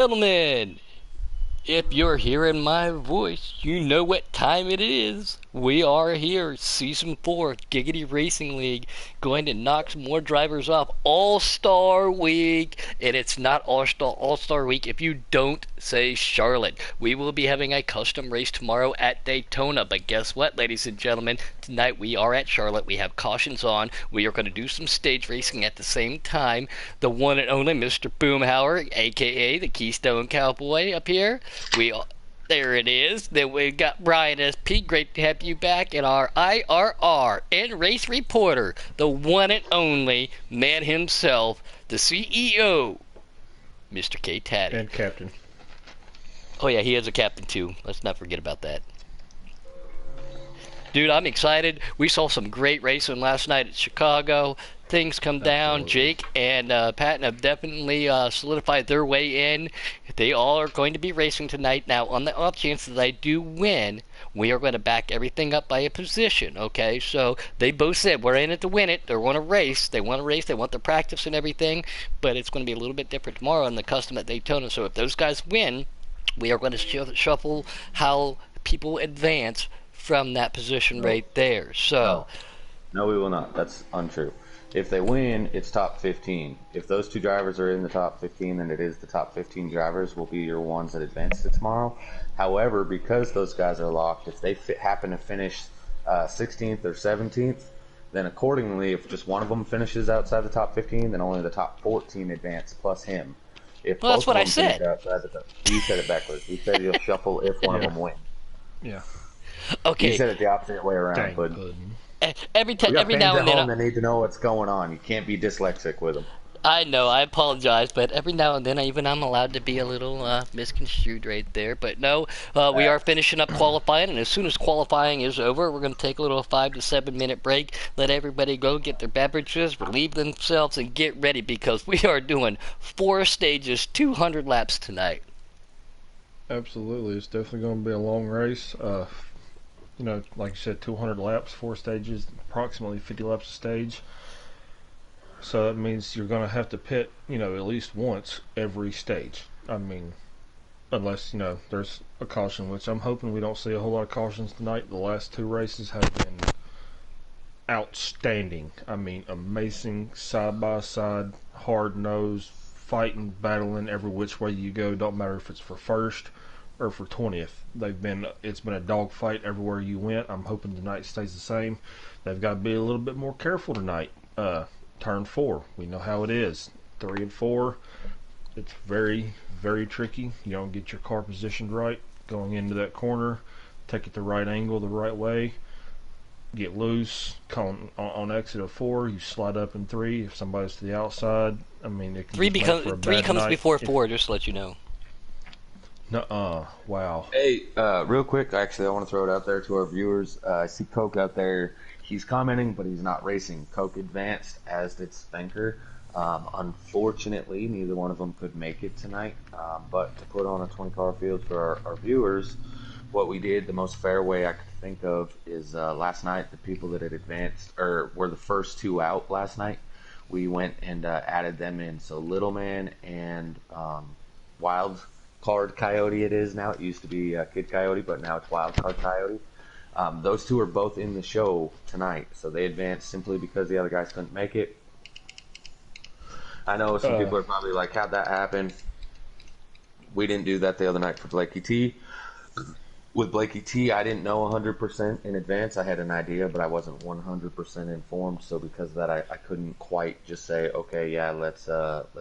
Gentlemen, if you're hearing my voice, you know what time it is. We are here, Season 4, Giggity Racing League, going to knock some more drivers off. All-Star Week, and it's not All-Star Week if you don't say Charlotte. We will be having a custom race tomorrow at Daytona, but guess what, ladies and gentlemen? Tonight we are at Charlotte. We have cautions on. We are going to do some stage racing at the same time. The one and only Mr. Boomhauer, aka the Keystone Cowboy, up here. There it is. Then we've got Brian SP. Great to have you back. And our IRR and race reporter, the one and only man himself, the CEO, Mr. K. Taddy. And captain. Oh yeah, he is a captain too. Let's not forget about that. Dude, I'm excited. We saw some great racing last night at Chicago. Things come down. Absolutely. Jake and Patton have definitely solidified their way in. They all are going to be racing tonight. Now, on the off chance that I do win, we are going to back everything up by a position, okay? So they both said we're in it to win it. They want to race. They want to race. They want the practice and everything. But it's going to be a little bit different tomorrow in the custom at Daytona. So if those guys win, we are going to shuffle how people advance from that position right there. So, no, we will not. That's untrue. If they win, it's top 15. If those two drivers are in the top 15, then it is the top 15 drivers will be your ones that advance to tomorrow. However, because those guys are locked, if they happen to finish 16th or 17th, then accordingly, if just one of them finishes outside the top 15, then only the top 14 advance plus him. If well, that's what I said. You said it backwards. You said you'll shuffle if one of them wins. Yeah. Okay. You said it the opposite way around. Dang, But every every now and then, they need to know what's going on. You can't be dyslexic with them. I know, I apologize, but every now and then, even I'm allowed to be a little misconstrued right there. But no, we are finishing up qualifying, and as soon as qualifying is over, we're going to take a little 5 to 7 minute break, let everybody go get their beverages, relieve themselves, and get ready because we are doing 4 stages, 200 laps tonight. Absolutely. It's definitely going to be a long race. You know, like you said, 200 laps, 4 stages, approximately 50 laps a stage. So that means you're going to have to pit, you know, at least once every stage. I mean, unless, you know, there's a caution, which I'm hoping we don't see a whole lot of cautions tonight. The last 2 races have been outstanding. I mean, amazing, side-by-side, hard-nosed, fighting, battling every which way you go. Don't matter if it's for first or for 20th. It's been a dogfight everywhere you went. I'm hoping tonight stays the same. They've got to be a little bit more careful tonight. Turn 4, we know how it is. 3 and 4, it's very, very tricky. You don't get your car positioned right going into that corner. Take it the right angle, the right way. Get loose. On exit of 4, you slide up in 3. If somebody's to the outside, I mean, it can 3 comes before 4, just to let you know. Nuh-uh. Wow. Hey, real quick, actually, I want to throw it out there to our viewers. I see Coke out there. He's commenting, but he's not racing. Coke advanced, as did Spenker. Unfortunately, neither one of them could make it tonight. But to put on a 20-car field for our viewers, what we did, the most fair way I could think of, is last night, the people that had advanced, or were the first 2 out last night, we went and added them in. So Little Man and Wild Card Coyote it is now. It used to be Kid Coyote, but now it's Wild Card Coyote. Those 2 are both in the show tonight, so they advanced simply because the other guys couldn't make it. I know some people are probably like, how'd that happen? We didn't do that the other night for Blakey T. With Blakey T, I didn't know 100% in advance. I had an idea, but I wasn't 100% informed, so because of that, I couldn't quite just say, okay, yeah, let's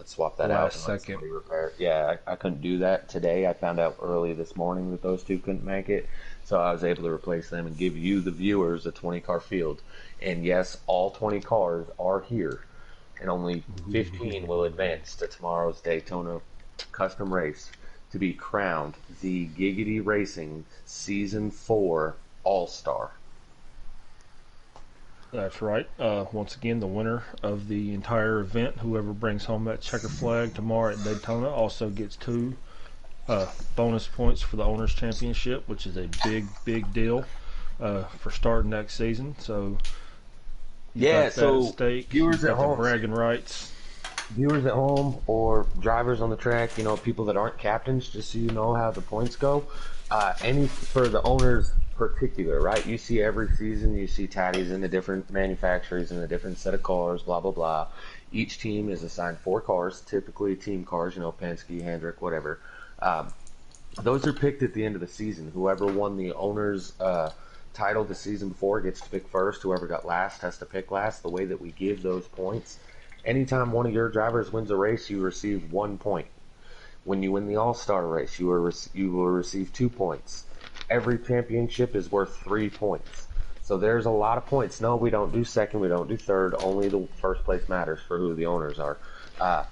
swap that out. Last second. Repair. Yeah, I couldn't do that today. I found out early this morning that those 2 couldn't make it. So I was able to replace them and give you, the viewers, a 20-car field. And yes, all 20 cars are here. And only 15 will advance to tomorrow's Daytona custom race to be crowned the Giggity Racing Season 4 All-Star. That's right. Once again, the winner of the entire event, whoever brings home that checker flag tomorrow at Daytona, also gets 2 bonus points for the Owners' Championship, which is a big, big deal for starting next season. So, yeah, so stake, viewers at home, bragging rights. viewers at home or drivers on the track, people that aren't captains, just so you know how the points go. Any for the owners particular, right? You see every season, you see tatties in the different manufacturers and the different set of cars, blah blah blah. Each team is assigned 4 cars, typically team cars, Penske, Hendrick, whatever. Um, those are picked at the end of the season. Whoever won the owners title the season before gets to pick first. Whoever got last has to pick last. The way that we give those points, anytime one of your drivers wins a race, you receive 1 point. When you win the All Star race, you will receive 2 points. Every championship is worth 3 points. So there's a lot of points. No, we don't do second, we don't do third. Only the first place matters for who the owners are. Uh,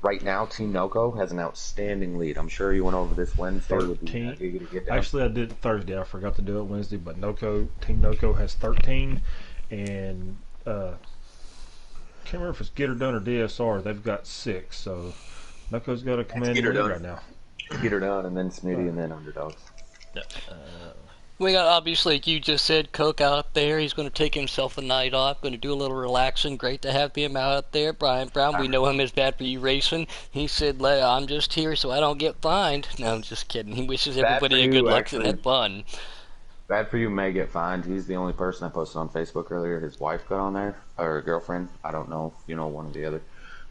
right now, Team Noco has an outstanding lead. I'm sure you went over this Wednesday with the 13. Giggity Get Down. Actually, I did it Thursday. I forgot to do it Wednesday, but Team Noco has 13, and can't remember if it's Get Her Done or DSR. They've got 6, so Noco's got a commanding lead right now. Get Her Done, and then Smitty, and then Underdogs. We got, obviously, like you just said, Coke out there. He's going to take himself a night off, going to do a little relaxing. Great to have him out there. Brian Brown, we know him as Bad For You Racing. He said, I'm just here so I don't get fined. No, I'm just kidding. He wishes everybody a good luck and have fun. Bad For You may get fined. He's the only person I posted on Facebook earlier. His wife got on there, or girlfriend. I don't know if you know one or the other.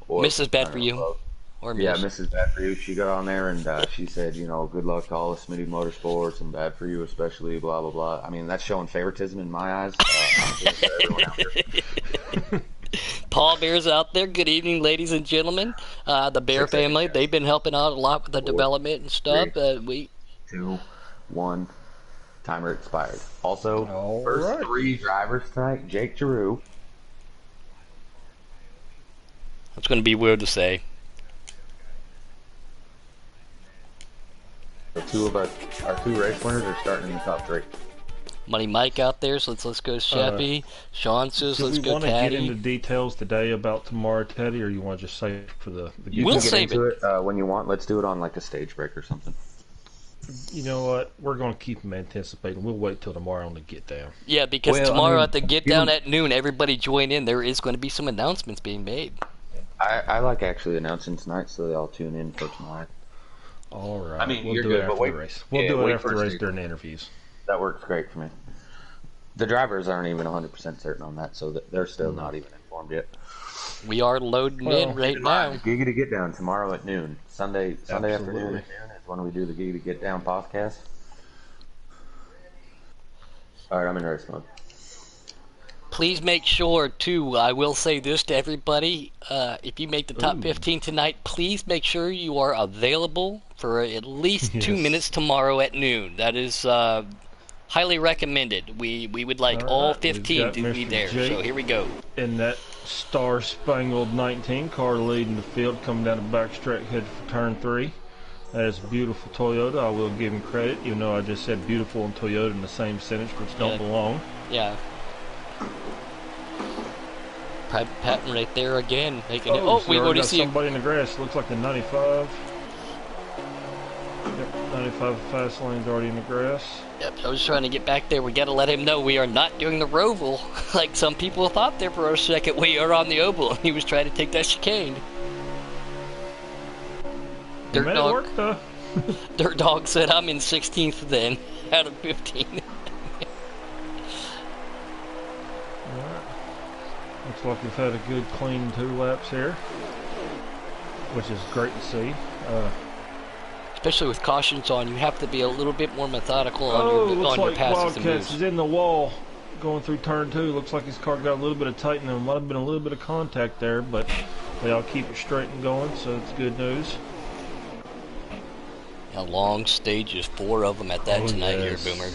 Or, Mrs. Bad For You. Both. Or Yeah, Miss. Mrs. Bad For You. She got on there and she said, good luck to all of Smitty Motorsports and Bad For You especially, blah, blah, blah. I mean, that's showing favoritism in my eyes. Everyone out there. Paul Bear's out there. Good evening, ladies and gentlemen. The Bear family, they've been helping out a lot with the development and stuff. 3, 2, 1. Timer expired. Also, first 3 drivers tonight, Jake Giroux. That's going to be weird to say. Two of our 2 race winners are starting in the top 3. Money Mike out there, so let's go Sheppy. Sean says let's go Do we want to get Taddy. into details today about tomorrow, Teddy, or you want to just save it for the We'll save it when you want. Let's do it on like a stage break or something. You know what? We're going to keep them anticipating. We'll wait till tomorrow on the get down. Yeah, because tomorrow at the get down at noon, everybody join in. There is going to be some announcements being made. I like actually announcing tonight, so they all tune in for tonight. All right. I mean, we'll you're do good, it after but wait, the race. We'll do it after the race during the interviews. That works great for me. The drivers aren't even 100% certain on that, so they're still not even informed yet. We are loading in right now. Giggity Get Down tomorrow at noon. Sunday Absolutely. afternoon at noon is when we do the Giggity Get Down podcast. All right, I'm in race mode. Please make sure, too, I will say this to everybody, if you make the top 15 tonight, please make sure you are available for at least 2 minutes tomorrow at noon. That is highly recommended. We would like all 15 to be there, so here we go. In that star-spangled 19 car leading the field, coming down the backstretch, headed for turn 3. That is a beautiful Toyota. I will give him credit, even though I just said beautiful and Toyota in the same sentence, which don't belong. Yeah. Private Patton right there again. Making it. So we already see somebody in the grass. Looks like the 95. Yep, 95 fast lane's already in the grass. Yep, I was trying to get back there. We got to let him know we are not doing the Roval. Like some people thought there for a second. We are on the Oval. He was trying to take that chicane. Dirt Dog. Work, though. Dirt Dog said I'm in 16th then, out of 15. Looks like we've had a good clean 2 laps here, which is great to see. Especially with cautions on, you have to be a little bit more methodical on your passes and moves. Is in the wall going through turn 2. Looks like his car got a little bit of tightening. There might have been a little bit of contact there, but they all keep it straight and going, so it's good news. A long stages, 4 of them at that tonight here, Boomer.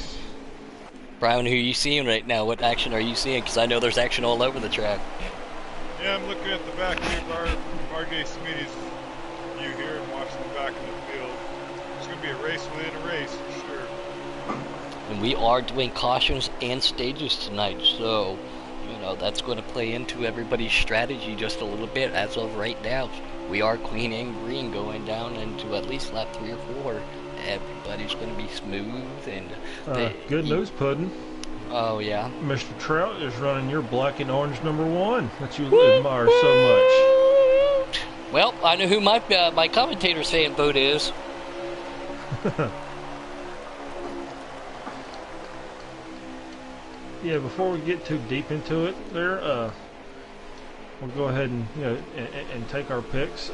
Brian, who are you seeing right now? What action are you seeing? Because I know there's action all over the track. Yeah, I'm looking at the back view of RJ Smitty's view here and watching the back of the field. It's going to be a race within a race, for sure. And we are doing cautions and stages tonight, so, that's going to play into everybody's strategy just a little bit as of right now. We are clean and green going down into at least lap 3 or 4. Everybody's going to be smooth and... good news, Puddin'. Oh, yeah. Mr. Trout is running your black and orange number 1 that you admire so much. Well, I know who my commentator's fan vote is. Yeah, before we get too deep into it, we'll go ahead and and take our picks.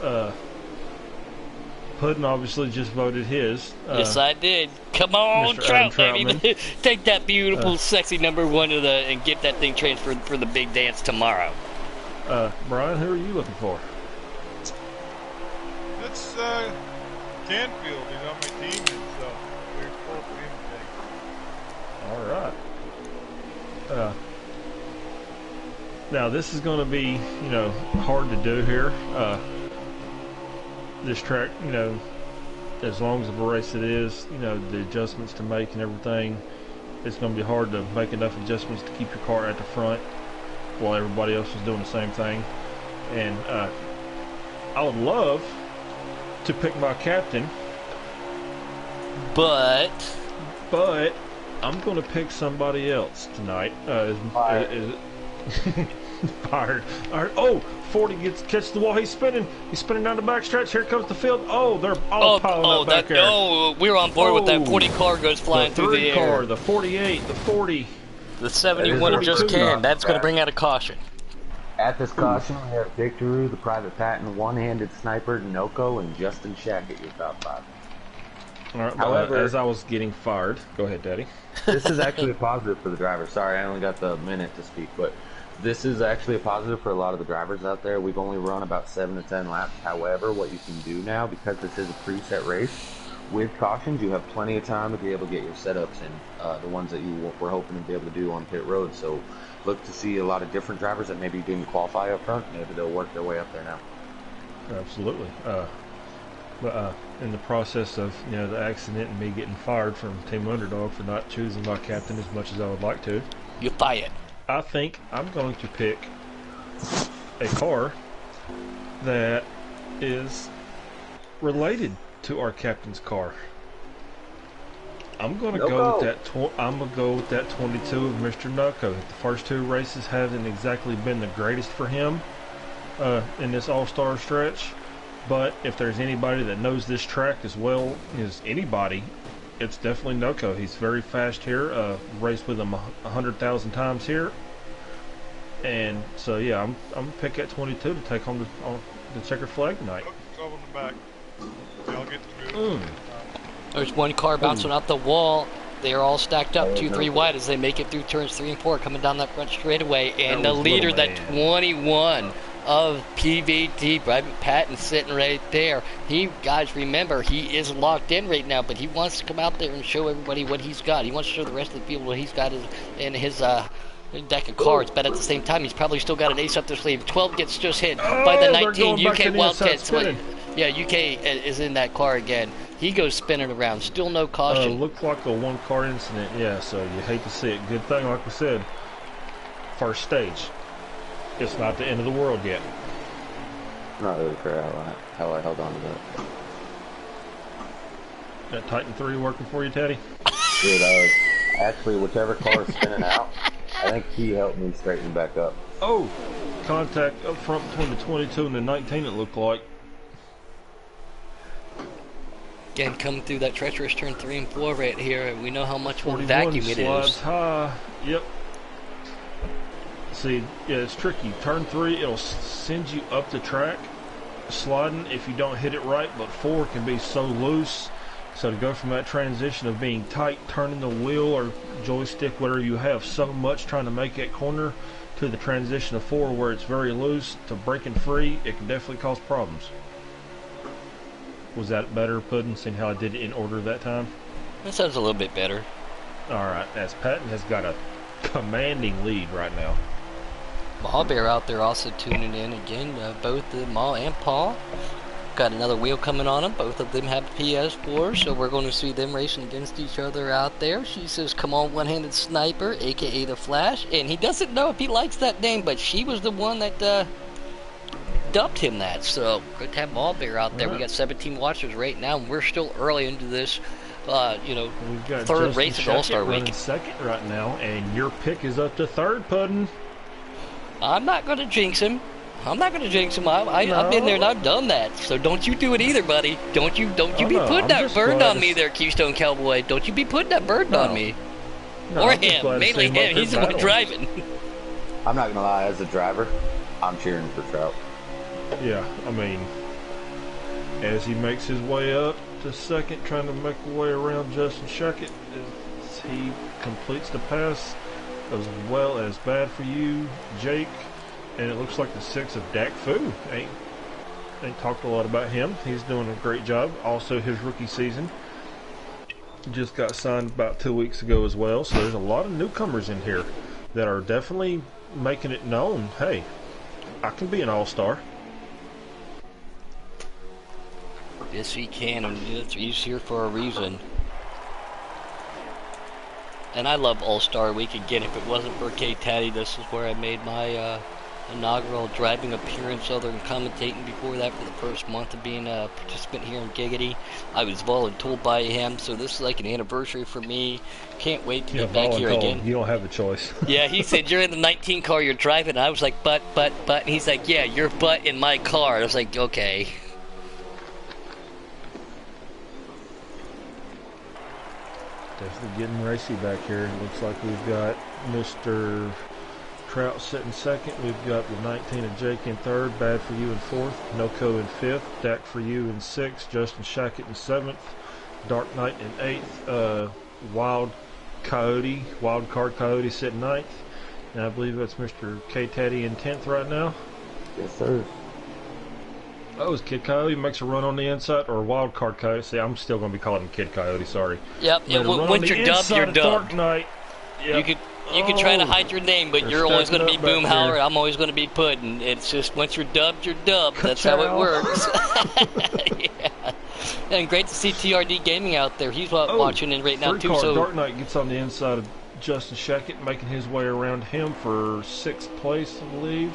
Puddin obviously just voted his. Yes, I did. Come on, Mr. Adam Trout, baby. Troutman. Take that beautiful, sexy number one and get that thing transferred for the big dance tomorrow. Brian, who are you looking for? It's Canfield. He's on my team, and so very cool for him today. All right. Now this is going to be, hard to do here. This track, as long as of a race it is, the adjustments to make and everything, it's going to be hard to make enough adjustments to keep your car at the front while everybody else is doing the same thing. And I would love to pick my captain, but I'm going to pick somebody else tonight. Fired. All right. Oh, 40 catches the wall. He's spinning down the back stretch. Here comes the field. Oh, they're all piling up back there. Oh, we're on board with that. 40 car goes flying through the air. Car, the 48, the 40. The 71 just canned. That's going to bring out a caution. At this caution, we have Victor, the Private Patton, One-Handed Sniper, Noko, and Justin Shack at your top 5. All right, However, as I was getting fired, go ahead, Daddy. This is actually a positive for the drivers. Sorry, I only got the minute to speak, but this is actually a positive for a lot of the drivers out there. We've only run about 7 to 10 laps. However, what you can do now, because this is a preset race, with cautions, you have plenty of time to be able to get your setups in, the ones that you were hoping to be able to do on pit road. So look to see a lot of different drivers that maybe didn't qualify up front. Maybe they'll work their way up there now. Absolutely. But in the process of the accident and me getting fired from Team Underdog for not choosing my captain as much as I would like to, You're fired. I think I'm going to pick a car that is related to our captain's car. I'm going to go with that. I'm going to go with that 22 of Mr. Noko. The first 2 races haven't exactly been the greatest for him in this All-Star stretch. But if there's anybody that knows this track as well as anybody, it's definitely Noko. He's very fast here. Raced with him 100,000 times here, and so yeah, I'm gonna pick at 22 to take home the checkered flag tonight. Go in the back. I'll get through. There's one car bouncing off the wall. They're all stacked up 2-3 wide as they make it through turns 3 and 4, coming down that front straightaway. And the leader, that 21 of PVT, Private Patton, sitting right there. Guys, remember, he is locked in right now, but he wants to come out there and show everybody what he's got. He wants to show the rest of the field what he's got in his deck of cards, but at the same time, he's probably still got an ace up their sleeve. 12 gets just hit by the 19 UK Wildcats. Yeah, UK is in that car again. He goes spinning around. Still no caution. Looked like a one-car incident, yeah, so you hate to see it. Good thing, like we said, first stage. It's not the end of the world yet. Not really sure how I held on to that. That Titan 3 working for you, Teddy? Dude, actually, whichever car is spinning out, I think he helped me straighten back up. Oh! Contact up front between the 22 and the 19, it looked like. Again, coming through that treacherous turn 3 and 4 right here. We know how much more vacuum it slides is. High. Yep. See, yeah, it's tricky. Turn 3, it'll send you up the track, sliding if you don't hit it right, but 4 can be so loose. So to go from that transition of being tight, turning the wheel or joystick, whatever you have, so much trying to make that corner, to the transition of 4 where it's very loose, to breaking free, it can definitely cause problems. Was that better, Puddin', seeing how I did it in order that time? That sounds a little bit better. Alright, as Patton has got a commanding lead right now. Mall Bear out there also tuning in again. Both Mall and Paul got another wheel coming on them. Both of them have PS4, so we're going to see them racing against each other out there. She says, "Come on, One-Handed Sniper," aka the Flash, and he doesn't know if he likes that name, but she was the one that dubbed him that. So good to have Mall Bear out there. Right. We got 17 watchers right now, and we're still early into this. We've got third Justin race of All-Star running Week. second right now, and your pick is up to third, Puddin'. I'm not going to jinx him. I'm not gonna jinx him. I've been there and No. I've done that. So don't you do it either, buddy. Don't you Oh be no, putting I'm that just burden glad on to. me there, Keystone Cowboy. Don't you be putting that burden on No, me. no, Or I'm just him. glad to see Mainly him up him. there He's the one battling. driving. I'm not gonna lie, as a driver, I'm cheering for Trout. Yeah, I mean, as he makes his way up to second, trying to make a way around Justin Shuckett, as he completes the pass, as well as bad for you, Jake, and it looks like the 6 of Dak Fu. Ain't talked a lot about him. He's doing a great job. Also, his rookie season just got signed about 2 weeks ago as well. So there's a lot of newcomers in here that are definitely making it known. Hey, I can be an all-star. Yes, he can, and he's here for a reason. And I love All-Star Week. Again, if it wasn't for K-Taddy, this is where I made my inaugural driving appearance other than commentating before that for the first month of being a participant here in Giggity. I was voluntold by him, so this is like an anniversary for me. Can't wait to Yeah, get back here voluntold. again. You don't have a choice. Yeah, he said, you're in the 19 car you're driving. And I was like, but. And he's like, yeah, your butt in my car. I was like, okay. Definitely getting racy back here. It looks like we've got Mr. Trout sitting second. We've got the 19 of Jake in third. Bad for you in fourth. Noco in fifth. Dak for you in sixth. Justin Shackett in seventh. Dark Knight in eighth. Wild Card Coyote sitting ninth. And I believe that's Mr. K Teddy in 10th right now. Yes, sir. Oh, is Kid Coyote makes a run on the inside, or Wild Card Coyote? See, I'm still going to be calling him Kid Coyote. Sorry. Yep. Made a run on Once the you're dubbed, inside you're of Dark dubbed. Knight. Yep. You could try to Oh, hide your name, but they're you're always going to be stacking up back Boomhauer. here. I'm always going to be Puddin'. It's just once you're dubbed, you're dubbed. That's how it Ka-chow. works. Yeah. And great to see TRD Gaming out there. He's watching in right now too. Three-car So Dark Knight gets on the inside of Justin Shackett, making his way around him for 6th place, I believe.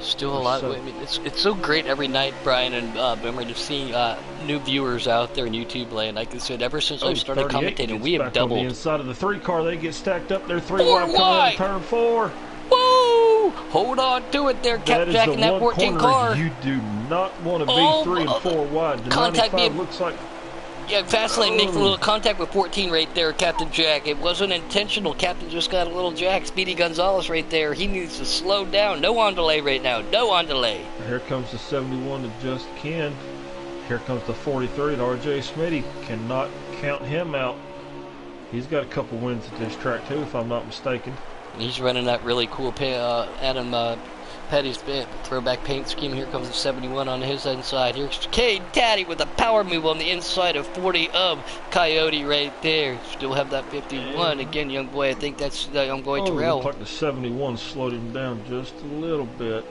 still a lot. I mean, it's so great every night, Brian and Boomer, to see new viewers out there in YouTube land. Like I said, ever since I started 38 commentating, gets we have back on the doubled. inside of the 3-car. They get stacked up. They're 3 Four wide coming wide. into turn 4. Woo! Hold on to it there, That Cap is Jack the in that one 14 corner car. you do not want to be Oh, 3 and 4 wide. The contact 95 me. looks like Yeah, Fastlane makes a Oh. little contact with 14 right there, Captain Jack. It wasn't intentional. Captain just got a little jack. Speedy Gonzalez right there. He needs to slow down. No on delay right now. No on delay. Here comes the 71 to Just Ken. Here comes the 43 to RJ Smitty. Cannot count him out. He's got a couple wins at this track too, if I'm not mistaken. He's running that really cool Adam Petty's throwback paint scheme. Here comes the 71 on his inside. Here's Cade Daddy with a power move on the inside of 40 of Coyote right there. Still have that 51. Again, young boy, I think that's young boy Terrell. Looks like the 71 slowed him down just a little bit.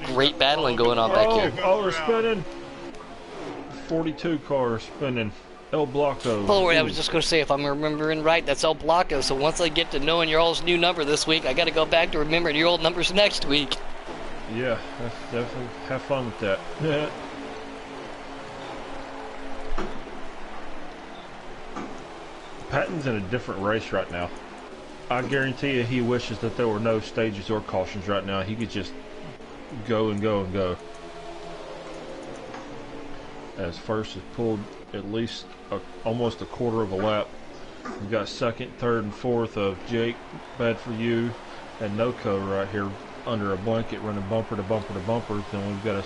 Great battling going on back here. Oh, they're spinning. 42 cars spinning. El Blanco. Forward, I was just going to say, if I'm remembering right, that's El Blanco. So once I get to knowing your all's new number this week, I got to go back to remembering your old numbers next week. Yeah, definitely have fun with that. Patton's in a different race right now. I guarantee you he wishes that there were no stages or cautions right now. He could just go and go and go. As first is pulled at least almost a quarter of a lap. We've got second, third, and fourth of Jake, Bad For You, and Noco right here under a blanket running bumper to bumper to bumper. Then we've got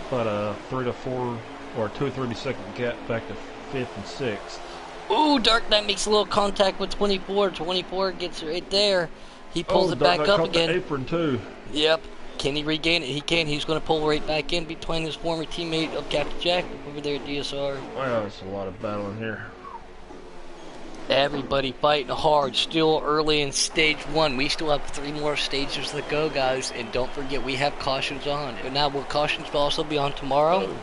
about a 3 to 4 or 2 or 3 second gap back to 5th and 6th. Ooh, Dark Knight makes a little contact with 24. 24 gets right there. He pulls it back up again. The apron too. Yep. Can he regain it? He can. He's going to pull right back in between his former teammate of Captain Jack over there at DSR. Wow, that's a lot of battling here. Everybody fighting hard. Still early in stage 1. We still have 3 more stages to go, guys. And don't forget, we have cautions on. And now, will cautions also be on tomorrow? Oh,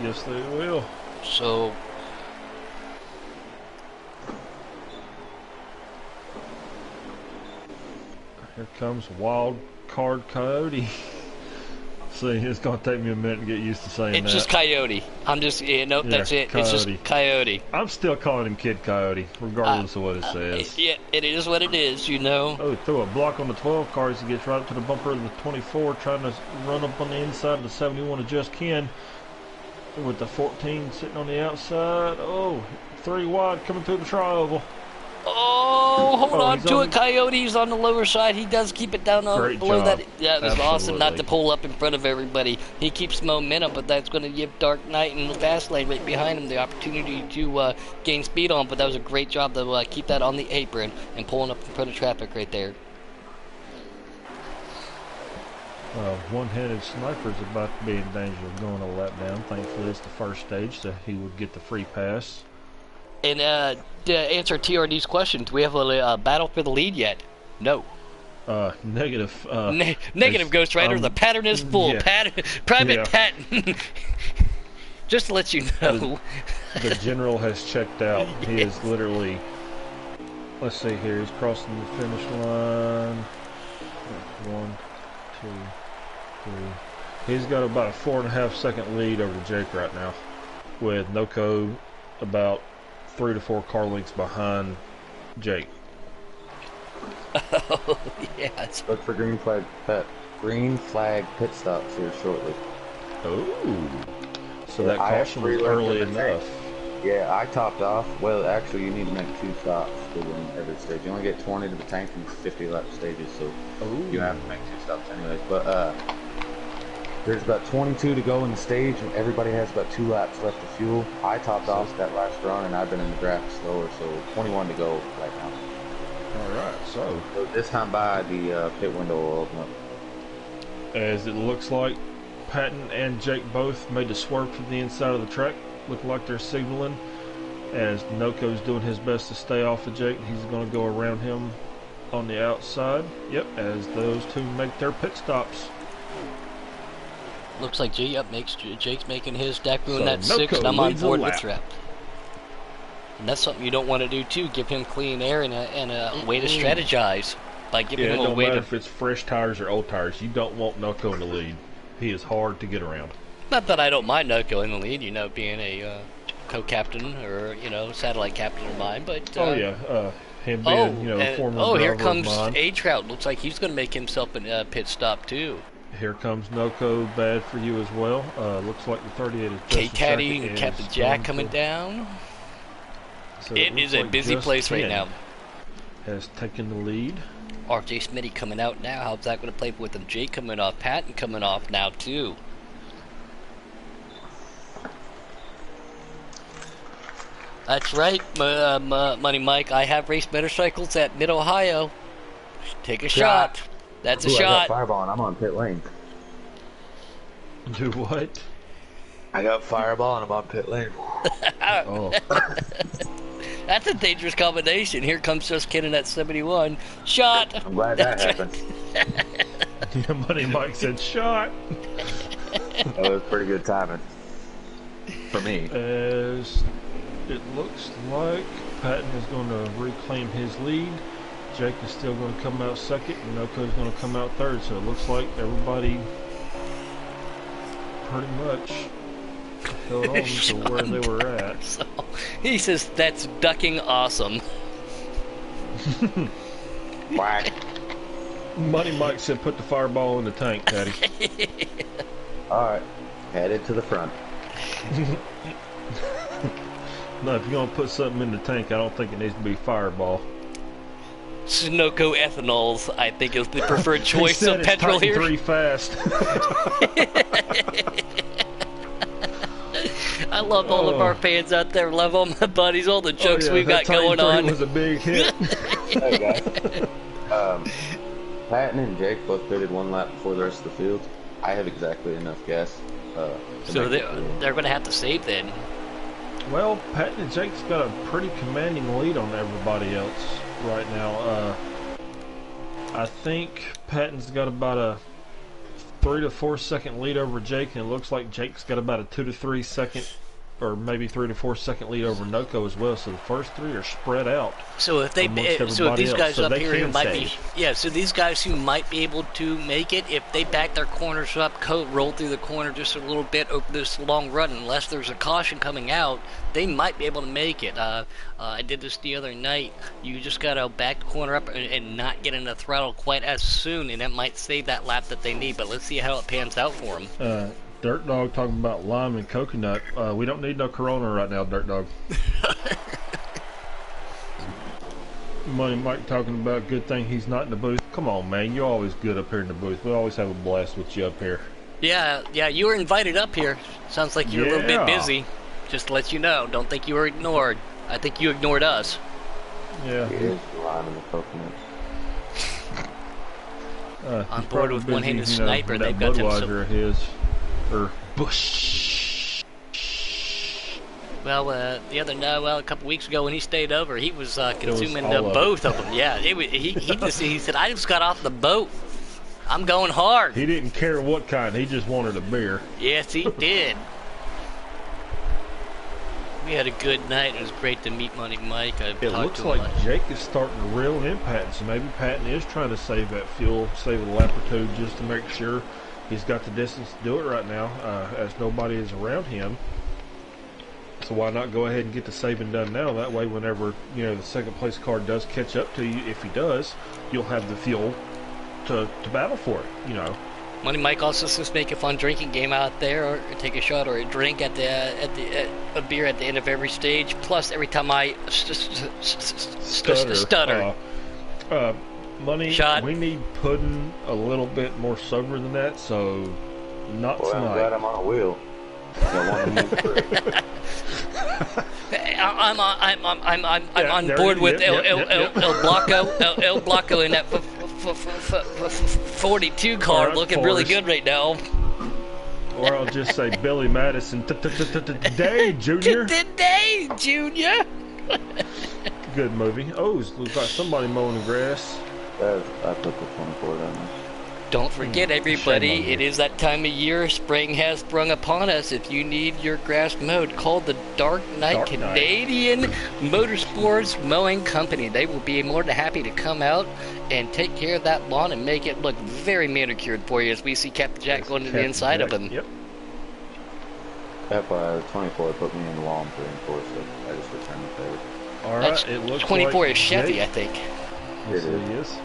yes, they will. So, here comes Wild Card Coyote. See, it's gonna take me a minute to get used to saying It's that. just Coyote. I'm just, nope, Yeah, that's it. It's just Coyote. Coyote. I'm still calling him Kid Coyote, regardless of what it says. Yeah, it is what it is, you know. Oh, throw a block on the 12 car as he gets right up to the bumper of the 24, trying to run up on the inside of the 71 of Just Ken. With the 14 sitting on the outside. Oh, 3 wide coming through the tri-oval. Oh, hold on he's to on it, Coyote's on the lower side. He does keep it down on Great below job. that. Yeah, it was awesome not to Absolutely. pull up in front of everybody. He keeps momentum, but that's going to give Dark Knight and the fast lane right behind him the opportunity to gain speed on. But that was a great job to keep that on the apron and pulling up in front of traffic right there. One-handed sniper's about to be in danger of going a lap down. Thankfully, it's the first stage, so he would get the free pass. And to answer TRD's question, do we have a battle for the lead yet? No. Negative. Negative, Ghost Rider. The pattern is full. yeah. Private Yeah. pattern. Just to let you know. The general has checked out. He is literally. Let's see here. He's crossing the finish line. 1, 2, 3. He's got about a 4.5 second lead over Jake right now, with Noko about 3 to 4 car lengths behind Jake. Oh, yes. Look for green flag pit stops here shortly. Oh, so Yeah, that I caution was actually left early in the tank. enough. Yeah, I topped off. Well, actually, you need to make 2 stops to win every stage. You only get 20 to the tank in 50 lap stages, so Oh, you have to make 2 stops anyways. But there's about 22 to go in the stage, and everybody has about 2 laps left of fuel. I topped off that last run, and I've been in the draft slower, so 21 to go right now. all right. So, So this time by the pit window will open up. as it looks like Patton and Jake both made the swerve to the inside of the track. Look like they're signaling. As Noko's doing his best to stay off of Jake, he's going to go around him on the outside. Yep, as those two make their pit stops. Looks like Jake's making his deck room So that 6, and Noko I'm on leads a board with lap. Trap. And that's something you don't want to do too. Give him clean air and a way to strategize by giving Yeah, it him a don't way matter to. if it's fresh tires or old tires. You don't want Noko in the lead. He is hard to get around. Not that I don't mind Noko in the lead, being a co-captain or satellite captain of mine, but. Oh yeah, him being a former here driver comes of mine. A Trout. Looks like he's going to make himself a pit stop too. Here comes Noko, bad for you as well. Looks like the 38 is K just Caddy and Captain Jack coming down. So It looks is a like busy Just place right Ken now. Has taken the lead. RJ Smitty coming out now. How's that going to play with him? Jake coming off. Patton coming off now too. That's right, Money Mike. I have raced motorcycles at Mid Ohio. Take a shot. That's a Ooh, I got shot. Fireball, and I'm on pit lane. Do what? I got Fireball, and I'm on pit lane. Oh, That's a dangerous combination. Here comes Just Kidding at 71. Shot. I'm glad that happened. yeah, Money Mike said shot. That was pretty good timing. For me. As it looks like Patton is going to reclaim his lead. Jake is still going to come out second, and Noko is going to come out third. So it looks like everybody pretty much held on to where they were at. So, he says that's ducking awesome. Whack. Money Mike said put the fireball in the tank, Daddy. Alright. Headed to the front. No, if you're going to put something in the tank, I don't think it needs to be fireball. Sunoco ethanols, I think, is the preferred choice He said of it's petrol Titan here. 3 fast. I love all of our fans out there. Love all my buddies, all the jokes Oh, yeah, we've got that Titan going 3 on. was a big hit. Hey guys. Patton and Jake both pitted 1 lap before the rest of the field. I have exactly enough gas. So they're going to have to save then. Well, Patton and Jake's got a pretty commanding lead on everybody else right now. I think Patton's got about a 3 to 4 second lead over Jake, and it looks like Jake's got about a 2 to 3 second or maybe 3 to 4 second lead over Noco as well. So the first 3 are spread out. So if these guys so up they here who can might save. so these guys who might be able to make it, if they back their corners up, roll through the corner just a little bit over this long run, unless there's a caution coming out, they might be able to make it. I did this the other night. You just gotta back the corner up and not get in the throttle quite as soon, and that might save that lap that they need. But let's see how it pans out for them. Dirt Dog talking about lime and coconut. We don't need no Corona right now, Dirt Dog. Money Mike talking about good thing he's not in the booth. Come on, man. You're always good up here in the booth. We always have a blast with you up here. Yeah, you were invited up here. Sounds like you're a little bit busy. Just to let you know. Don't think you were ignored. I think you ignored us. Yeah. It is lime and the coconuts. On board with one-handed sniper, they've got Budweiser his or Bush. Well, a couple weeks ago when he stayed over, he was consuming all of both of them. Yeah, he said, I just got off the boat. I'm going hard. He didn't care what kind. He just wanted a beer. Yes, he did. We had a good night. It was great to meet Money Mike. It looks like Jake is starting to reel in Patton, so maybe Patton is trying to save that fuel, save a lap or two just to make sure he's got the distance to do it right now, as nobody is around him. So why not go ahead and get the saving done now? That way, whenever the second place car does catch up to you, if he does, you'll have the fuel to battle for it. Money Mike also says make a fun drinking game out there, or take a shot or a drink at a beer at the end of every stage. Plus, every time I stutter. Money, shot. We need pudding a little bit more sober than that, so not tonight. I'm glad I'm on a wheel. I'm on board with El Blanco in that 42 car, looking really good right now. Or I'll just say Billy Madison. Today, Junior. Today, Junior. Good movie. Oh, looks like somebody mowing the grass. I put the 24 down there. Don't forget, everybody, it is that time of year. Spring has sprung upon us. If you need your grass mowed, call the Dark Knight Canadian Motorsports Mowing Company. They will be more than happy to come out and take care of that lawn and make it look very manicured for you, as we see Captain Jack going to the inside of him. Yep. The 24 put me in the lawn 3 and 4, so I just returned the favor. All right, That's it looks 24 like is Chevy, Jake. I think. Yes, it is.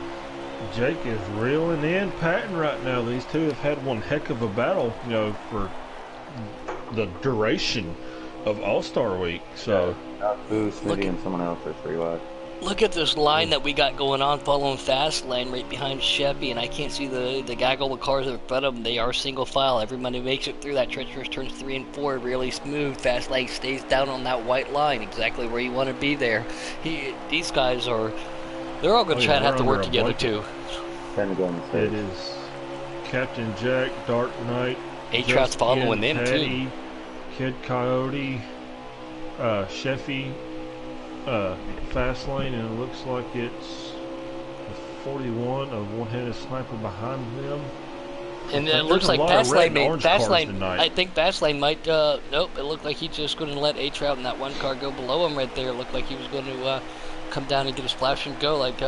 Jake is reeling in Patton right now. These two have had one heck of a battle, for the duration of All-Star Week. So, Boo, Smitty, and someone else are 3 wide. Look at this line that we got going on, following fast lane right behind Chevy, and I can't see the gaggle of cars in front of them. They are single file. Everybody makes it through that treacherous turns 3 and 4 really smooth. Fast lane stays down on that white line, exactly where you want to be there. These guys are. They're all going to try to have to work together, too. It is Captain Jack, Dark Knight, A-Trot's following them, Patty, too. Kid Coyote, Sheffy, Fast Lane, and it looks like it's the 41 of One-Handed Sniper behind them. And it looks like Fast Lane, I think Fast Lane might, nope, it looked like he's just going to let A-Trout and that one car go below him right there. It looked like he was going to come down and get a splash and go, like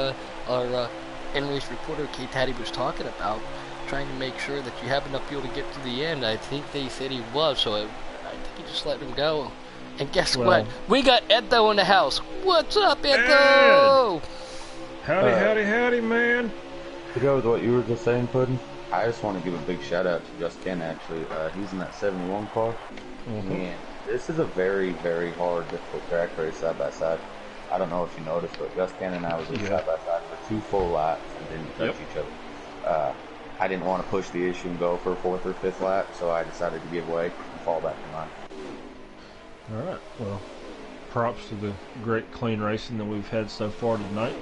our in-race reporter Kate Hattie was talking about, trying to make sure that you have enough fuel to get to the end. I think they said he was, so I think he just let him go. And guess what? We got Edo in the house. What's up, Edo? Howdy, man. To go with what you were just saying, Puddin', I just want to give a big shout out to Just Ken, actually. He's in that 71 car. And this is a very, very hard, difficult track race side by side. I don't know if you noticed, but Just Ken and I was side by side for 2 full laps and didn't touch each other. I didn't want to push the issue and go for a 4th or 5th lap, so I decided to give way and fall back in line. All right. Well, props to the great clean racing that we've had so far tonight.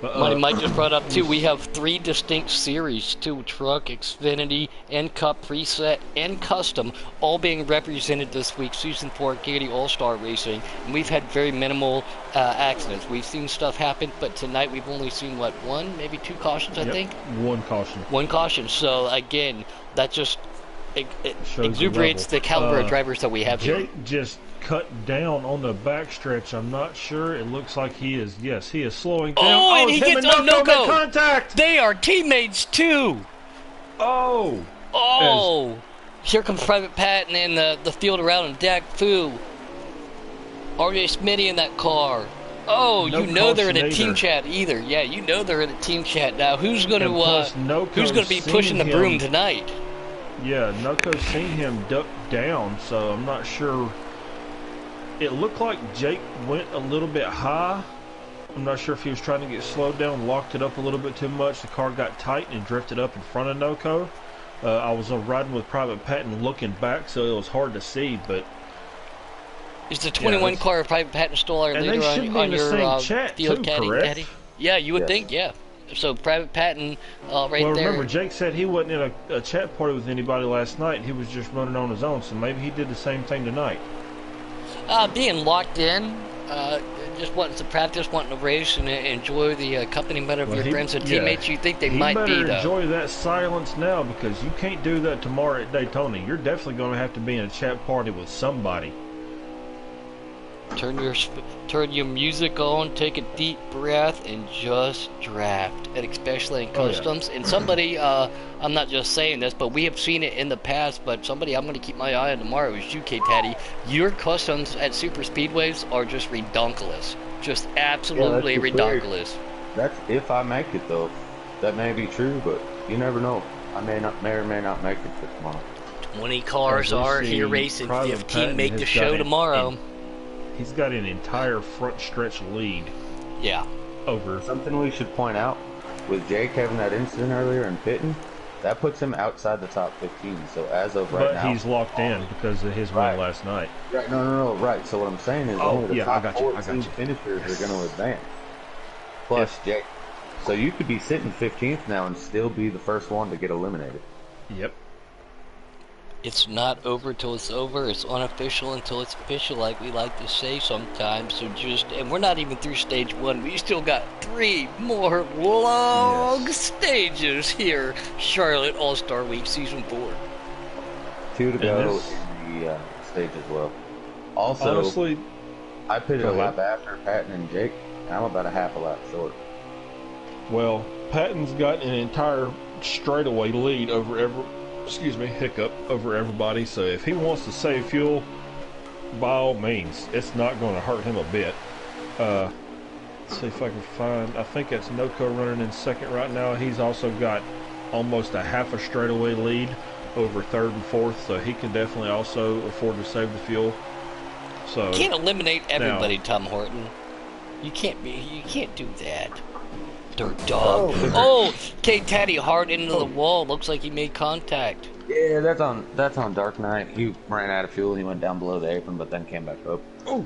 Money Mike just brought up, too, we have 3 distinct series, 2 truck, Xfinity, and Cup preset, and custom, all being represented this week, Season 4 Giggity All-Star Racing. And we've had very minimal accidents. We've seen stuff happen, but tonight we've only seen, 1, maybe 2 cautions, I think? 1 caution. 1 caution. So, again, that just it exuberates the caliber of drivers that we have here. Jake just cut down on the backstretch. I'm not sure. It looks like he is. Yes, he is slowing down. Oh, and it's he him gets and Noko make Noko. contact. They are teammates too. Oh, as Oh, here comes Private Patton and the field around him. Dak Fu, RJ Smitty in that car. Oh, no you know they're in a caution team either. chat either. Yeah, you know they're in a team chat now. Who's going And plus, Noko's to be seen pushing the broom him. tonight? Yeah, Noko's seen him duck down, so I'm not sure. It looked like Jake went a little bit high. I'm not sure if he was trying to get slowed down, locked it up a little bit too much. The car got tight and drifted up in front of Noko. I was riding with Private Patton looking back, so it was hard to see, but Is the 21 car of Private Patton still our and leader they should be in on the your same chat field too, caddy? correct? Yeah, you would Yes. think, yeah. So Private Patton right Well, there. remember, Jake said he wasn't in a chat party with anybody last night. He was just running on his own, so maybe he did the same thing tonight. Being locked in, just wanting to practice, wanting to race and enjoy the accompaniment of Well, your he- friends and yeah. teammates. You think they He might be, better though. enjoy that silence now, because you can't do that tomorrow at Daytona. You're definitely going to have to be in a chat party with somebody. Turn your music on, take a deep breath, and just draft. And especially in Oh, yeah. customs. And somebody, I'm not just saying this, but we have seen it in the past. But somebody I'm going to keep my eye on tomorrow is you, K-Taddy. Your customs at super speedways are just redonkulous. Just absolutely Yeah, that's redonkulous. That's if I make it though. That may be true, but you never know. I may or may not make it for tomorrow. 20 cars As we are see, here racing. Private 15 Patton make has the got show an- tomorrow. He's got an entire front stretch lead Yeah. over. Something we should point out with Jake having that incident earlier in pitting, that puts him outside the top 15. So as of right But now, he's locked in because of his Right. win last night. right, no, right. So what I'm saying is Oh, only the yeah, I top got you, I 14 got you. finishers are going to advance. Plus Jake. So you could be sitting 15th now and still be the first one to get eliminated. Yep. It's not over till it's over. It's unofficial until it's official, like we like to say sometimes. So and we're not even through stage one. We still got 3 more long stages here. Charlotte All-Star Week Season 4. 2 to go this- in the stage as well. Also, Honestly, I pitted go a lap ahead. after Patton and Jake, and I'm about a half a lap short. well, Patton's got an entire straightaway lead over over everybody. So if he wants to save fuel, by all means, it's not going to hurt him a bit. Let's see if I can find. I think that's Noko running in second right now. He's also got almost a half a straightaway lead over third and fourth, so he can definitely also afford to save the fuel. So You can't eliminate everybody, Tom Horton. You can't do that. Dirt dog. Oh, K-Taddy hard into the wall. Looks like he made contact. Yeah, that's on Dark Knight. He ran out of fuel. He went down below the apron, but then came back up.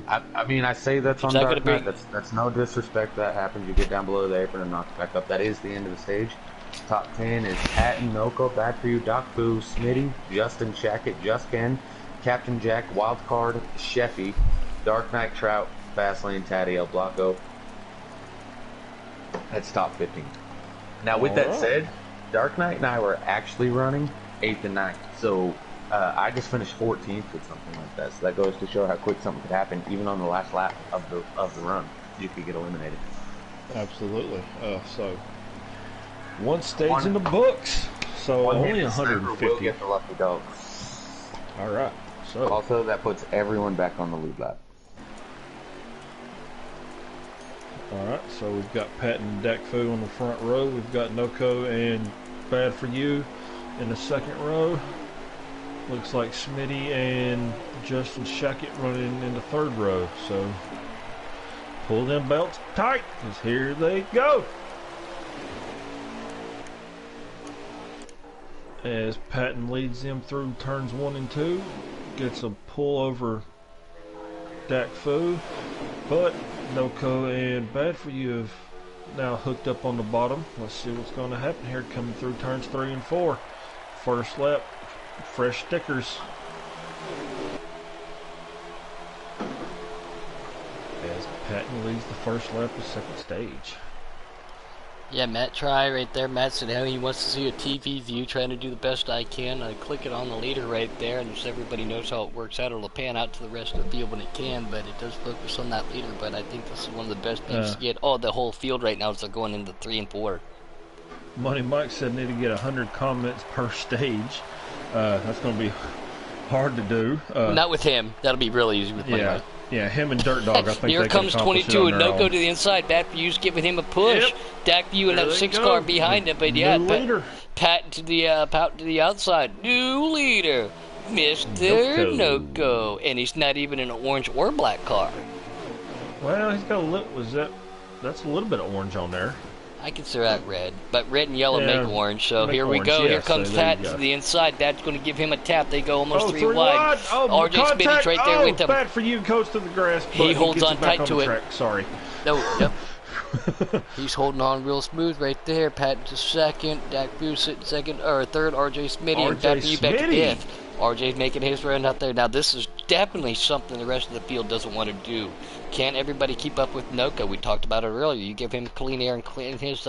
I mean, I say that's on that Dark gonna Knight. That's no disrespect. That happens. You get down below the apron and knocked back up. That is the end of the stage. Top 10 is Patton, Noko, Bad For You, Doc Boo, Smitty, Justin, Shackett, Just Ken, Captain Jack, Wildcard, Sheffy, Dark Knight, Trout, Fastlane, Taddy, El Blanco. That's top 15. Now, with that said, Dark Knight and I were actually running 8th and 9th. So, I just finished 14th with something like that. So that goes to show how quick something could happen. Even on the last lap of the run, you could get eliminated. absolutely. So one stage in the books. So only Will 150. get the lucky dog. All right. So Also, that puts everyone back on the lead lap. all right. So we've got Pat and Dakfu on the front row. We've got Noko and Bad For You in the second row. Looks like Smitty and Justin Shackett running in the third row. So pull them belts tight, because here they go. As Patton leads them through turns 1 and 2, gets a pull over Dakfu, but Noko and Bad For You have now hooked up on the bottom. Let's see what's going to happen here coming through turns 3 and 4. First lap, fresh stickers. As Patton leads the first lap of second stage. Yeah, Matt Try right there. Matt said how he wants to see a TV view, trying to do the best I can. I click it on the leader right there, and just everybody knows how it works out. It'll pan out to the rest of the field when it can, but it does focus on that leader. But I think this is one of the best views to get. Oh, the whole field right now is they're going into 3 and 4. Money Mike said need to get 100 comments per stage. That's going to be hard to do. Not with him. That'll be really easy with Money Mike. Yeah, him and Dirt Dog, I think Here they comes can accomplish 22 it and on no their go own. to the inside. Bad for you's giving him a push. Yep. Dak View and There that they 6 go. car behind him, but yeah, New leader. Pat to the outside. New leader, Mr. No Go, and he's not even in an orange or black car. Well, he's got a little. That's a little bit of orange on there. I consider that red, but red and yellow Yeah, make orange. So make here we orange, go. yeah, Here comes so there Pat you to go. the inside. That's going to give him a tap. They go almost 3 3 wide. Oh, RJ contact. Smitty's right there with him. Bad for you, goes to the grass. But He holds gets on it back tight to the it. track. Sorry. No, yep. He's holding on real smooth right there. Pat to second. Dak View sitting second or third. RJ Smitty and Pat View back to Smitty. fifth. RJ's making his run out there. Now this is definitely something the rest of the field doesn't want to do. Can't everybody keep up with Noka? We talked about it earlier. You give him clean air and clean his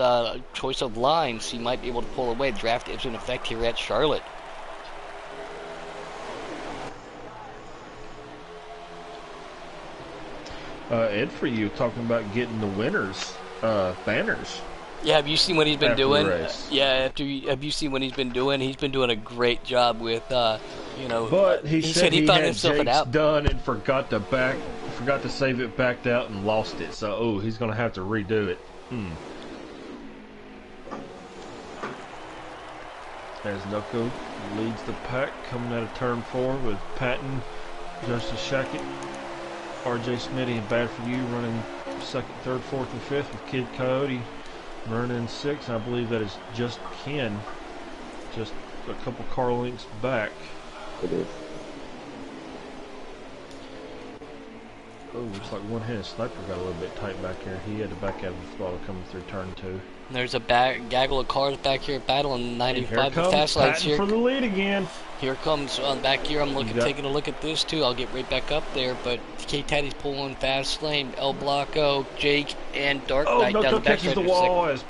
choice of lines, he might be able to pull away. The draft is in effect here at Charlotte. Ed, for you talking about getting the winners banners. Yeah, have you seen what he's been After the doing? race. Have you seen what he's been doing? He's been doing a great job with, But he said he found had himself an Jake's out. done and forgot to save it, backed out, and lost it. So, he's going to have to redo it. As Noko leads the pack, coming out of turn 4 with Patton, Justice Shackett, RJ Smitty, and Bad For You running second, third, fourth, and fifth with Kid Coyote running 6. I believe that is just Ken, just a couple car lengths back. It is. Oh, looks like one-handed sniper got a little bit tight back here. He had to back out of the throttle coming through turn 2. There's a gaggle of cars back here battling And 95 here with comes fast lanes Patton here. for the lead again. Here comes back here. I'm got- taking a look at this too. I'll get right back up there. But K Taddy's pulling fast lane. El Blanco, Jake, and Dark Oh, Knight down Noko the back catches the wall as.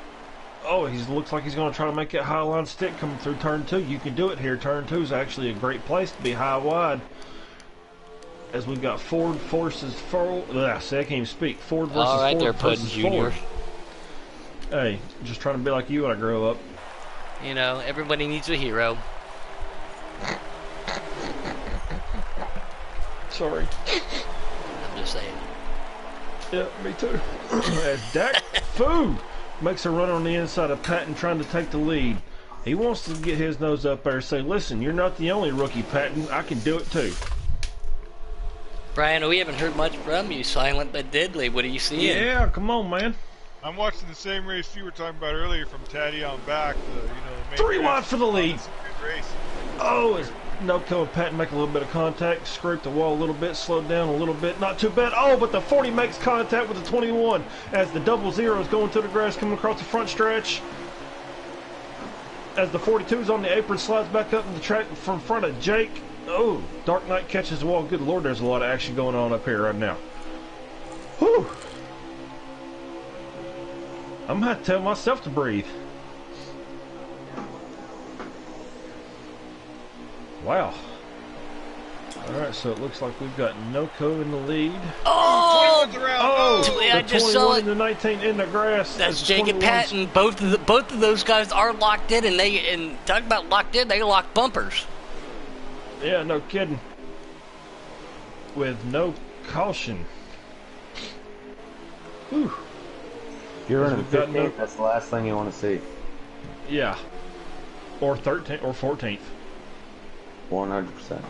Oh, he looks like he's going to try to make that high line stick coming through turn 2. You can do it here. Turn 2 is actually a great place to be high wide. As we've got Ford versus Ford. See, I can't even speak. Ford versus All right, Ford there, Puddin' versus Junior. Ford. Hey, just trying to be like you when I grow up. You know, everybody needs a hero. Sorry. I'm just saying. Yeah, me too. As Dak Fu makes a run on the inside of Patton trying to take the lead. He wants to get his nose up there and say, listen, you're not the only rookie, Patton. I can do it too. Brian, we haven't heard much from you. Silent but deadly. What are you seeing? Yeah, come on, man. I'm watching the same race you were talking about earlier from Taddy on back. The main 3 race. wide for the lead. It's a good race. Oh, as Noko and Patton make a little bit of contact, scrape the wall a little bit, slowed down a little bit, not too bad. Oh, but the 40 makes contact with the 21 as the double zero is going to the grass, coming across the front stretch. As the 42 is on the apron, slides back up in the track from front of Jake. Oh, Dark Knight catches the wall. Good Lord, there's a lot of action going on up here right now. Whew. I'm going to have to tell myself to breathe. Wow. Alright, so it looks like we've got Noko in the lead. Oh! 21's around. Oh, Yeah, I the just 21 saw it. and the 19 in the grass. That's The Jake and 21's Patton. Both of those guys are locked in, and talk about locked in. They lock bumpers. Yeah, no kidding. With no caution. Whew. You're running We've got 15th. That's the last thing you want to see. Yeah. Or 13th or 14th. 100%.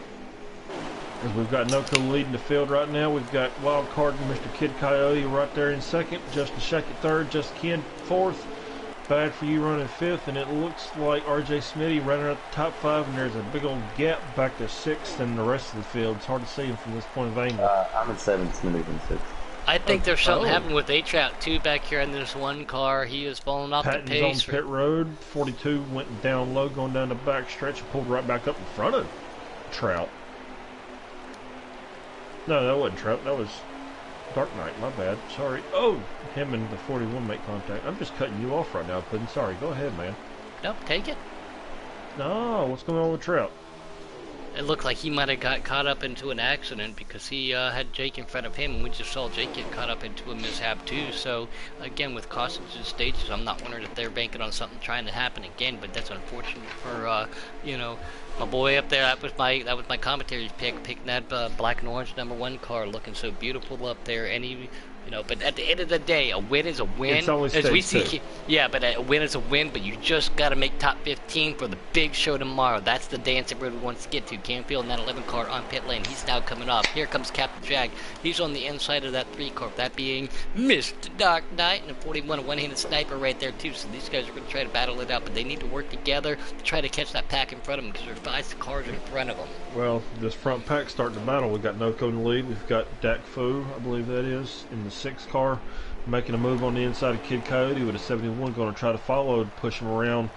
As we've got Noko leading the field right now. We've got Wild Card and Mr. Kid Coyote right there in second. Justin Shackett third. Just Ken fourth. Bad For You running fifth. And it looks like RJ Smitty running at the top 5. And there's a big old gap back to 6th and the rest of the field. It's hard to see him from this point of angle. I'm in 7th, Smitty's in 6th. I think there's something Oh. happening with A-Trout too back here in this one car. He is falling off Patton's the pace. on pit road. 42 went down low, going down the back stretch and pulled right back up in front of Trout. No, that wasn't Trout. That was Dark Knight, my bad. Sorry. Oh, him and the 41 make contact. I'm just cutting you off right now, Puddin'. Sorry. Go ahead, man. Nope, take it. No, what's going on with Trout? It looked like he might have got caught up into an accident because he had Jake in front of him, and we just saw Jake get caught up into a mishap too. So again, with cautions and stages, I'm not wondering if they're banking on something trying to happen again. But that's unfortunate for you know, my boy up there. That was my commentary pick, picking that black and orange #1 car, looking so beautiful up there. And he, you know, but at the end of the day, a win is a win. It's always as we stage see, two. yeah, but a win is a win. But you just got to make top 15 for the big show tomorrow. That's the dance everybody wants to get to. Canfield in that 11 car on pit lane. He's now coming off. Here comes Captain Jag. He's on the inside of that 3 car. That being Mr. Dark Knight and a 41, a one-handed sniper right there too. So these guys are going to try to battle it out, but they need to work together to try to catch that pack in front of them because there are 5 cars in front of them. Well, this front pack starting the battle. We've got Noco in the lead. We've got Dak Fu, I believe that is, in the 6 car, making a move on the inside of Kid Coyote with a 71, going to try to follow and push him around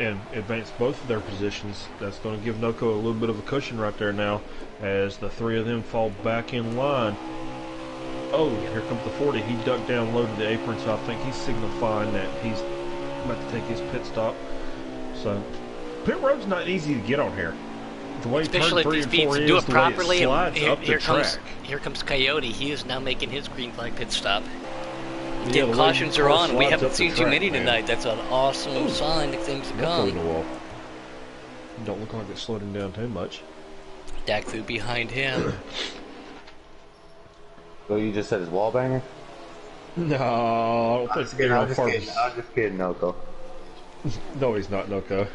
and advance both of their positions. That's going to give Noco a little bit of a cushion right there now as the 3 of them fall back in line. Oh, here comes the 40. He ducked down low to the apron, so I think he's signifying that he's about to take his pit stop. So, pit road's not easy to get on here. The way Especially turn if 3 these and 4 speeds is, do it the properly. way it slides And up the here track. comes Coyote. He is now making his green flag pit stop. Yeah, Again, the way cautions the are car on. We slides haven't up the seen too track, many man. tonight. That's an awesome sign of things to Noco in the come. wall. Don't look like it's slowed him down too much. Dakfu behind him. So you just said his wall banger? No, I don't think they're I'm on just purpose. kidding. I'm just kidding, Noco. No, he's not, Noco.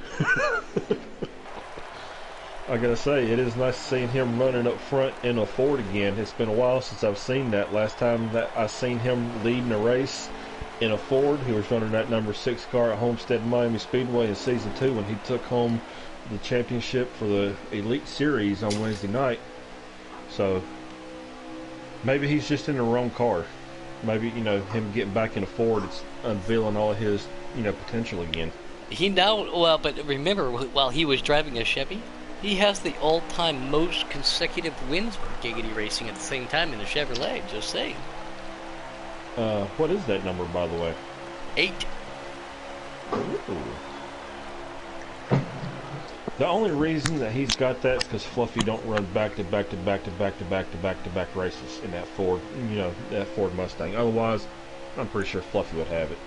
I gotta say, it is nice seeing him running up front in a Ford again. It's been a while since I've seen that. Last time that I seen him leading a race in a Ford, he was running that number 6 car at Homestead Miami Speedway in Season 2 when he took home the championship for the Elite Series on Wednesday night. So, maybe he's just in the wrong car. Maybe, you know, him getting back in a Ford, it's unveiling all of his, you know, potential again. He now, well, but remember, while he was driving a Chevy, he has the all-time most consecutive wins for Giggity Racing at the same time in the Chevrolet, just saying. What is that number, by the way? 8. Ooh. The only reason that he's got that is because Fluffy don't run back to back to back to back to back to back to back races in that Ford, you know, that Ford Mustang. Otherwise, I'm pretty sure Fluffy would have it.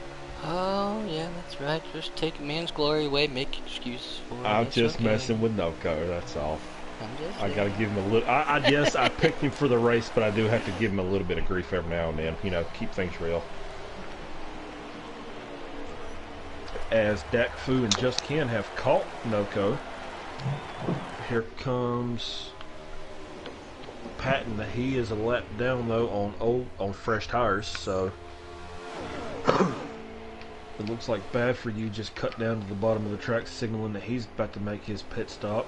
Oh, yeah, that's right. Just take a man's glory away, make excuses for it. I'm It's just okay. messing with Noco, that's all. I'm just I gotta give him a little. I guess I picked him for the race, but I do have to give him a little bit of grief every now and then. You know, keep things real. As Dak Fu and Just Ken have caught Noco. Here comes Patton. He is a lap down though on fresh tires, so it looks like bad for you. Just cut down to the bottom of the track, signaling that he's about to make his pit stop.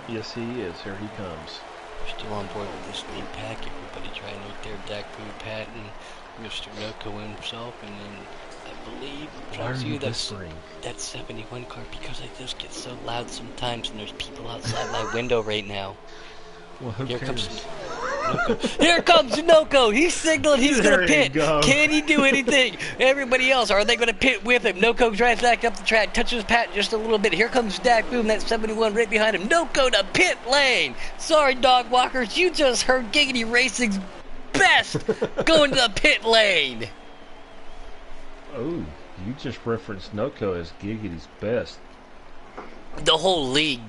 Yes, he is. Here he comes. We're still on board with this lead pack. Everybody trying right there. Dakfu, Patton, Mr. Noco himself, and then I believe Why are you that's whispering? that 71 car because I just get so loud sometimes, and there's people outside my window right now. Well, who Here cares? comes Noco. Here comes Noco. He's signaling he's There going to you pit. go. Can he do anything? Everybody else, are they going to pit with him? Noco drives back up the track, touches Pat just a little bit. Here comes Dak Boom, that 71 right behind him. Noco to pit lane. Sorry, dog walkers, you just heard Giggity Racing's best going to the pit lane. Oh, you just referenced Noco as Giggity's best. The whole league,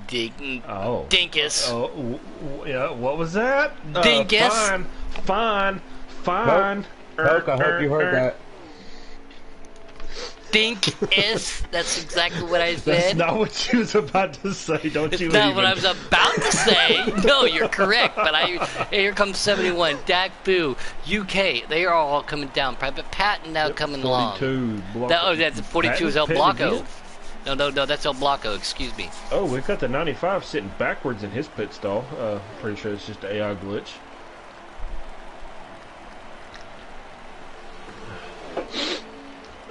Oh. Dinkus. Oh, yeah. What was that? Dinkus. Fine. Nope, I hope you heard that. Dinkus. That's exactly what I That's said. not what you was about to say. Don't It's you not even? what I was about to say. No, you're correct. But here comes 71. Dak Fu, UK. They are all coming down. Private Patton now coming along. 42. Blanco. Oh, that's 42 is El Patton Blanco. again? No, that's El Blanco. Excuse me. Oh, we've got the 95 sitting backwards in his pit stall. Pretty sure it's just an AI glitch.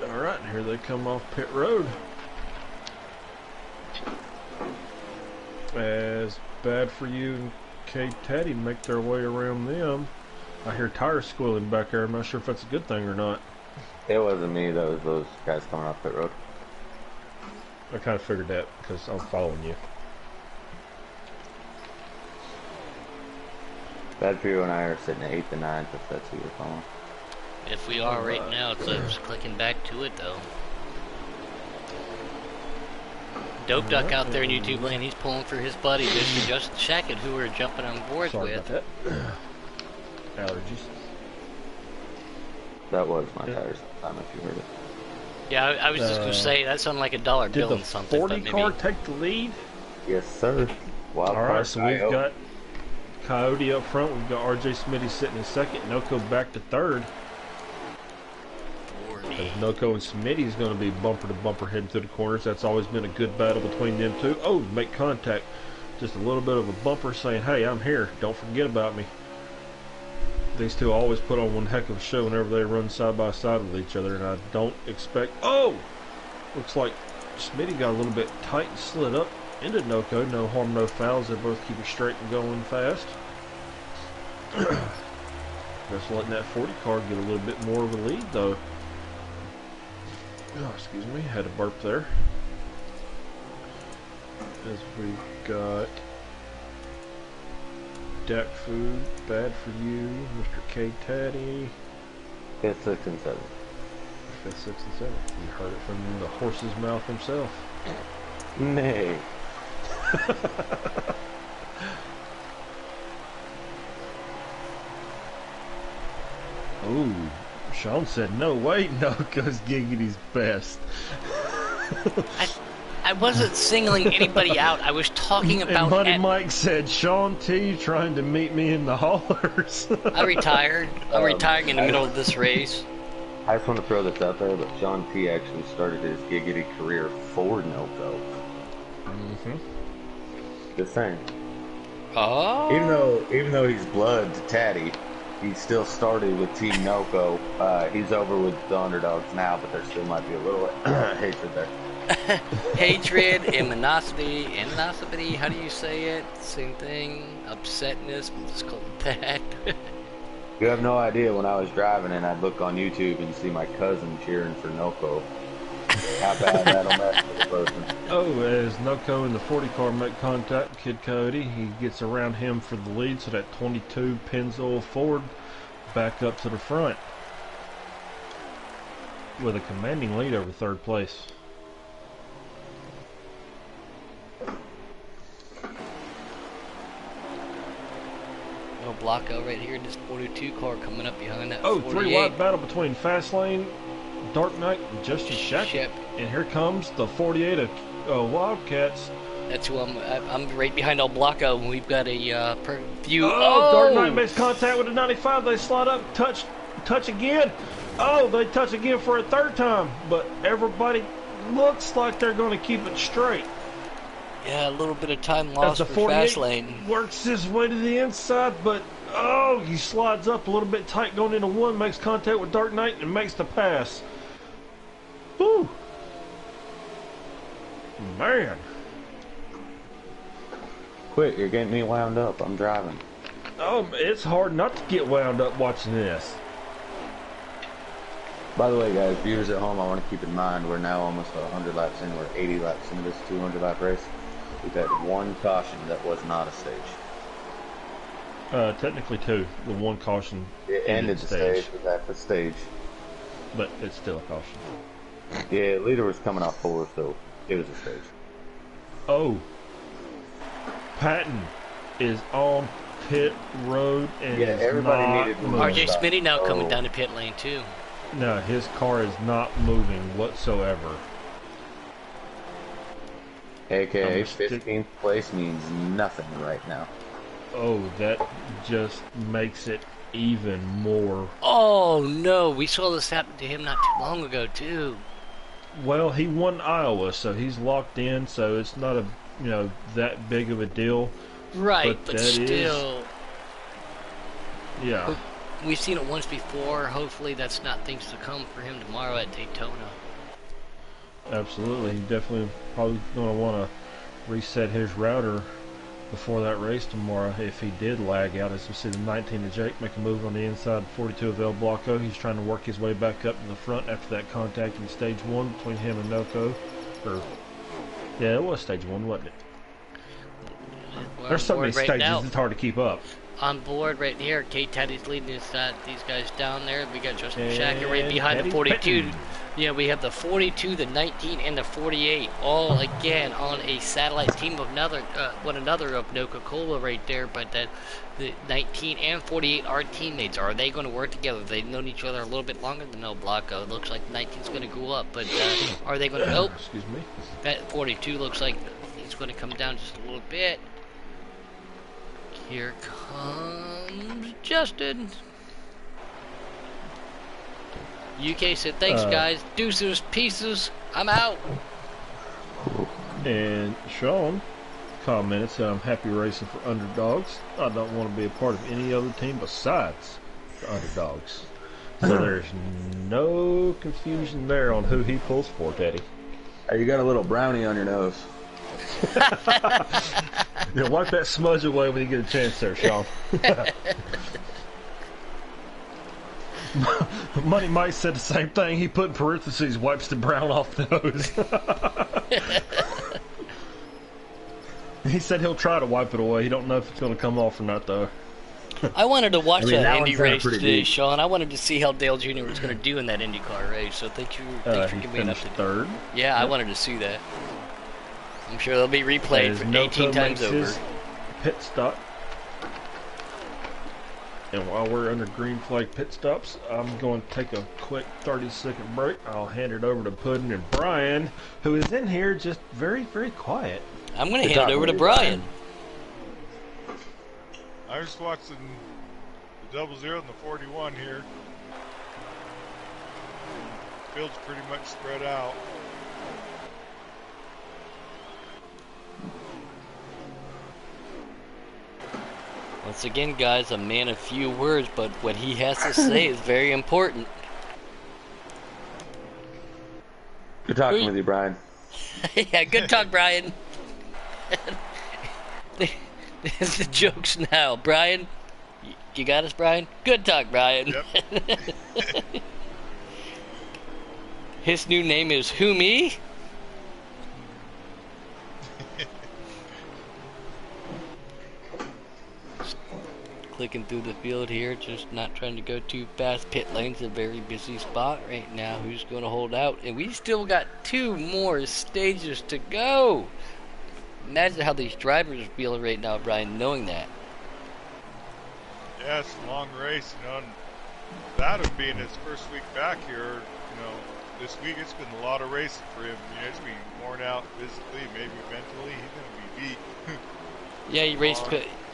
Alright, here they come off pit road. As bad for you and Kate Teddy make their way around them. I hear tires squealing back there. I'm not sure if that's a good thing or not. It wasn't me, that was those guys coming off pit road. I kind of figured that because I'm following you. Bad for you and I are sitting at 8th and 9th, if that's who you're following. If we are right now, so just clicking back to it though. Dope Duck out there in YouTube land, he's pulling for his buddy, Mr. Justin Shackett, who we're jumping on board Sorry with. about that. Allergies. That was my tires time, if you heard it. Yeah, I was just gonna say that sounded like a dollar Did bill the and something, 40 but maybe. car take the lead? Yes, sir. Wild All right, card so we've Coyote. got Coyote up front. We've got RJ Smitty sitting in second. Noko back to third. 40. Noko and Smitty is going to be bumper to bumper heading through the corners. That's always been a good battle between them two. Oh, make contact. Just a little bit of a bumper saying, hey, I'm here. Don't forget about me. These two always put on one heck of a show whenever they run side by side with each other, and I don't expect... Oh! Looks like Smitty got a little bit tight and slid up into Noko. No harm, no fouls. They both keep it straight and going fast. Just letting that 40 car get a little bit more of a lead, though. Oh, excuse me. Had a burp there. As we got Dak Food, Bad For You, Mr. K. Taddy. 5th, 6th, and 7th. 5th, 6th, and 7th. You heard it from the horse's mouth himself. Nay. Ooh, Sean said, no way, Noko's Giggity's best. I wasn't singling anybody out. I was talking And about. Buddy Mike said, Sean T trying to meet me in the hollers. I retired. I'm retiring in the middle of this race. I just want to throw this out there, but Sean T actually started his Giggity career for Noko. Just saying. Oh. Even though he's blood to Taddy, he still started with Team Noko. He's over with the underdogs now, but there still might be a little hatred there. Hatred, animosity, how do you say it? Same thing. Upsetness, we'll just call it that. You have no idea when I was driving and I'd look on YouTube and see my cousin cheering for Noko. How bad that'll mess with a person. Oh, as Noko and the 40 car make contact, Kid Cody, he gets around him for the lead, so that 22 Pennzoil Ford back up to the front with a commanding lead over third place. No blockout right here. This 42 car coming up behind that. Oh, 48. three-wide battle between Fastlane, Dark Knight, and Justin Shackett. And here comes the 48 of Wildcats. That's who I'm right behind El Blocko, and we've got a view. Oh, Dark Knight makes contact with the 95. They slide up, touch again. Oh, they touch again for a third time. But everybody looks like they're going to keep it straight. Yeah, a little bit of time lost As the for 48 Fastlane. works his way to the inside, but oh, he slides up a little bit tight going into one, makes contact with Dark Knight, and makes the pass. Woo! Man. Quit, you're getting me wound up. I'm driving. Oh, it's hard not to get wound up watching this. By the way, guys, viewers at home, I want to keep in mind we're now almost 100 laps in. We're 80 laps into this 200-lap race. We've had one caution that was not a stage. Technically two. The one caution It ended the stage. Was at the stage. But it's still a caution. Yeah, leader was coming off 4, so it was a stage. Oh. Patton is on pit road and Yeah, is everybody not needed moving. RJ Smitty now coming Oh. down the pit lane too. No, his car is not moving whatsoever. AKA 15th place means nothing right now. Oh, that just makes it even more. Oh no, we saw this happen to him not too long ago too. Well, he won Iowa, so he's locked in, so it's not a that big of a deal. Right, But but that still, Yeah. we've seen it once before. Hopefully that's not things to come for him tomorrow at Daytona. Absolutely. He definitely probably going to want to reset his router before that race tomorrow if he did lag out. As we see the 19 of Jake make a move on the inside, 42 of El Blanco. He's trying to work his way back up to the front after that contact in stage 1 between him and Noco. Yeah, it was stage 1, wasn't it? There's so many stages, it's hard to keep up. On board right here, Kate Teddy's leading these guys down there. We got Justin Shacker right behind the 42. Yeah, we have the 42, the 19, and the 48, all again on a satellite team of one another of Coca-Cola right there. But the 19 and 48 are teammates. Are they going to work together? They've known each other a little bit longer than El Blanco. It looks like 19's going to go up, but are they going to? Oh, excuse me. That 42 looks like it's going to come down just a little bit. Here comes Justin. UK said, thanks guys, deuces, pieces, I'm out. And Sean commented, said, I'm happy racing for underdogs. I don't want to be a part of any other team besides the underdogs. So there's no confusion there on who he pulls for, Teddy. Hey, you got a little brownie on your nose. Yeah, wipe that smudge away when you get a chance there, Sean. Money Mike said the same thing. He put in parentheses, wipes the brown off the nose. He said he'll try to wipe it away. He don't know if it's going to come off or not, though. I wanted to watch that Indy race today, deep. Sean. I wanted to see how Dale Jr. was going to do in that IndyCar race. So thanks for giving me an update. Third. Yeah, I wanted to see that. I'm sure they'll be replayed for 18 times over. Pit stop. And while we're under green flag pit stops, I'm going to take a quick 30-second break. I'll hand it over to Puddin' and Brian, who is in here just very, very quiet. I'm going to hand it over to Brian. I was watching the 00 and the 41 here. Field's pretty much spread out. Once again, guys, a man of few words, but what he has to say is very important. Good talking with you, Brian. Yeah, good talk, Brian. There's the jokes now. Brian, you got us, Brian? Good talk, Brian. Yep. His new name is Who Me? Clicking through the field here, just not trying to go too fast. Pit lane's a very busy spot right now. Who's going to hold out? And we still got 2 more stages to go. Imagine how these drivers are feeling right now, Brian, knowing that. Yeah, it's a long race, you know, and that of being his first week back here, this week it's been a lot of racing for him. He's been worn out physically, maybe mentally. He's going to be beat. Yeah,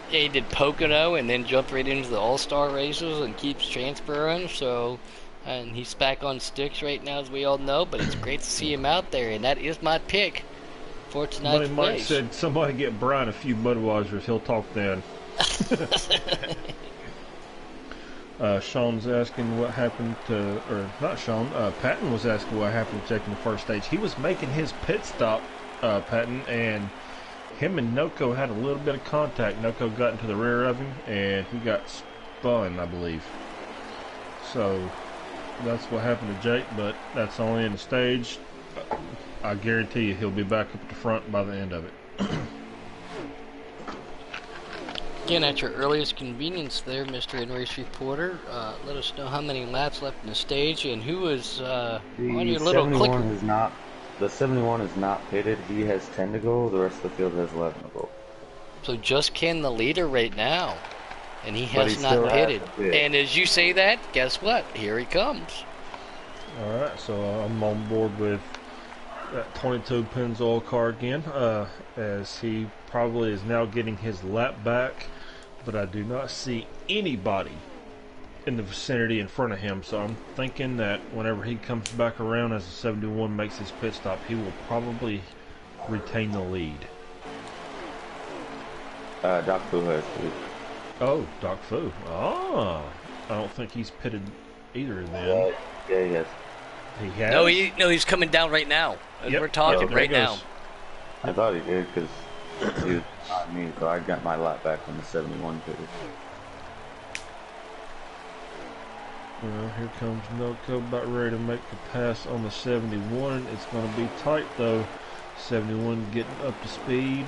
he did Pocono and then jumped right into the All-Star races and keeps transferring. So, and he's back on sticks right now, as we all know. But it's great to see him out there, and that is my pick for tonight's Mike race. said, "Somebody get Brian a few Budweisers. He'll talk then." Sean's asking what happened to, or not Sean, Patton was asking what happened to Jake in the first stage. He was making his pit stop, Patton, and him and Noco had a little bit of contact. Noco got into the rear of him, and he got spun, I believe. So that's what happened to Jake, but that's only in the stage. I guarantee you he'll be back up at the front by the end of it. Again, at your earliest convenience there, Mr. In-Race Reporter, let us know how many laps left in the stage and who is on your little clicker. The 71 is not pitted. He has 10 to go. The rest of the field has 11 to go. So just Ken the leader right now, and he has not pitted. And as you say that, guess what? Here he comes. All right, so I'm on board with that 22 Pennzoil car again, as he probably is now getting his lap back, but I do not see anybody in the vicinity in front of him, so I'm thinking that whenever he comes back around as the 71 makes his pit stop, he will probably retain the lead. Doc Fu has to. Oh, Doc Fu. Ah, I don't think he's pitted either then. Yeah, he has. He has? No, he's coming down right now. As we're talking right now. I thought he did because he was behind me, so I got my lap back on the 71 too. Well, here comes Noco about ready to make the pass on the 71. It's going to be tight though. 71 getting up to speed.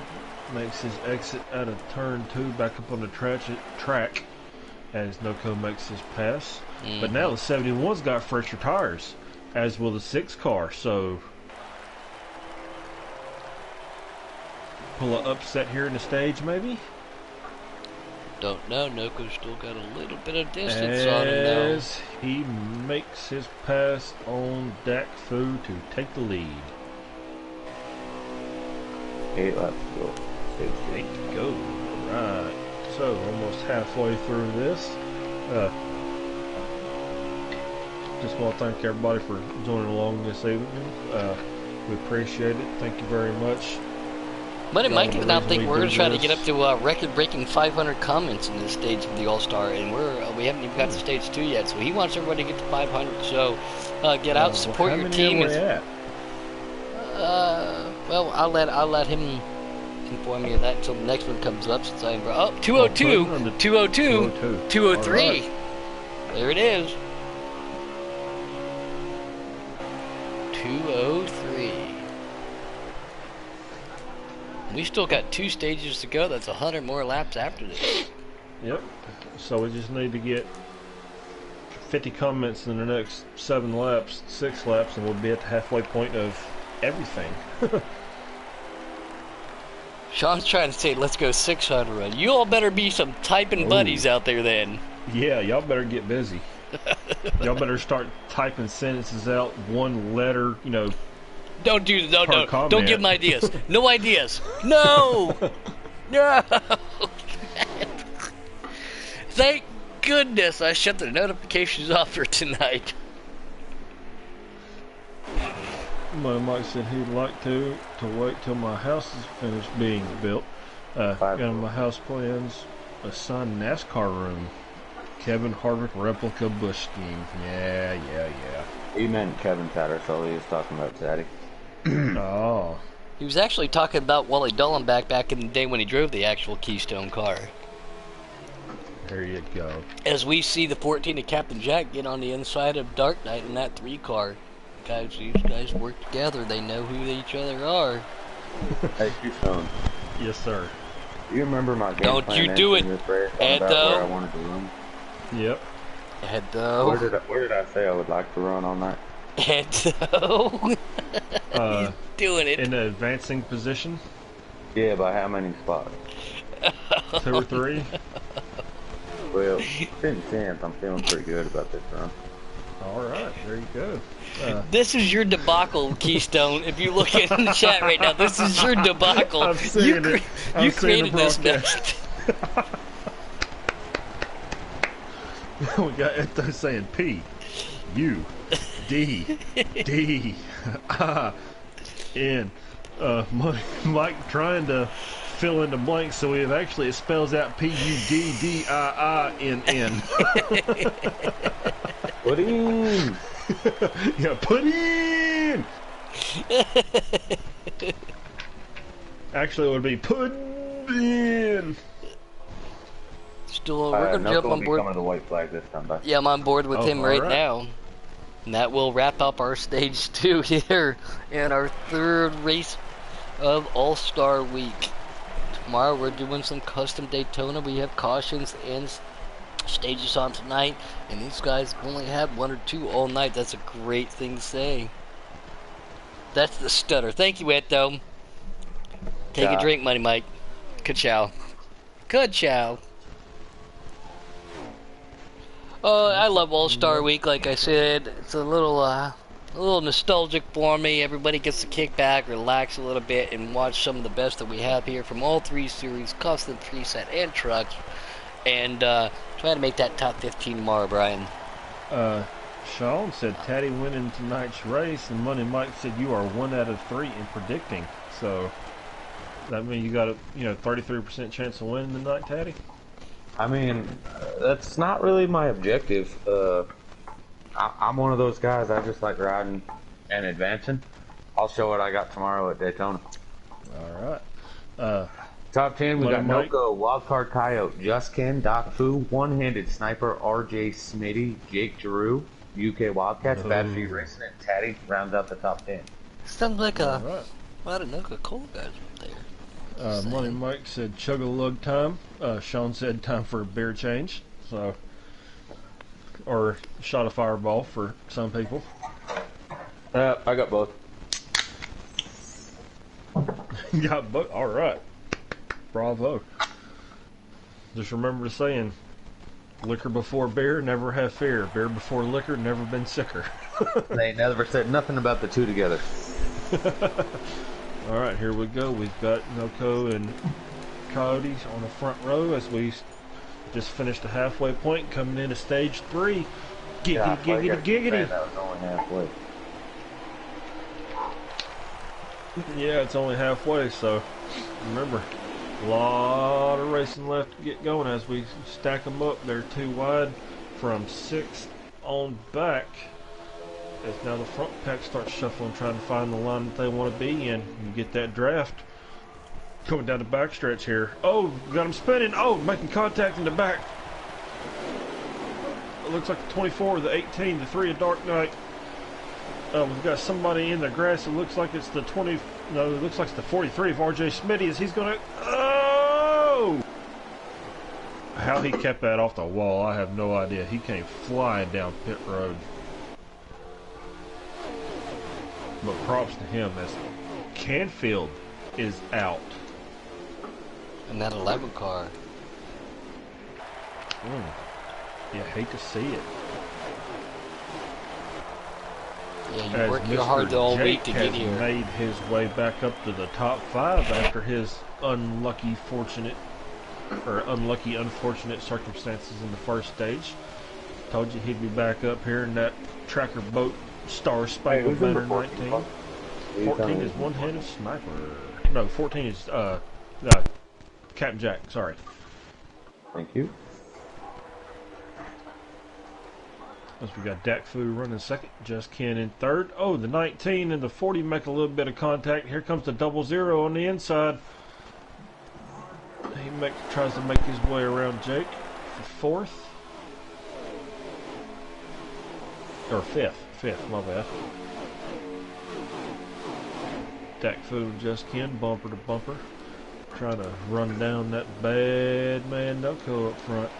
Makes his exit out of turn 2 back up on the track as Noco makes his pass. But now the 71's got fresher tires, as will the 6 car. So pull an upset here in the stage maybe? Don't know. Noco's still got a little bit of distance on him now. As he makes his pass on Dak Fu to take the lead. 8 laps to go. 8 to go. Alright. So, almost halfway through this. Just want to thank everybody for joining along this evening. We appreciate it. Thank you very much. But it might now think we're going to try to this. get up to record-breaking 500 comments in this stage of the All-Star, and we haven't even got to stage 2 yet, so he wants everybody to get to 500, so get out, support your team. Well, I'll let him inform me of that until the next one comes up, since I'm... Oh, 202, 202, 203. Right. There it is. 203. We still got 2 stages to go. That's 100 more laps after this. Yep. So we just need to get 50 comments in the next 7 laps, 6 laps, and we'll be at the halfway point of everything. Sean's trying to say, let's go 600. You all better be some typing buddies out there then. Yeah, y'all better get busy. Y'all better start typing sentences out, one letter, you know. Don't do don't give him ideas. No ideas. No. No. Thank goodness I shut the notifications off for tonight. My Mike said he'd like to wait till my house is finished being built. Got my house plans, a son NASCAR room, Kevin Harvick replica Busch scheme. Yeah. He meant Kevin Tattersall. He was talking about Taddy. Oh. He was actually talking about Wally Dullenbach back in the day when he drove the actual Keystone car. There you go. As we see the 14 of Captain Jack get on the inside of Dark Knight in that 3 car. Guys, these guys work together. They know who each other are. Hey, Keystone. Yes, sir. Do you remember my game Don't plan you do it, where I wanted to run? Yep. Edo. Where did I say I would like to run on that? Edo. He's doing it. In the advancing position? Yeah, by how many spots? 2 or 3? Well, 10th. I'm feeling pretty good about this run. Alright, there you go. This is your debacle, Keystone. If you look in the chat right now, this is your debacle. I'm seeing it. You created this mess. We got Eto saying P, U, D, D, I, N. Mike trying to fill in the blanks, so it spells out P, U, D, D, I, N, N. Put in! Yeah, put in! Actually, it would be put in! Still, we're going to jump on board. Coming to the white flag this time, bud. Yeah, I'm on board with him right now. And that will wrap up our stage 2 here in our 3rd race of All-Star Week. Tomorrow we're doing some custom Daytona. We have cautions and stages on tonight, and these guys only have 1 or 2 all night. That's a great thing to say. That's the stutter. Thank you, Eto. Take a drink, Money Mike. Ka-chow. Ka-chow. I love All-Star Week, like I said. It's a little nostalgic for me. Everybody gets to kick back, relax a little bit, and watch some of the best that we have here from all 3 series, custom preset and trucks, and try to make that top 15 tomorrow, Brian. Sean said Taddy winning tonight's race, and Money Mike said you are 1 out of 3 in predicting. So that means you got a 33% chance of winning tonight, Taddy. I mean, that's not really my objective. I'm one of those guys. I just like riding and advancing. I'll show what I got tomorrow at Daytona. All right. Uh, Top 10, we Money got Mike. Noko, Wildcard Coyote, Just Ken, Doc Fu, One-Handed Sniper, RJ Smitty, Jake Giroux, UK Wildcats, Bad No. Feet Racing, and Taddy rounds out the top 10. Sounds like All a right. lot of Coca-Cola guys up there. Just Money saying. Mike said chug a lug time. Sean said time for a beer change. So, or shot a fireball for some people. I got both. Got both. All right. Bravo. Just remember the saying: liquor before beer, never have fear. Beer before liquor, never been sicker. They never said nothing about the two together. All right, here we go. We've got Noko and Coyotes on the front row as we just finished the halfway point, coming into stage 3. Giggity, Yeah, giggity, giggity. that was only halfway. Yeah, it's only halfway, so remember, a lot of racing left to get going as we stack them up. They're 2 wide from 6 on back. As now the front pack starts shuffling, trying to find the line that they want to be in and get that draft. Coming down the backstretch here. Oh, got him spinning. Oh, making contact in the back. It looks like the 24, the 18, the 3 of Dark Knight. We've got somebody in the grass. It looks like it's the 20. No, it looks like it's the 43 of RJ Smitty. As he's going to. Oh! How he kept that off the wall, I have no idea. He came flying down pit road. But props to him as Canfield is out. And that 11 car. Yeah, hate to see it. Yeah, you As work your Mr. hard all Jake week to has get here. made his way back up to the top 5 after his unlucky unfortunate circumstances in the first stage. Told you he'd be back up here in that tracker boat Star Spangled Banner 19. 14 is One-Handed Sniper. No, 14 is Captain Jack. Sorry. Thank you. As we got Dak Fu running second, Just Ken in third. Oh, the 19 and the 40 make a little bit of contact. Here comes the 00 on the inside. He tries to make his way around Jake for fourth. Or fifth, my bad. Dak Fu and Just Ken, bumper to bumper. Trying to run down that bad man Noko up front.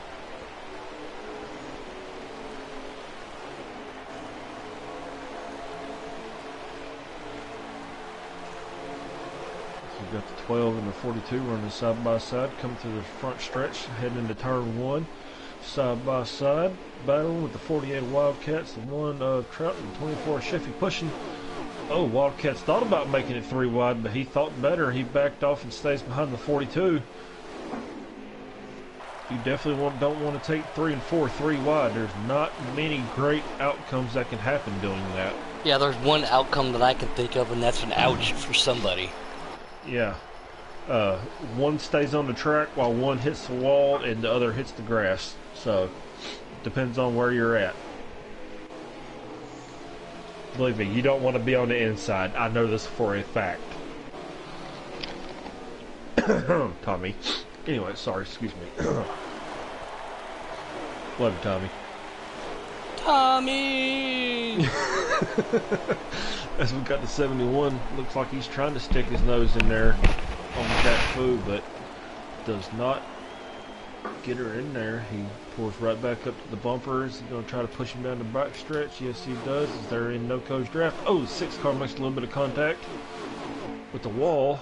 We've got the 12 and the 42 running side by side, coming through the front stretch, heading into turn 1. Side by side, battling with the 48 Wildcats, the 1 of Trout and the 24 Sheffy pushing. Oh, Wildcats thought about making it 3 wide, but he thought better. He backed off and stays behind the 42. You definitely don't want to take 3 and 4 3 wide. There's not many great outcomes that can happen doing that. Yeah, there's one outcome that I can think of, and that's an ouch for somebody. Yeah. One stays on the track while one hits the wall and the other hits the grass. So, depends on where you're at. Believe me, you don't want to be on the inside. I know this for a fact. Tommy. Anyway, sorry, excuse me. Love you, Tommy. Tommy! As we got to 71, looks like he's trying to stick his nose in there on the cat food, but does not get her in there. He pulls right back up to the bumpers. He's going to try to push him down the back stretch. Yes, he does, as they're in Noko's draft. Oh, the 6 car makes a little bit of contact with the wall.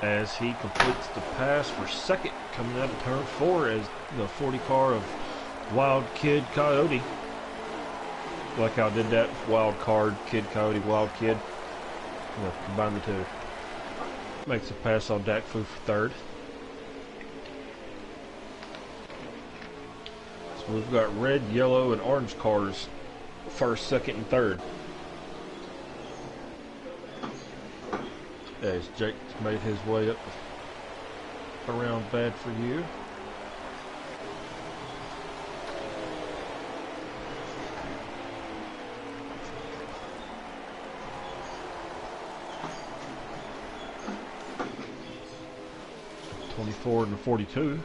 As he completes the pass for second, coming out of turn 4 as the 40 car of Wild Kid Coyote. Like how I did that wild card, Kid Coyote, Wild Kid. I'm gonna combine the two. Makes a pass on Dak Fu for third. So we've got red, yellow, and orange cars first, second, and third. As Jake's made his way up around Bad For You. 24 and the 42.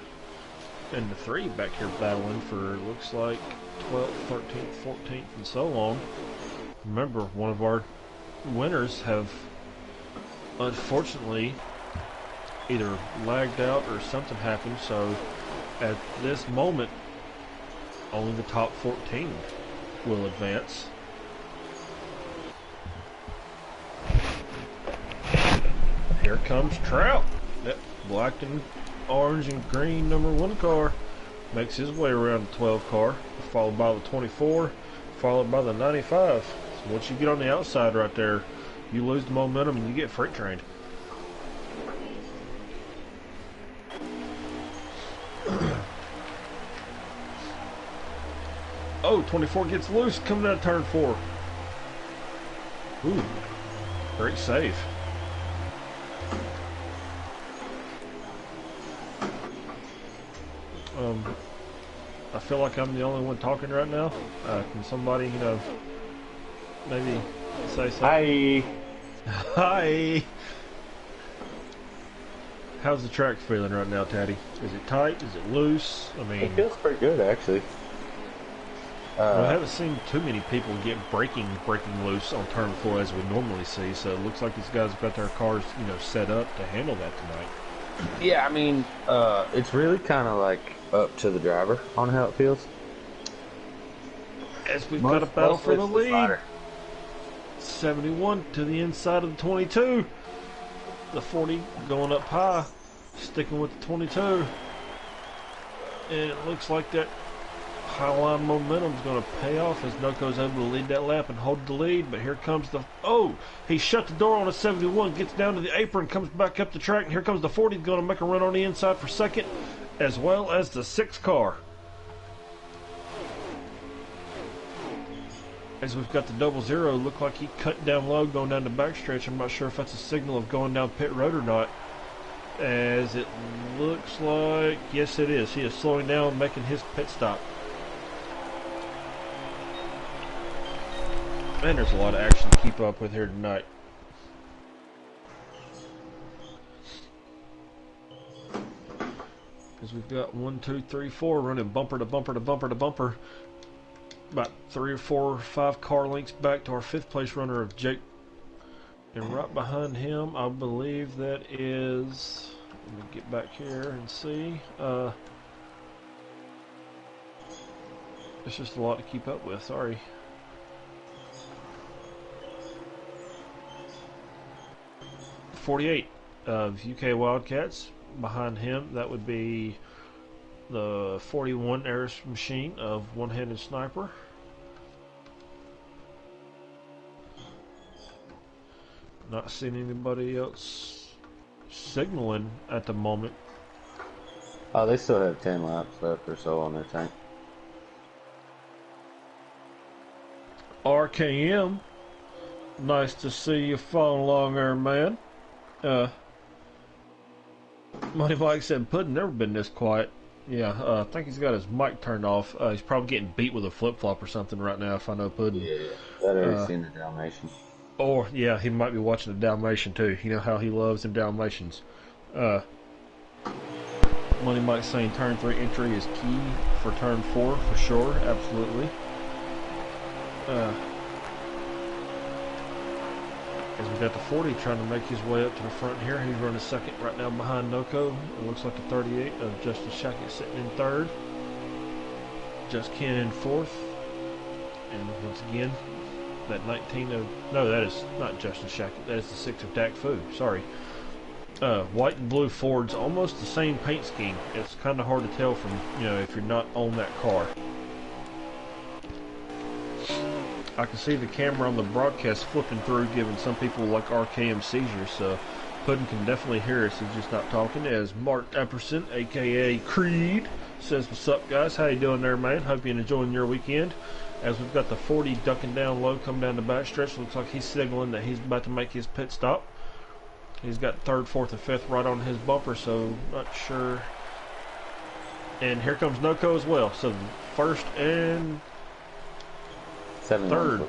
And the 3 back here battling for, looks like, 12th, 13th, 14th, and so on. Remember, one of our winners have, unfortunately, either lagged out or something happened, so at this moment, only the top 14 will advance. Here comes Trout. Yep, black and orange and green #1 car makes his way around the 12 car, followed by the 24, followed by the 95. So once you get on the outside right there, you lose the momentum and you get freight trained. Oh, 24 gets loose coming out of turn 4. Ooh, great save. I feel like I'm the only one talking right now. Can somebody, maybe say something? Hi. Hi. How's the track feeling right now, Taddy? Is it tight? Is it loose? I mean, It feels pretty good, actually. I haven't seen too many people get breaking loose on turn 4 as we normally see. So it looks like these guys have got their cars, set up to handle that tonight. Yeah, I mean, it's really kind of like up to the driver on how it feels. As we've got a battle for the lead. Slider. 71 to the inside of the 22. The 40 going up high, sticking with the 22. And it looks like that high line momentum is going to pay off as Noco's able to lead that lap and hold the lead. But here comes the... Oh! He shut the door on a 71, gets down to the apron, comes back up the track, and here comes the 40 going to make a run on the inside for second, as well as the 6 car. As we've got the 00, look like he cut down low going down the backstretch. I'm not sure if that's a signal of going down pit road or not. As it looks like, yes it is. He is slowing down, making his pit stop. Man, there's a lot of action to keep up with here tonight. Because we've got 1, 2, 3, 4 running bumper to bumper to bumper to bumper. About 3 or 4 or 5 car lengths back to our 5th place runner of Jake. And right behind him, I believe that is... Let me get back here and see. It's just a lot to keep up with, sorry. .48 of UK Wildcats. Behind him, that would be the 41 Aris machine of One-Handed Sniper. Not seeing anybody else signaling at the moment. Oh, they still have 10 laps left or so on their tank. RKM, nice to see you following along there, man. Money Mike said, Puddin' never been this quiet. Yeah, I think he's got his mic turned off. He's probably getting beat with a flip-flop or something right now, if I know Puddin'. Yeah, that I've seen the Dalmatian. Or, yeah, he might be watching the Dalmatian, too. You know how he loves them Dalmatians. Money Mike saying turn 3 entry is key for turn 4, for sure, absolutely. As we got the 40 trying to make his way up to the front here. He's running second right now behind Noco. It looks like the 38 of Justin Shackett sitting in third. Just Ken in fourth. And once again, that 19 of... No, that is not Justin Shackett. That is the 6 of Dak Fu. Sorry. White and blue Ford's almost the same paint scheme. It's kind of hard to tell from, if you're not on that car. I can see the camera on the broadcast flipping through, giving some people like RKM seizures, so Puddin' can definitely hear us. He's just not talking. As Mark Epperson, a.k.a. Creed, says, what's up, guys? How you doing there, man? Hope you're enjoying your weekend. As we've got the 40 ducking down low, coming down the backstretch. Looks like he's signaling that he's about to make his pit stop. He's got 3rd, 4th, and 5th right on his bumper, so not sure. And here comes Noco as well. So 1st and 3rd.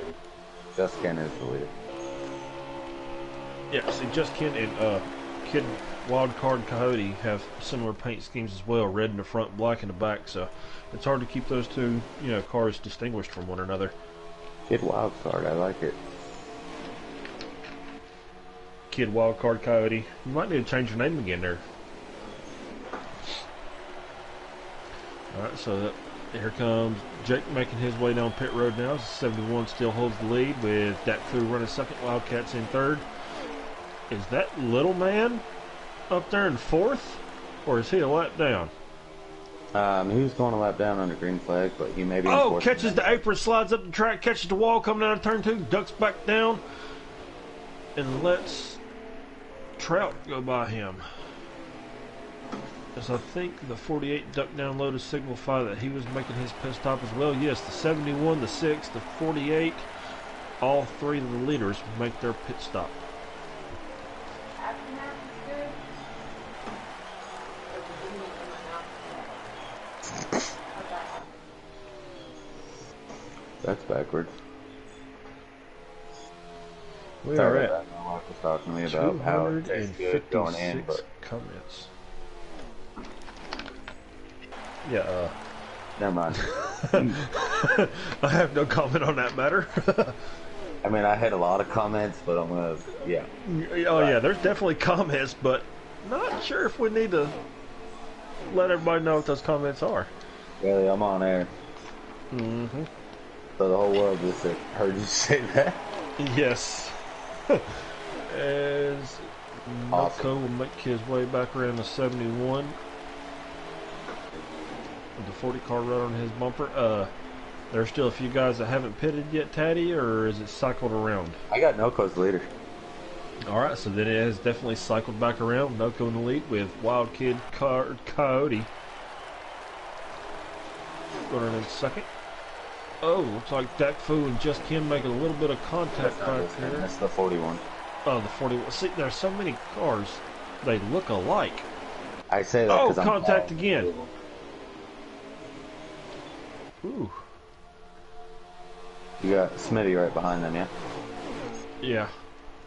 Just Ken is the leader. Yeah, see, Just Ken and Kid Wild Card Coyote have similar paint schemes as well, red in the front, black in the back, so it's hard to keep those two, cars distinguished from one another. Kid Wild Card, I like it. Kid Wild Card Coyote. You might need to change your name again there. Alright, so here comes Jake making his way down pit road now. 71 still holds the lead with Dak Fu running second, Wildcats in third. Is that little man up there in fourth? Or is he a lap down? He was going a lap down under green flag, but he may be in Oh, fourth. catches the apron, slides up the track, catches the wall, coming down to turn two, ducks back down, and lets Trout go by him. As I think the 48 ducked down low to signify that he was making his pit stop as well. Yes, the 71, the 6, the 48, all three of the leaders make their pit stop. That's backwards. We Sorry are about at that. My wife was talking to me about how it tastes good going in, 256 but comments. Yeah, never mind. I have no comment on that matter. I mean, I had a lot of comments, but I'm gonna, yeah. Oh yeah, there's definitely comments, but not sure if we need to let everybody know what those comments are. Really, I'm on air. Mm-hmm. So the whole world just heard you say that. Yes. As Awesome. Noko will make his way back around the 71. With the 40 car right on his bumper. There's still a few guys that haven't pitted yet, Taddy, or is it cycled around? I got Noko's leader. Alright, so then it has definitely cycled back around. Noko in the lead with Wild Kid Coyote running in second. Oh, looks like Dak Fu and Just Kim making a little bit of contact back there. That's the 41. Oh, the 41. See, there's so many cars. They look alike. I say that Oh, because I'm contact following again. two of them. Ooh. You got Smitty right behind them, yeah? Yeah.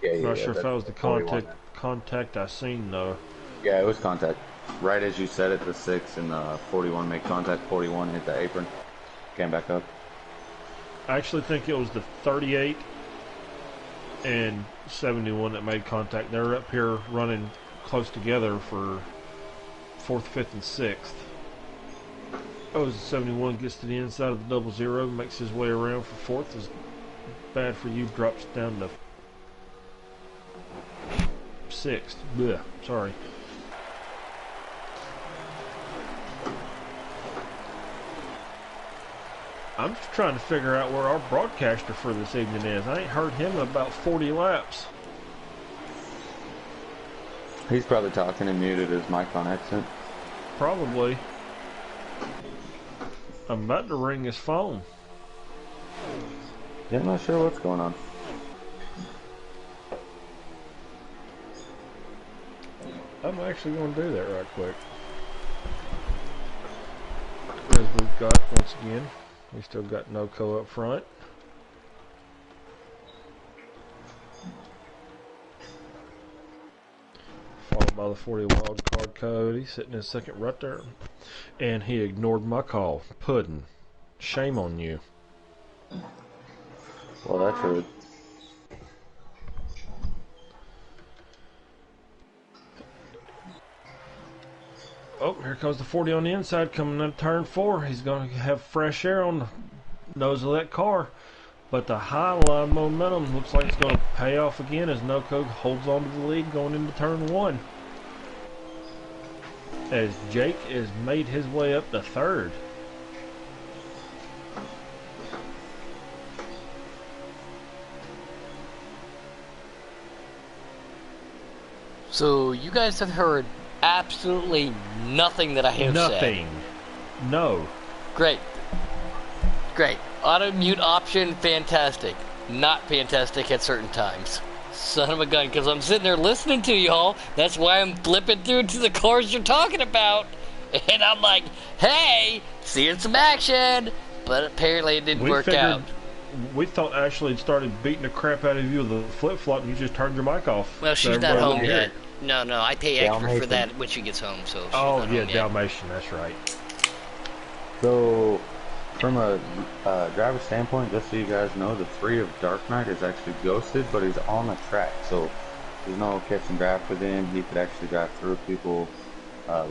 Yeah, Not sure if that's that was the 41. contact I seen, though. Yeah, it was contact. Right as you said it, the 6 and the 41 made contact. 41 hit the apron. Came back up. I actually think it was the 38 and 71 that made contact. They're up here running close together for 4th, 5th, and 6th. Oh, the 71 gets to the inside of the 00, makes his way around for 4th. Is bad for you, drops down to 6th. Blech, sorry. I'm just trying to figure out where our broadcaster for this evening is. I ain't heard him in about 40 laps. He's probably talking and muted his mic on accident. Probably. I'm about to ring his phone. Yeah, I'm not sure what's going on. I'm actually going to do that right quick. As we've got, once again, we still got Noko up front. Followed by the 40 wild card Cody, sitting in second right there. And he ignored my call. Puddin'. Shame on you. Well, that's rude. Oh, here comes the 40 on the inside, coming into turn 4. He's going to have fresh air on the nose of that car. But the high line momentum looks like it's going to pay off again as Noko holds on to the lead going into turn 1. As Jake has made his way up to 3rd. So you guys have heard absolutely nothing that I have said. Nothing. No. Great. Great. Auto mute option, fantastic. Not fantastic at certain times. Son of a gun, because I'm sitting there listening to y'all. That's why I'm flipping through to the cars you're talking about. And I'm like, hey, seeing some action. But apparently it didn't work out. We thought Ashley had started beating the crap out of you with a flip-flop and you just turned your mic off. Well, so she's not everybody home would hear yet. it. No, no, I pay extra for Dalmatian. that when she gets home, so she's Oh not yeah, home yet. Dalmatian. That's right. So, from a driver standpoint, just so you guys know, the 3 of Dark Knight is actually ghosted, but he's on the track, so there's no catch and drive with him. He could actually drive through people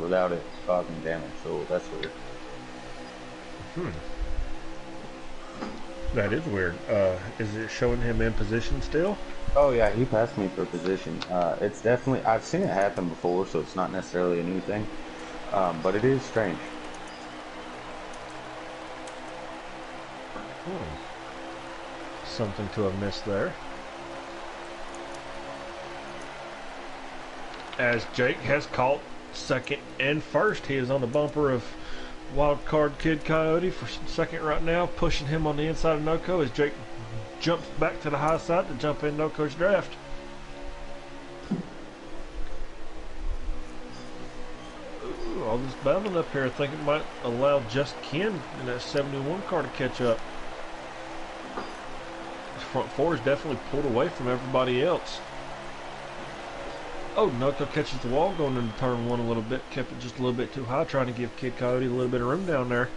without it causing damage, so that's weird. That is weird. Is it showing him in position still? Oh yeah, he passed me for position. It's definitely, I've seen it happen before, so it's not necessarily a new thing, but it is strange. Something to have missed there. As Jake has caught second and first, he is on the bumper of Wild Card Kid Coyote for second right now, pushing him on the inside of Noco as Jake jumps back to the high side to jump in Noco's draft. Ooh, all this battling up here, I think it might allow just Ken in that 71 car to catch up. His front four is definitely pulled away from everybody else. Oh, Noco catches the wall going into turn one a little bit. Kept it just a little bit too high, trying to give Kid Coyote a little bit of room down there.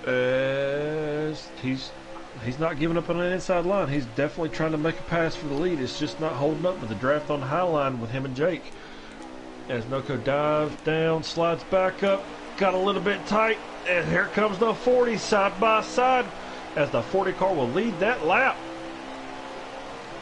As he's not giving up on the inside line. He's definitely trying to make a pass for the lead. It's just not holding up with the draft on the high line with him and Jake. As Noco dives down, slides back up, got a little bit tight, and here comes the 40 side by side as the 40 car will lead that lap.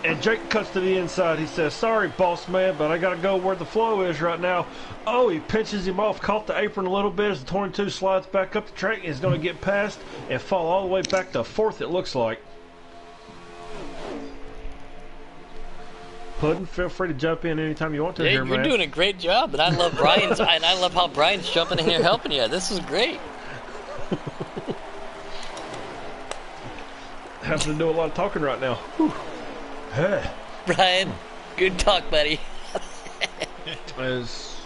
And Jake cuts to the inside. He says, sorry, boss man, but I got to go where the flow is right now. Oh, he pinches him off, caught the apron a little bit as the 22 slides back up the track. He's going to get past and fall all the way back to fourth, it looks like. Puddin', feel free to jump in anytime you want to. Yeah, here, you're man. doing a great job, and I love Brian's. And I love how Brian's jumping in here helping you. This is great. Having to do a lot of talking right now. Whew. Hey. Brian, good talk, buddy. As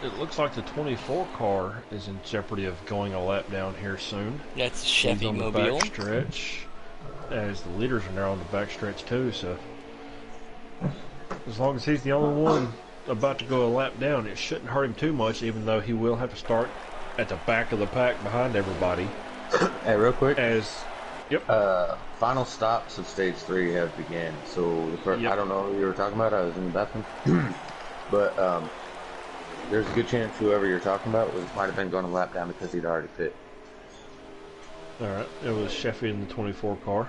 it looks like the 24 car is in jeopardy of going a lap down here soon. That's He's Chevy on the Mobile. back stretch, as the leaders are now on the back stretch too. So as long as he's the only one about to go a lap down, it shouldn't hurt him too much. Even though he will have to start at the back of the pack behind everybody. Hey, real quick. As yep. Final stops of stage 3 have begun. So Yep. I don't know who you were talking about. I was in the bathroom, but there's a good chance whoever you're talking about might have been going a lap down because he'd already pit. All right, it was Sheffy in the 24 car.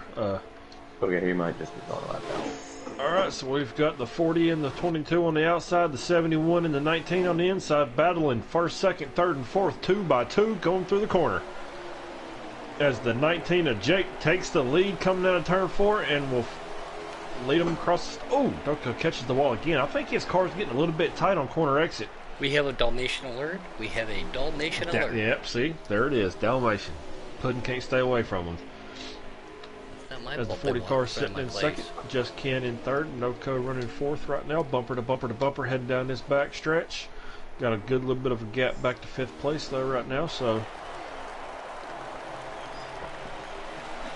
Okay, he might just be going a lap down. All right, so we've got the 40 and the 22 on the outside, the 71 and the 19 on the inside, battling first, second, third, and fourth, 2 by 2, going through the corner. As the 19 of Jake takes the lead coming out of turn 4 and will lead him across. Oh, Noco catches the wall again. I think his car's getting a little bit tight on corner exit. We have a Dalmatian alert. We have a Dalmatian alert. Yep, see, there it is, Dalmatian. Puddin' can't stay away from him. Not my As the fault 40 they car want to put sitting my in place. second, just Ken in third, Noco running fourth right now, bumper to bumper to bumper, heading down this back stretch. Got a good little bit of a gap back to fifth place though right now, so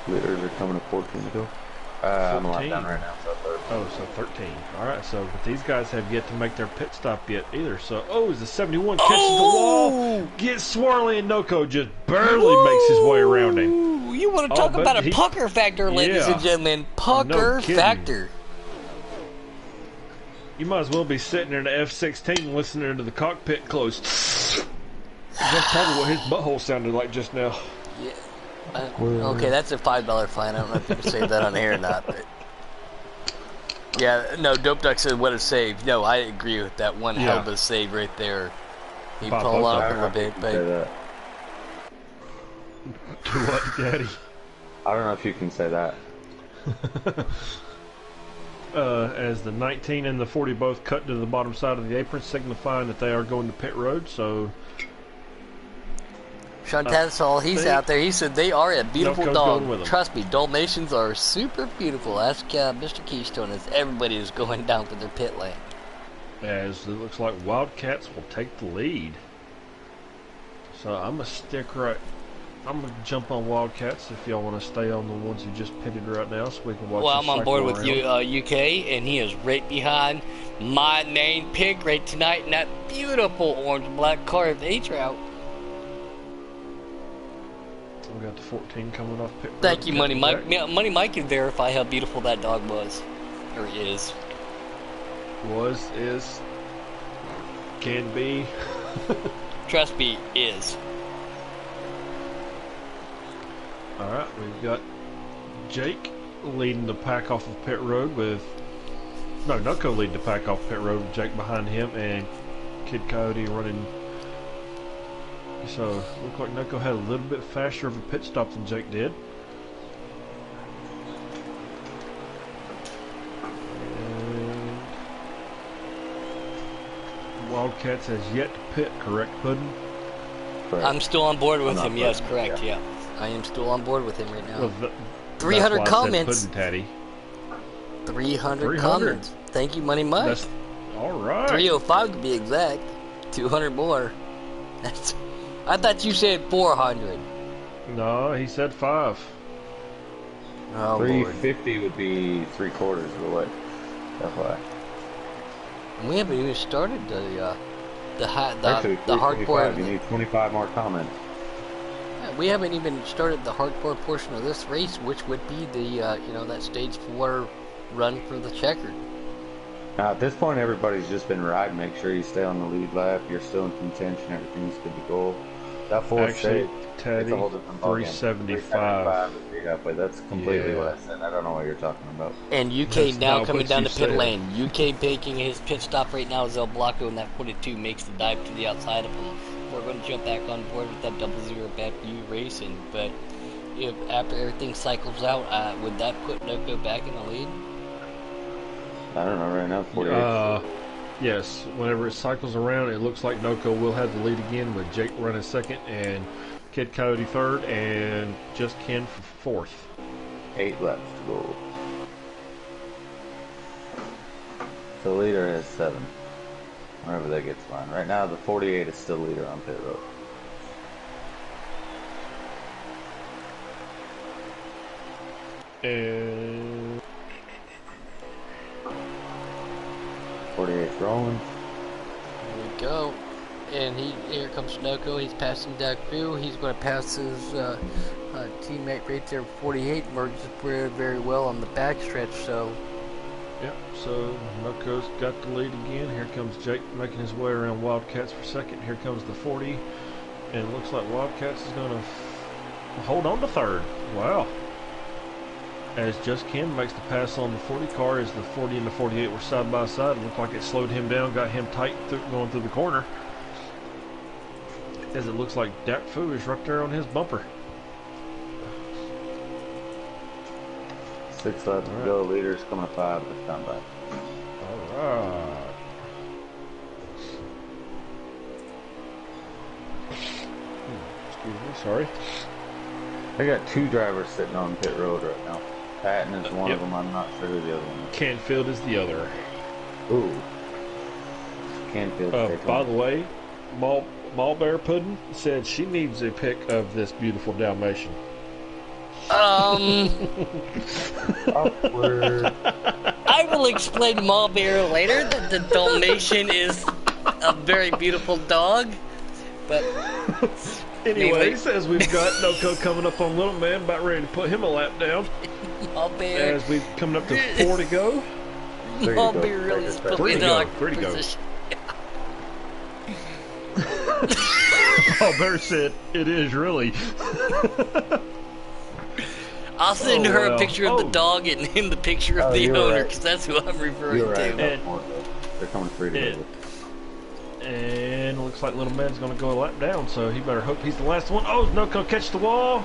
Leaders are coming to 14 to go. I'm a lap 14. down right now, so third. oh, so 13. All right, so but these guys have yet to make their pit stop yet either. So as the 71 catches the wall, gets swirly, and Noco just barely makes his way around him. Ooh, you want to Oh, talk but about a he- pucker factor, ladies Yeah. and gentlemen? Pucker kidding. factor. You might as well be sitting in the F-16 listening to the cockpit close. That's probably what his butthole sounded like just now. Yeah. Okay, that's a $5 fine. I don't know if you can say that on air or not. But yeah, no, Dope Duck said what a save. No, I agree with that. One hell of a save right there. He Bob pulled Hope, up I a don't know little if you bit, can say but that. To what, Daddy? I don't know if you can say that. As the 19 and the 40 both cut to the bottom side of the apron, signifying that they are going to pit road. So Chantal, he's out there. He said they are a beautiful Noco's going with dog. 'em. Trust me, Dalmatians are super beautiful. Ask Mr. Keystone as everybody is going down for their pit lane. as it looks like Wildcats will take the lead. So I'm going to stick right. I'm going to jump on Wildcats if y'all want to stay on the ones who just pitted right now so we can watch Well, this I'm on board cycle with you, around. UK, and he is right behind My main pick right tonight in that beautiful orange and black car of H route. We got the 14 coming off pit road. Thank you, Money Mike. Jack. Yeah, Money Mike can verify how beautiful that dog was. Or is. Was, is, can be. Trust me, is. Alright, we've got Jake leading the pack off of pit road with... No, Nucko leading the pack off pit road with Jake behind him and Kid Coyote running... So, looked like Nucko had a little bit faster of a pit stop than Jake did. And Wildcats has yet to pit, correct, Puddin'? Correct. I'm still on board with I'm him. not Yes, voting, correct. Yeah. I am still on board with him right now. Well, 300 that's why I said comments. Puddin' Tatty. 300 300. comments. Thank you, Money Mike. That's alright. 305 to be exact. 200 more. That's. I thought you said 400. No, he said 5. Oh, Lord. 350 would be 3/4 of the way. That's why. We haven't even started the Actually, the 355, hardcore. you need 25 more comments. We haven't even started the hardcore portion of this race, which would be the that stage 4 run for the checkered. Now, at this point, everybody's just been riding. Make sure you stay on the lead lap. You're still in contention. Everything's good to go. That fourth Actually, stage, Teddy, it's a whole different ballgame. 375. would be halfway. That's completely Yeah. what I said. I don't know what you're talking about. And UK That's now not coming what down you the pit said. lane. UK making his pit stop right now is El Blanco, and that 42 makes the dive to the outside of him. We're going to jump back on board with that 00 Bad View racing, but if after everything cycles out, would that put Noco back in the lead? I don't know right now. 48. Yes, whenever it cycles around, it looks like Noco will have the lead again with Jake running second and Kid Coyote third and just Ken for fourth. 8 laps to go. The leader is 7. Whenever that gets fine. Right now, the 48 is still leader on pit road. And 48's rolling. Here we go. And here comes Noco. He's passing that crew. He's going to pass his teammate right there, 48. Merges very, very well on the backstretch. So, yep, so Noco's got the lead again. Here comes Jake making his way around Wildcats for second. Here comes the 40. And it looks like Wildcats is going to hold on to third. Wow. As Just Ken makes the pass on the 40 car as the 40 and the 48 were side by side. It looked like it slowed him down, got him tight going through the corner. As it looks like Dak Fu is right there on his bumper. 6 laps to go. Leader's coming to 5 this time back. Alright. Excuse me, sorry. They got 2 drivers sitting on pit road right now. Patton is one Yep. of them. I'm not sure who the other one is. Canfield is the other. Ooh. Canfield. By the way, Mall Bear Puddin' said she needs a pic of this beautiful Dalmatian. Awkward. I will explain to Marlboro later that the Dalmatian is a very beautiful dog, but Anyways, as we've got Noco coming up on Little Man, about ready to put him a lap down. Marlboro, As we coming up to 4 to go. There you Marlboro go. really is put 3 me to in go, a 3 to go. position. Mall Bear said, it is really. I'll send Oh, her wow. a picture of the Oh. dog and him the picture of Oh, the you were owner, right. because that's who I'm referring You're right. to. And- They're coming 3 to and- go. And it looks like Little Man's going to go a lap down, so he better hope he's the last one. Oh, Noco catch the wall.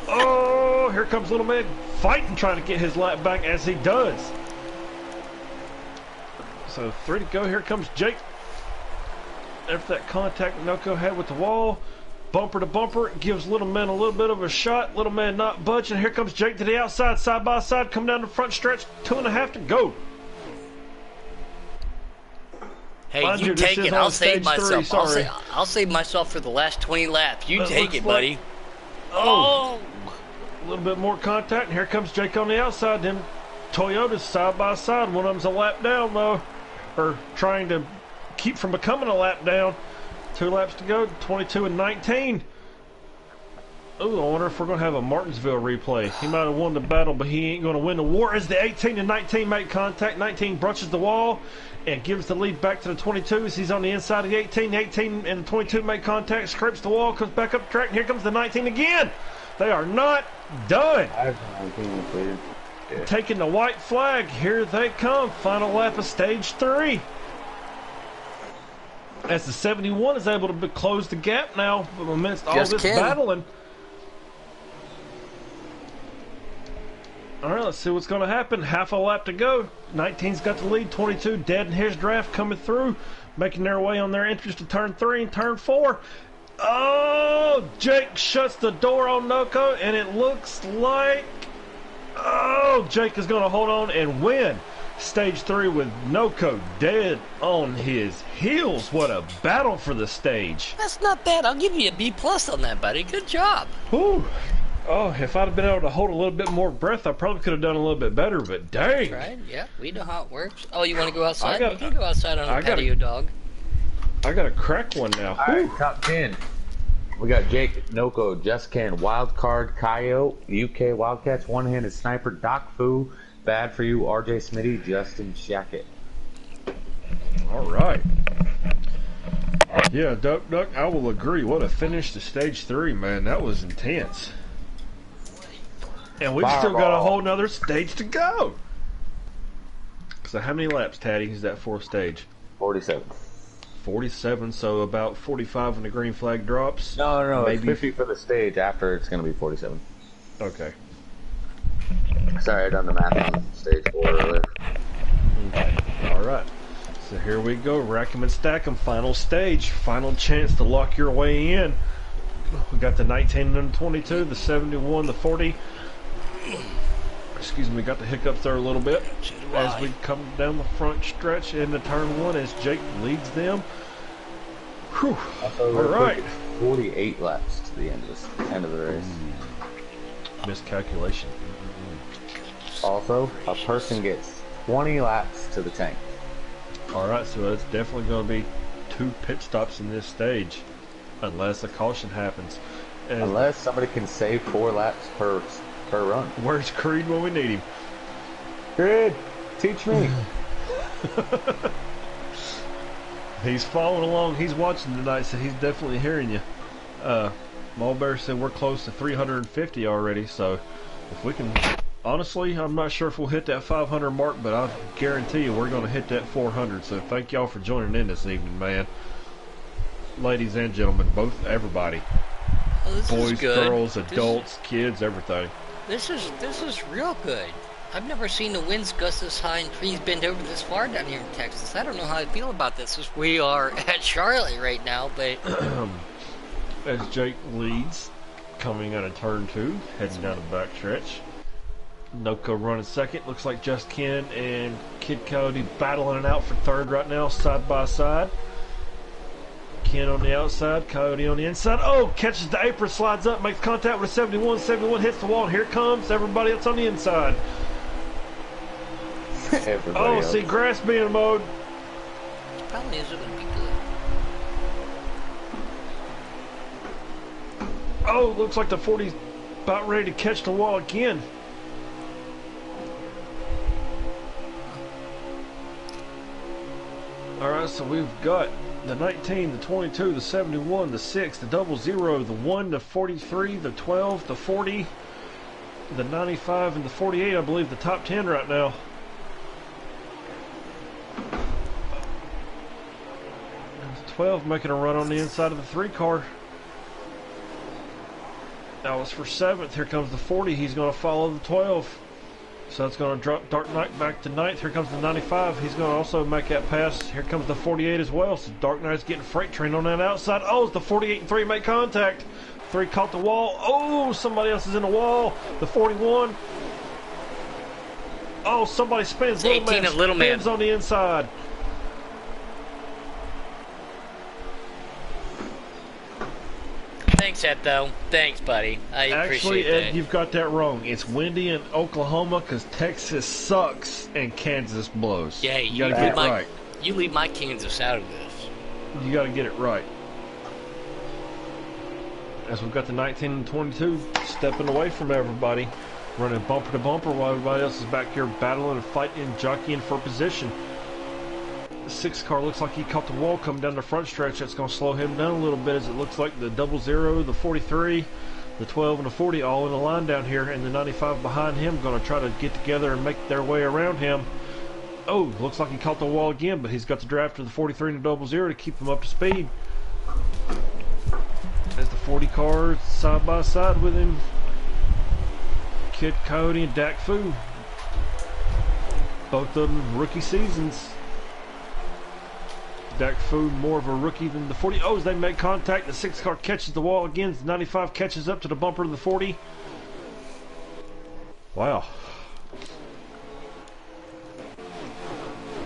Oh, here comes Little Man fighting, trying to get his lap back as he does. So 3 to go. Here comes Jake. After that contact Noco had with the wall, bumper to bumper, it gives Little Man a little bit of a shot. Little Man not budging. Here comes Jake to the outside, side by side, come down the front stretch. 2.5 to go. Hey, Mind you you, this take is it. on I'll save stage 3, myself. sorry. I'll save myself for the last 20 laps. You It take looks it, like- buddy. Oh, a little bit more contact, and here comes Jake on the outside. Them Toyotas side by side. One of them's a lap down, though. or trying to keep from becoming a lap down. 2 laps to go, 22 and 19. Ooh, I wonder if we're going to have a Martinsville replay. He might have won the battle, but he ain't going to win the war. As the 18 and 19 make contact, 19 brushes the wall and gives the lead back to the 22 as he's on the inside of the 18. The 18 and the 22 make contact, scrapes the wall, comes back up the track, and here comes the 19 again. They are not done. Taking the white flag. Here they come. Final lap of stage 3. As the 71 is able to close the gap now amidst all this battling. All right, let's see what's going to happen. Half a lap to go. 19's got the lead. 22 dead in his draft coming through, making their way on their entrance to turn 3 and turn 4. Oh, Jake shuts the door on Noko, and it looks like, oh, Jake is going to hold on and win stage 3 with Noko dead on his heels. What a battle for the stage. That's not bad. I'll give you a B+ on that, buddy. Good job. Whew. Oh, if I'd have been able to hold a little bit more breath, I probably could have done a little bit better, but dang. Right? Yeah, we know how it works. Oh, you want to go outside? You can go outside on a patio, patio, dog. I got to crack one now. All right, top 10. We got Jake, Noko, Just Can, Wildcard, Coyote, UK Wildcats, One-Handed Sniper, Doc Fu, Bad For You, RJ Smitty, Justin Shackett. All right. Yeah, Duck, I will agree. What a finish to stage 3, man. That was intense. And we've still got a whole nother stage to go. So how many laps, Taddy, is that fourth stage? 47. 47, so about 45 when the green flag drops? No, maybe 50 for the stage. After it's going to be 47. Okay. Sorry, I done the math on stage 4 earlier. Okay. All right. So here we go. Rack 'em and stack 'em. Final stage. Final chance to lock your way in. We got the 19 and the 22, the 71, the 40. Excuse me, got the hiccups there a little bit as we come down the front stretch into turn 1 as Jake leads them. Whew. All right. 48 laps to the end of the race. Miscalculation. Also, a person gets 20 laps to the tank. All right, so it's definitely going to be 2 pit stops in this stage, unless a caution happens. And unless somebody can save 4 laps per run. Where's Creed when we need him? Creed, teach me. He's following along. He's watching tonight, so he's definitely hearing you. Mulberry said we're close to 350 already, so if we can... Honestly, I'm not sure if we'll hit that 500 mark, but I guarantee you we're going to hit that 400. So thank y'all for joining in this evening, man. Ladies and gentlemen, everybody. Oh, boys, girls, adults, kids, everything. This is real good. I've never seen the winds gust this high and trees bend over this far down here in Texas. I don't know how I feel about this as we are at Charlotte right now, but... As Jake leads, coming out of turn 2, heading down the backstretch. Noko running second. Looks like Just Ken and Kid Coyote battling it out for third right now, side by side. Ken on the outside, Coyote on the inside. Oh, catches the apron, slides up, makes contact with a 71. 71 hits the wall, and here comes everybody else on the inside. See grass being mowed. Probably isn't going to be good. Oh, looks like the 40's about ready to catch the wall again. Alright, so we've got the 19, the 22, the 71, the 6, the 00, the 1, the 43, the 12, the 40, the 95, and the 48, I believe, the top 10 right now. The 12 making a run on the inside of the 3 car. That was for 7th. Here comes the 40. He's going to follow the 12. So it's going to drop Dark Knight back to 9th. Here comes the 95. He's going to also make that pass. Here comes the 48 as well. So Dark Knight's getting freight train on that outside. Oh, it's the 48 and 3 make contact. 3 caught the wall. Oh, somebody else is in the wall. The 41. Oh, somebody spins. It's 18 of Little Man. Spins on the inside. Thanks, Ed, though. Thanks, buddy. I appreciate Actually, that. Ed, you've got that wrong. It's windy in Oklahoma because Texas sucks and Kansas blows. Yeah, you gotta get it right. You leave my Kansas out of this. You got to get it right. As we've got the 19 and 22 stepping away from everybody, running bumper to bumper while everybody else is back here battling and fighting and jockeying for position. The 6 car looks like he caught the wall coming down the front stretch. That's going to slow him down a little bit, as it looks like the 00, the 43, the 12, and the 40 all in a line down here, and the 95 behind him going to try to get together and make their way around him. Oh, looks like he caught the wall again, but he's got the draft to the 43 and the 00 to keep him up to speed. As the 40 cars side by side with him, Kid Cody and Dak Fu. Both of them rookie seasons. Dak Fu more of a rookie than the 40. Oh, as they make contact, the 6 car catches the wall again. The 95 catches up to the bumper of the 40. Wow.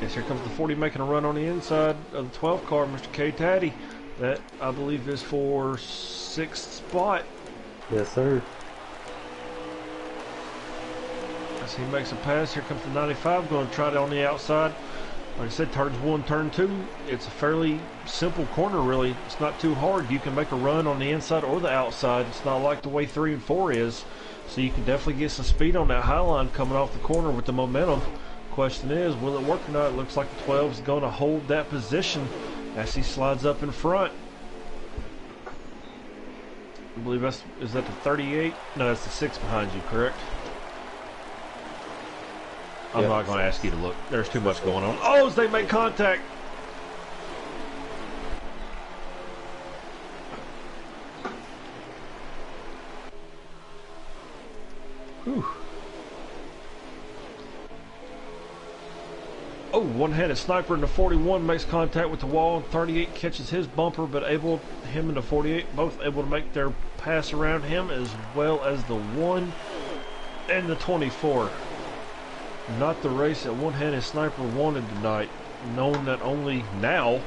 Yes, here comes the 40 making a run on the inside of the 12 car, Mr. K. Taddy. That, I believe, is for 6th spot. Yes, sir. As he makes a pass, here comes the 95, going to try it on the outside. Like I said, turns 1, turn 2. It's a fairly simple corner, really. It's not too hard. You can make a run on the inside or the outside. It's not like the way 3 and 4 is. So you can definitely get some speed on that high line coming off the corner with the momentum. Question is, will it work or not? It looks like the 12 is going to hold that position as he slides up in front. I believe is that the 38? No, that's the 6 behind you, correct? I'm not going to ask you to look. There's too much going on. Oh, as they make contact. Whew. Oh, one-handed sniper in the 41 makes contact with the wall. 38 catches his bumper, but him and the 48 both able to make their pass around him, as well as the 1 and the 24. Not the race that one-handed sniper wanted tonight, knowing that only now,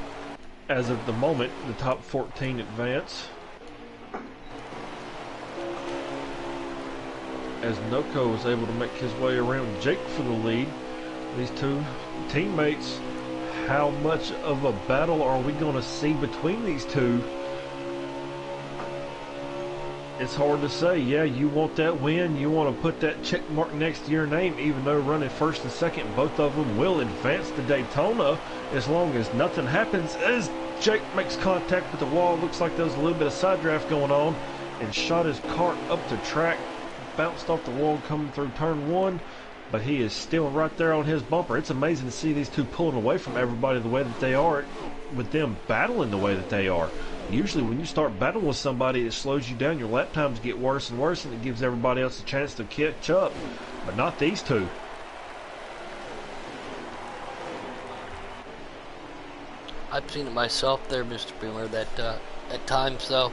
as of the moment, the top 14 advance. As Noko was able to make his way around Jake for the lead. These two teammates, how much of a battle are we going to see between these two? It's hard to say. Yeah, you want that win. You want to put that check mark next to your name, even though running first and second, both of them will advance to Daytona as long as nothing happens. As Jake makes contact with the wall, looks like there was a little bit of side draft going on, and shot his cart up the track, bounced off the wall coming through turn 1, but he is still right there on his bumper. It's amazing to see these two pulling away from everybody the way that they are, with them battling the way that they are. Usually when you start battling with somebody, it slows you down. Your lap times get worse and worse, and it gives everybody else a chance to catch up. But not these two. I've seen it myself there, Mr. Boomer, that at times, though,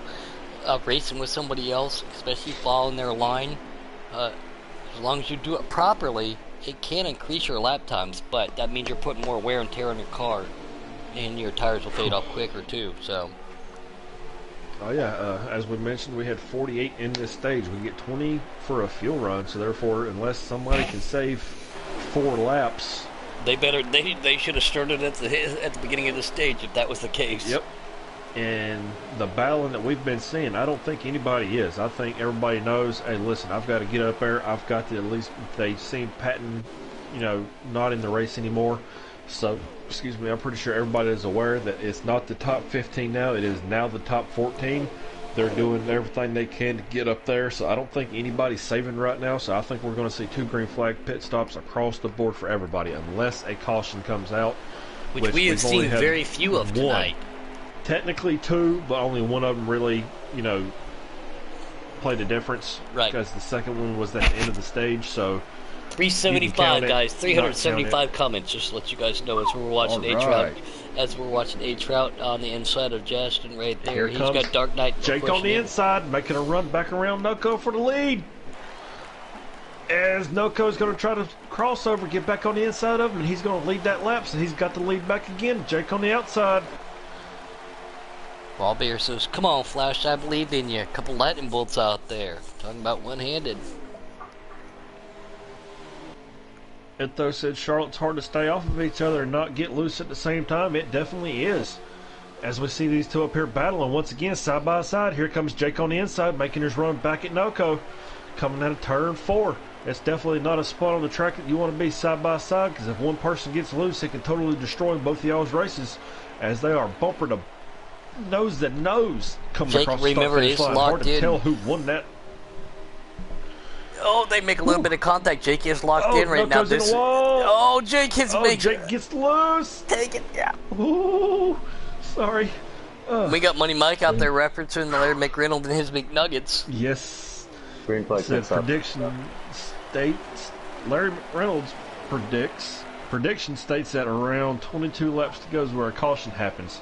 racing with somebody else, especially following their line, as long as you do it properly, it can increase your lap times, but that means you're putting more wear and tear on your car, and your tires will fade off quicker, too, so... Oh yeah, as we mentioned, we had 48 in this stage. We get 20 for a fuel run, so therefore, unless somebody can save 4 laps, they should have started at the beginning of the stage if that was the case. Yep. And the battling that we've been seeing, I don't think anybody is. I think everybody knows, hey, listen, I've got to get up there. I've got to at least, they seem Patton, not in the race anymore. So, excuse me, I'm pretty sure everybody is aware that it's not the top 15 now. It is now the top 14. They're doing everything they can to get up there. So I don't think anybody's saving right now. So I think we're going to see 2 green flag pit stops across the board for everybody, unless a caution comes out. Which we have seen very few of tonight. Technically 2, but only one of them really, played a difference. Right. Because the second one was at the end of the stage, so... 375, guys. 375 comments. Just to let you guys know as we're watching Right. As we're watching A-Trout on the inside of Justin right there. Here He's comes got Dark Knight. Jake on the inside, making a run back around Noko for the lead. As Noko's going to try to cross over, get back on the inside of him, and he's going to lead that lap, so he's got the lead back again. Jake on the outside. Ball Bear says, come on, Flash, I believe in you. A couple lightning bolts out there. Talking about one-handed. Ethos said Charlotte's hard to stay off of each other and not get loose at the same time. It definitely is. As we see these two up here battling once again side by side. Here comes Jake on the inside making his run back at Noko. Coming out of turn 4. It's definitely not a spot on the track that you want to be side by side, because if one person gets loose, it can totally destroy both of y'all's races, as they are bumper to nose coming Jake, across the remember, start-finish is line. locked Hard to in. tell who won that. Oh, they make a little bit of contact. Jake is locked in right now. Noko's in the wall. Oh, Jake is Jake gets loose. Take it, yeah. Ooh, sorry. We got Money Mike out there referencing the Larry McReynolds and his McNuggets. Yes. Green flag Said pits up. prediction states Larry Reynolds prediction states that around 22 laps to go is where a caution happens.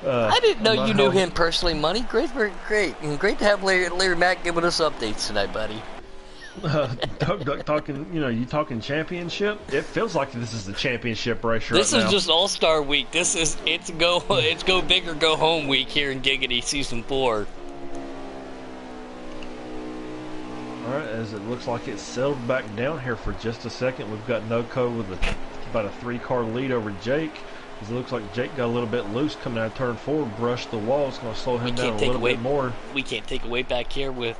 I didn't know you knew him personally, Money. Great, and great to have Larry Mack giving us updates tonight, buddy. Doug talking, you talking championship? It feels like this is the championship race right now. This is just All-Star Week. It's go big or go home week here in Giggity Season 4. Alright, as it looks like it's settled back down here for just a second. We've got Noko with about a 3-car lead over Jake. As it looks like Jake got a little bit loose coming out of turn 4, brushed the wall. It's going to slow him down a little bit more. We can't take away back here with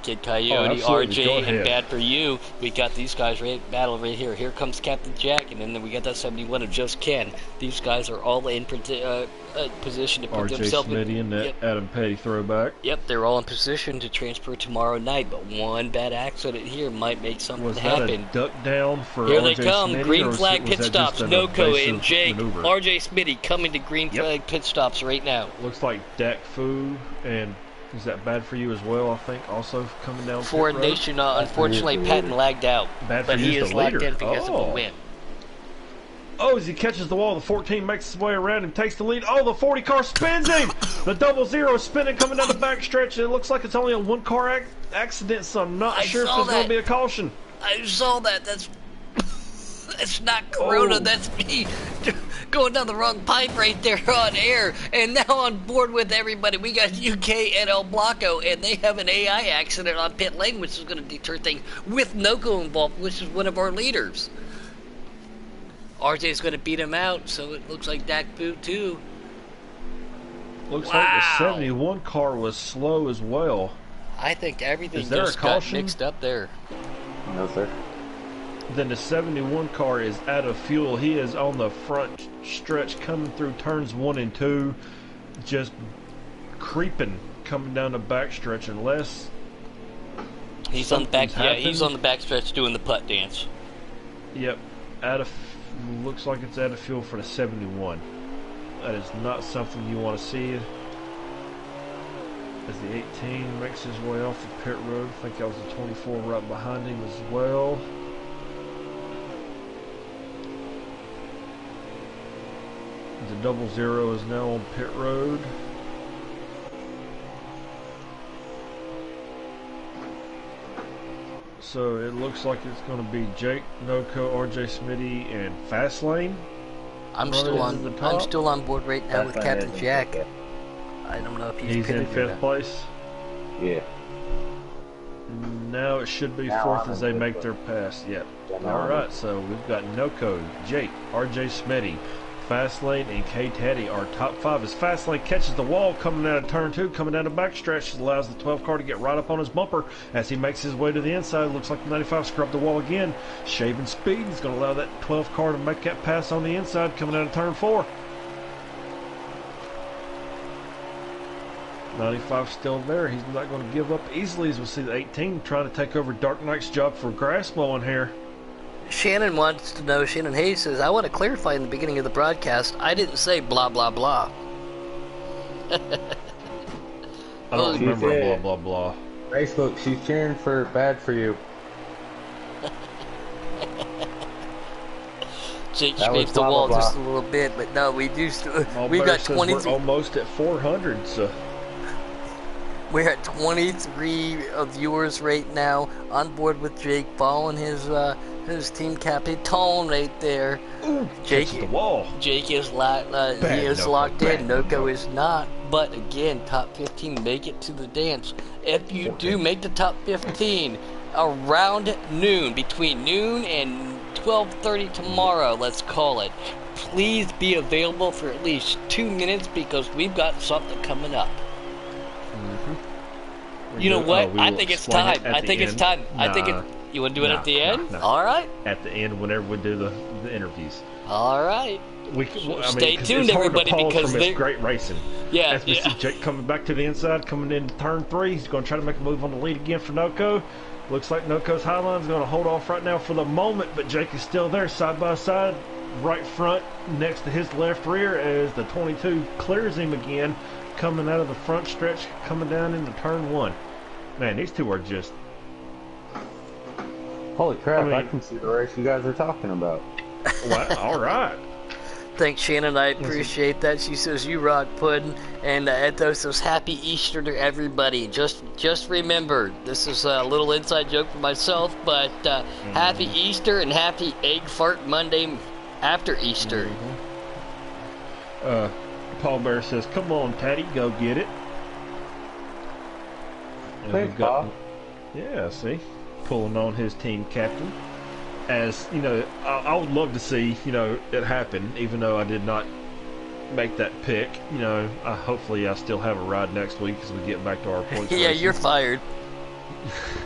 Kid Coyote, absolutely. Go RJ, ahead. and Bad For You. We got these guys battle right here. Here comes Captain Jack, and then we got that 71 of Just Ken. These guys are all in position to put RJ themselves Smitty and that Adam Petty throwback. Yep, they're all in position to transfer tomorrow night, but one bad accident here might make something happen. Was that a duck down for Here RJ they come, Smitty, green or flag was pit that stops, just an Noko evasive and Jake, maneuver? RJ Smitty coming to green flag pit stops right now. Looks like Dak Fu and is that Bad For You as well, I think, also coming down Ford pit road? Nation, unfortunately, Patton lagged out, Bad For but he You's is the locked leader. in because of a win. Oh, as he catches the wall, the 14 makes his way around and takes the lead. Oh, the 40 car spins him! The 00 is spinning coming down the backstretch. It looks like it's only a 1-car accident, so I'm not sure if there's going to be a caution. I saw that. That's not Corona. Oh. That's me going down the wrong pipe right there on air. And now on board with everybody, we got UK and El Blanco, and they have an AI accident on pit lane, which is going to deter things with Noko involved, which is one of our leaders. RJ's going to beat him out, so it looks like Dak Boot too. Looks like the 71 car was slow as well. I think everything Is there just a got caution? mixed up there. No, sir. Then the 71 car is out of fuel. He is on the front stretch coming through turns 1 and 2, just creeping coming down the backstretch unless He's on the back. something's Yeah, he's on the backstretch doing the putt dance. Yep, looks like it's out of fuel for the 71. That is not something you want to see. As the 18 makes his way off the pit road, I think that was the 24 right behind him as well. The 00 is now on pit road. So it looks like it's going to be Jake, Noko, RJ Smitty, and Fastlane. I'm Running still to the on. top. I'm still on board right now with That's Captain fine. Jack. Okay. I don't know if he's He's in pitted or 5th not. place. Yeah. Now it should be Now 4th I'm as in they fifth make place. their pass. Yep. Yeah, now I'm Alright, so we've got Noko, Jake, RJ Smitty, Fastlane, and K Teddy. Our top 5 as Fastlane catches the wall coming out of turn 2, coming down the backstretch. Allows the 12 car to get right up on his bumper as he makes his way to the inside. Looks like the 95 scrubbed the wall again. Shaving speed is going to allow that 12 car to make that pass on the inside coming out of turn 4. 95 still there. He's not going to give up easily as we see the 18 trying to take over Dark Knight's job for grass mowing here. Shannon wants to know. Shannon Hayes says, "I want to clarify in the beginning of the broadcast. I didn't say blah blah blah." I Oh, don't you remember a did. blah blah blah. Facebook, she's cheering for Bad For You. Jake That was scraped the blah, wall blah, just a blah. little bit, but no, we do. All We've Bear got says 23. we're almost at 400, so We're at 23 viewers right now on board with Jake, following his team captain right there. ooh, Jake- catches the wall. Jake is Bad he is Noko, locked bad in. Noko Noko. is not. But again, top 15 make it to the dance. If you do 14. make the top 15, around noon, between noon and 12:30 tomorrow, let's call it. Please be available for at least 2 minutes because we've got something coming up. You know what? We I will think it's explain time. it at I the think it's end. time. I think Nah, you want to do it at the end? nah. All right. At the end, whenever we do the interviews. All right. Stay tuned, it's hard everybody, to pause because from its great racing. Yeah, As we see Jake coming back to the inside, coming into turn 3, he's going to try to make a move on the lead again for Noko. Looks like Noko's Highline's going to hold off right now for the moment, but Jake is still there, side by side, right front, next to his left rear, as the 22 clears him again, coming out of the front stretch, coming down into turn 1. Man, these two are just... Holy crap, I can see the race you guys are talking about. Wow, all right. Thanks, Shannon. I appreciate that. She says you rock, Puddin'. And Ethos says happy Easter to everybody. Just remember, this is a little inside joke for myself, but happy Easter and happy Egg Fart Monday after Easter. Paul Bear says, come on, Taddy, go get it. Thanks, Bob. Yeah, see? Pulling on his team captain. As, you know, I would love to see, you know, it happen, even though I did not make that pick. You know, hopefully I still have a ride next week as we get back to our points. Yeah, racing. you're fired.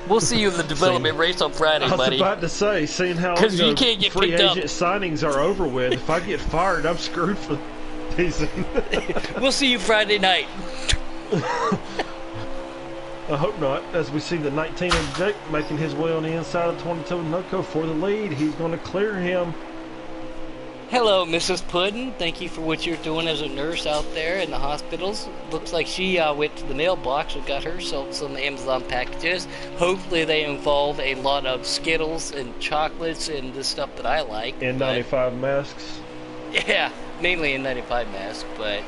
We'll see you in the development race on Friday, buddy. I was about to say, seeing how you can't get free picked agent signings are over with, if I get fired, I'm screwed for the season. We'll see you Friday night. I hope not, as we see the 19 of Jake making his way on the inside of 22 of Noko for the lead. He's going to clear him. Hello, Mrs. Puddin'. Thank you for what you're doing as a nurse out there in the hospitals. Looks like she went to the mailbox and got herself some Amazon packages. Hopefully they involve a lot of Skittles and chocolates and the stuff that I like. N95 masks. Yeah, mainly N95 masks, but...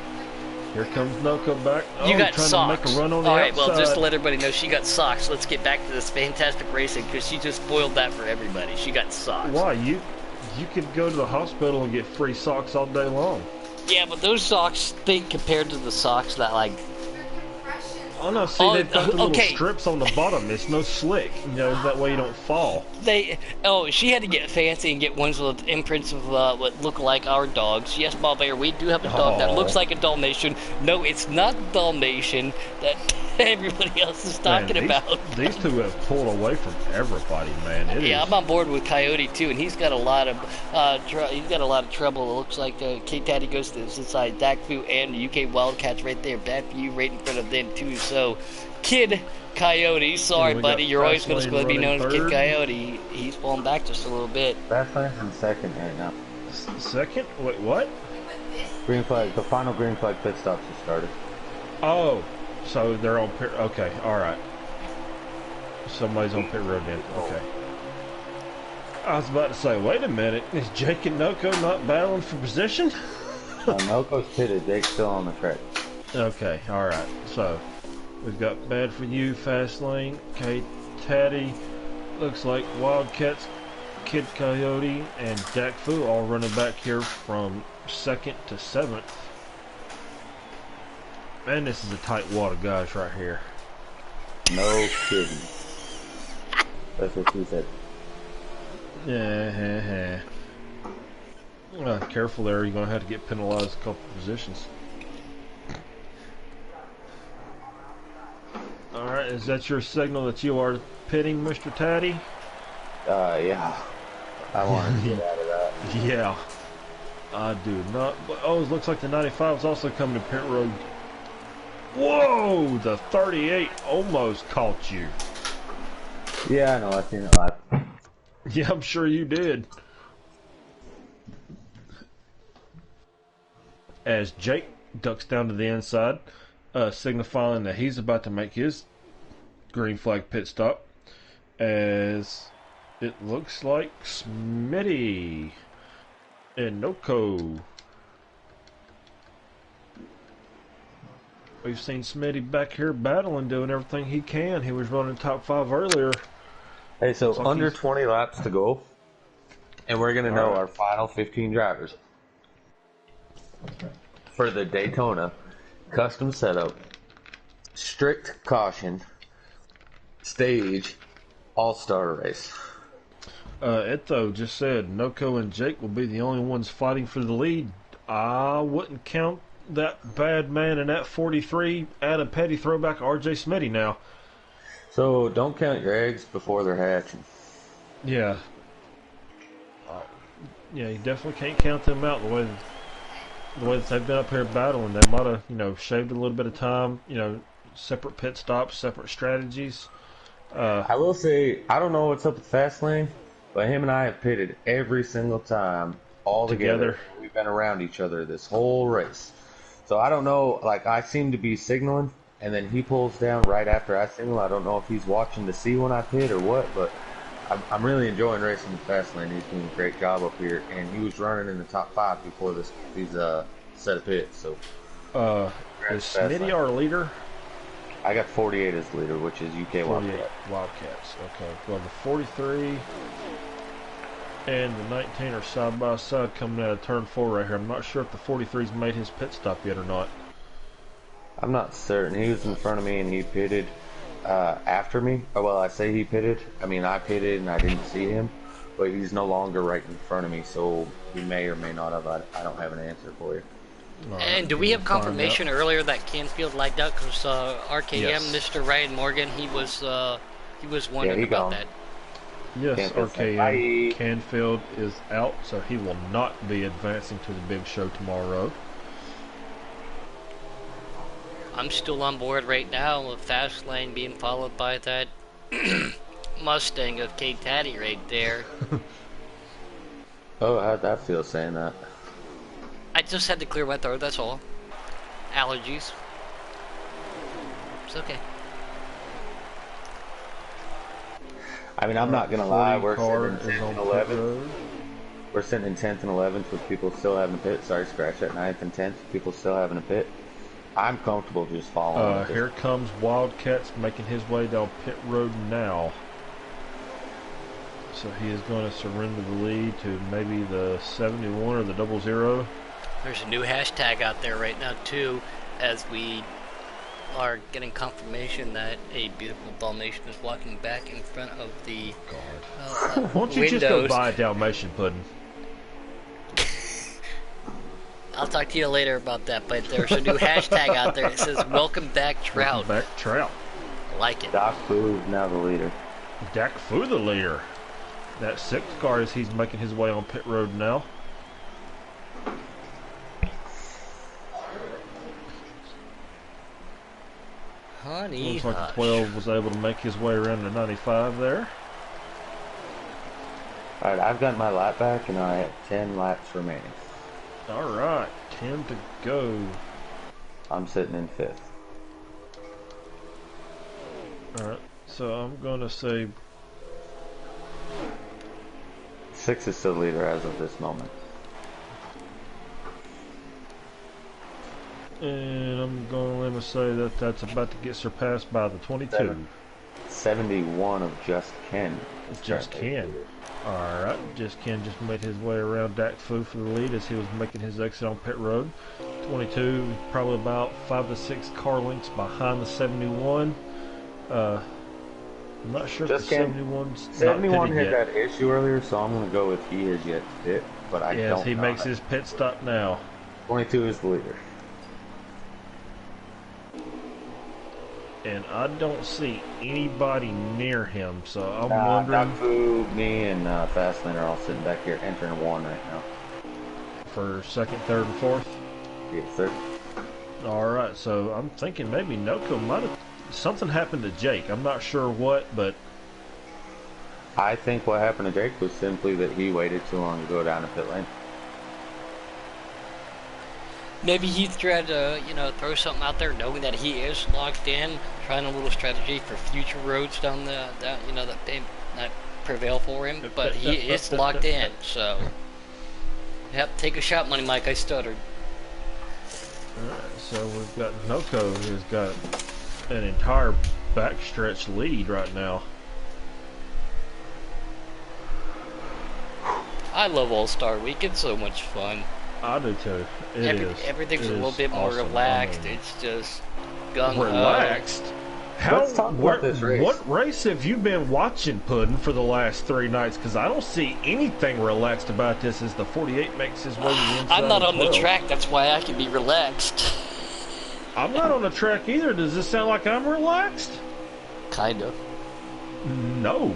Here comes Noko back. You got trying socks. to make a run on the Alright, outside. well, just to let everybody know, she got socks. Let's get back to this fantastic racing, because she just spoiled that for everybody. She got socks. Why? You could go to the hospital and get free socks all day long. Yeah, but those socks stink compared to the socks that, like... Oh no, see, they've got the little strips on the bottom. It's no slick, you know, that way you don't fall. She had to get fancy and get ones with imprints of what look like our dogs. Yes, Bob Bear, we do have a dog that looks like a Dalmatian. No, it's not Dalmatian that everybody else is talking about. These two have pulled away from everybody, man. I'm on board with Coyote too, and he's got a lot of trouble. It looks like K-Taddy goes to the inside, Dakfu and the UK Wildcats right there. Bad for you, right in front of them too. So, Kid Coyote, sorry buddy, you're always going to be known as Kid Coyote. He's falling back just a little bit. Fast lane's in second right now. Second? Wait, what? Green flag. The final green flag pit stops just started. Oh, so they're on pit. Okay, all right. Somebody's on pit road then. Okay. I was about to say, wait a minute. Is Jake and Noko not battling for position? Noko's pitted. Jake's still on the track. Okay, all right. So we've got Bad For You, Fast Lane, K-Taddy. Looks like Wildcats, Kid Coyote, and Dak Fu all running back here from 2nd to 7th. Man, this is a tight wad of guys right here. No kidding. That's what she said. Yeah. Careful there, you're going to have to get penalized a couple positions. Alright, is that your signal that you are pitting, Mr. Taddy? Yeah. I wanted to get out of that. Yeah. I do not. Oh, it looks like the 95 is also coming to pit road. Whoa! The 38 almost caught you. Yeah, I know. I've seen it live. Yeah, I'm sure you did. As Jake ducks down to the inside, signifying that he's about to make his green flag pit stop. As it looks like Smitty and Noko. We've seen Smitty back here battling, doing everything he can. He was running top 5 earlier. Hey, so like under 20 laps to go, and we're going to know our final 15 drivers. For the Daytona custom setup, strict caution, stage, All-star race. Eto just said Noko and Jake will be the only ones fighting for the lead. I wouldn't count that bad man in that 43 Adam Petty throwback RJ Smitty now. So don't count your eggs before they're hatching. Yeah. Yeah, you definitely can't count them out the way that they've been up here battling. They might have, shaved a little bit of time, separate pit stops, separate strategies. I will say, I don't know what's up with Fastlane, but him and I have pitted every single time all together. We've been around each other this whole race. So I don't know, like I seem to be signaling, and then he pulls down right after I signal. I don't know if he's watching to see when I pit or what, but I'm really enjoying racing with Fastlane. He's doing a great job up here, and he was running in the top 5 before these set of pits. So, is Smitty our leader? I got 48 as leader, which is UK Wildcats. Okay. Well, the 43 and the 19 are side by side coming out of turn 4 right here. I'm not sure if the 43's made his pit stop yet or not. I'm not certain. He was in front of me and he pitted after me. Oh, well, I say he pitted. I mean, I pitted and I didn't see him, but he's no longer right in front of me, so he may or may not have. I don't have an answer for you. And do we have confirmation earlier that Canfield lagged out? Because RKM, yes. Mr. Ryan Morgan, he was wondering about that. Yes, RKM Canfield is out, so he will not be advancing to the big show tomorrow. I'm still on board right now with Fastlane being followed by that Mustang of K Taddy right there. Oh, how'd that feel saying that? I just had to clear my throat, that's all. Allergies. It's okay. I mean, I'm not gonna lie, we're sitting in 10th and 11th. We're sitting in 10th and 11th with people still having a pit. Sorry, scratch that. 9th and 10th, people still having a pit. I'm comfortable just following. Here comes Wildcats making his way down pit road now. So he is going to surrender the lead to maybe the 71 or the 00. There's a new hashtag out there right now too, as we are getting confirmation that a beautiful Dalmatian is walking back in front of the Why don't you just go buy a Dalmatian pudding? I'll talk to you later about that, but there's a new hashtag out there that says "Welcome back, Trout." Welcome back, Trout. I like it. Doc Fu is now the leader. Dak Fu the leader. That 6th car is he's making his way on pit road now. Honey, looks like the 12 was able to make his way around the 95 there. Alright, I've got my lap back and I have 10 laps remaining. Alright, 10 to go. I'm sitting in 5th. Alright, so I'm going to say 6 is still leader as of this moment. And I'm going to say that that's about to get surpassed by the 22. 71 of Just Ken. Just Ken. Alright, Just Ken just made his way around Dak Fu for the lead as he was making his exit on pit road. 22, probably about 5 to 6 car lengths behind the 71. I'm not sure Just if the 71's 71 not had yet. that issue earlier, so I'm going to go with he has yet to pit, but I don't know. He makes his pit stop now. 22 is the leader. And I don't see anybody near him, so I'm wondering. Doc Fu, me, and Fastlane are all sitting back here entering 1 right now. For 2nd, 3rd, and 4th? Yes, sir. Alright, so I'm thinking maybe Noko might have. Something happened to Jake. I'm not sure what, but. I think what happened to Jake was simply that he waited too long to go down the pit lane. Maybe he's trying to, throw something out there, knowing that he is locked in, trying a little strategy for future roads down that they not prevail for him. But he is locked in, so. Yep, take a shot, Money Mike. I stuttered. Alright, so we've got Noko, who's got an entire backstretch lead right now. I love All-Star Week. It's so much fun. I do too. Everything's a little bit more relaxed. It's just gung-ho. Relaxed? Let's talk about this race. What race have you been watching, Puddin', for the last 3 nights? Because I don't see anything relaxed about this as the 48 makes his way to the inside. I'm not of on the 12. track, that's why I can be relaxed. I'm not on the track either. Does this sound like I'm relaxed? Kind of. No.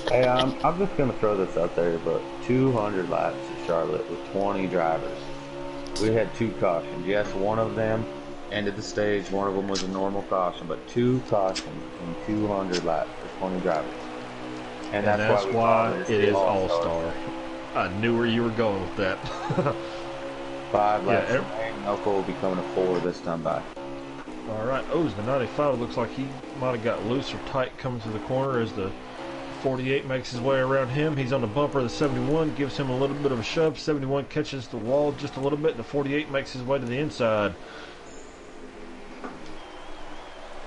Hey, I'm just gonna throw this out there, but 200 laps at Charlotte with 20 drivers. We had 2 cautions. Yes, one of them ended the stage. One of them was a normal caution, but 2 cautions in 200 laps for 20 drivers. And that's why it it is All-Star. I knew where you were going with that. 5 laps remaining. Elko will be coming to 4 this time by. All right. Oh, the 95 looks like he might have got loose or tight coming to the corner as the 48 makes his way around him. He's on the bumper of the 71, gives him a little bit of a shove. 71 catches the wall just a little bit. The 48 makes his way to the inside.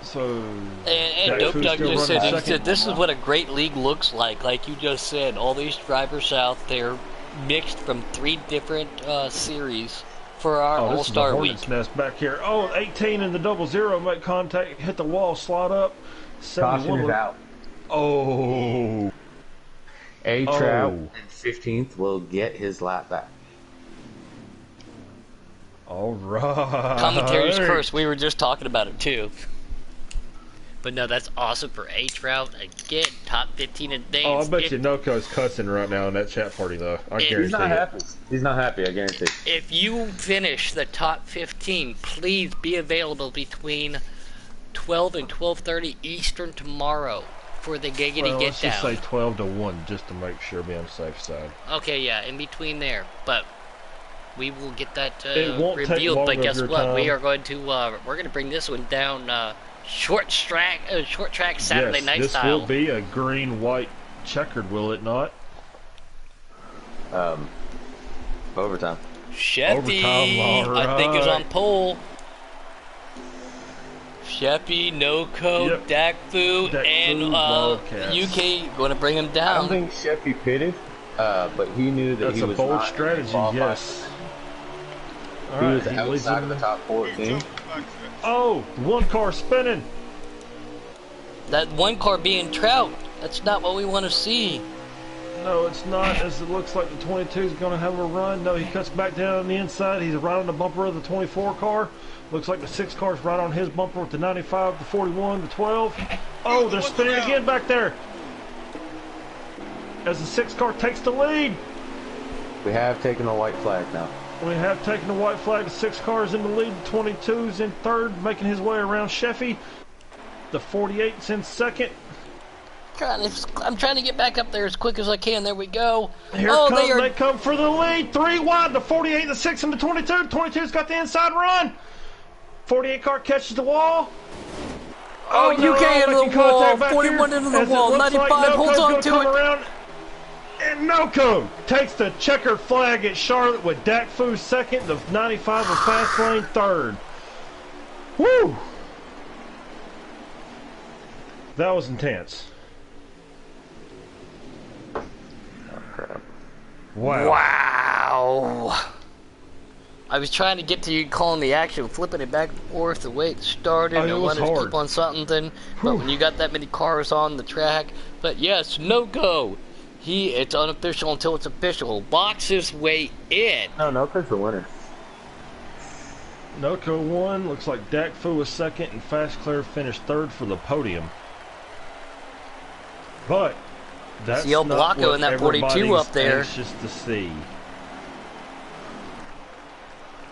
So, and Dope Dog just said, he said, this is what a great league looks like. Like you just said, all these drivers out there mixed from 3 different series for our All-Star week. Hornet's nest back here. Oh, 18 in the 00 make contact, hit the wall, slide up. 71 Caution is out. Oh. A-Trout in 15th will get his lap back. All right. Commentary's curse. We were just talking about it too. But no, that's awesome for A-Trout. Again, top 15 in things. Oh, I bet you Noko's cussing right now in that chat party, though. I guarantee He's not happy. He's not happy, I guarantee. If you finish the top 15, please be available between 12 and 12:30 Eastern tomorrow for the Giggity Get let's just Down. say 12 to 1 just to make sure, be on the safe side. Okay, yeah, in between there. But we will get that It won't take revealed. long But of guess your what? time. We are going to we're going to bring this one down short track Saturday night this style. will be a green-white checkered, will it not? Overtime. Sheffy, Overtime, I think, is on alright. pole. Sheffy, Noko, Dakfu, and Wildcats. UK going to bring him I down. don't think Sheffy pitted, but he knew that That's he a was bold not strategy, qualified. yes. All He right, was he leads outside of him. the top 14. Oh, one car spinning. That one car being Trout, that's not what we want to see. No, it's not, as it looks like the 22 is going to have a run. No, he cuts back down on the inside. He's right on the bumper of the 24 car. Looks like the 6 car's right on his bumper with the 95, the 41, the 12. Oh, they're spinning again back there. As the 6 car takes the lead. We have taken a white flag now. We have taken the white flag. The 6 cars in the lead. The 22's in third, making his way around Sheffy. The 48's in second. I'm trying to get back up there as quick as I can. There we go. Here they come for the lead. 3 wide. The 48, the 6, and the 22. 22's got the inside run. 48 car catches the wall. Oh, UK into the wall. 41 into the wall. 95 holds on to it. Around. And Noko takes the checkered flag at Charlotte with Dakfu second. The 95 of fast lane third. Woo! That was intense. Oh, crap. Wow. I was trying to get to you calling the action, flipping it back and forth the way it started. It I was wanted to hard. keep on something, but when you got that many cars on the track. But yes, no go. It's unofficial until it's official. Box his way in. No, Noko's the winner. Noko won. Looks like Dakfu was second, and Fast Claire finished third for the podium. But that's See El not Blanco what in that 42 everybody's up there. anxious to see.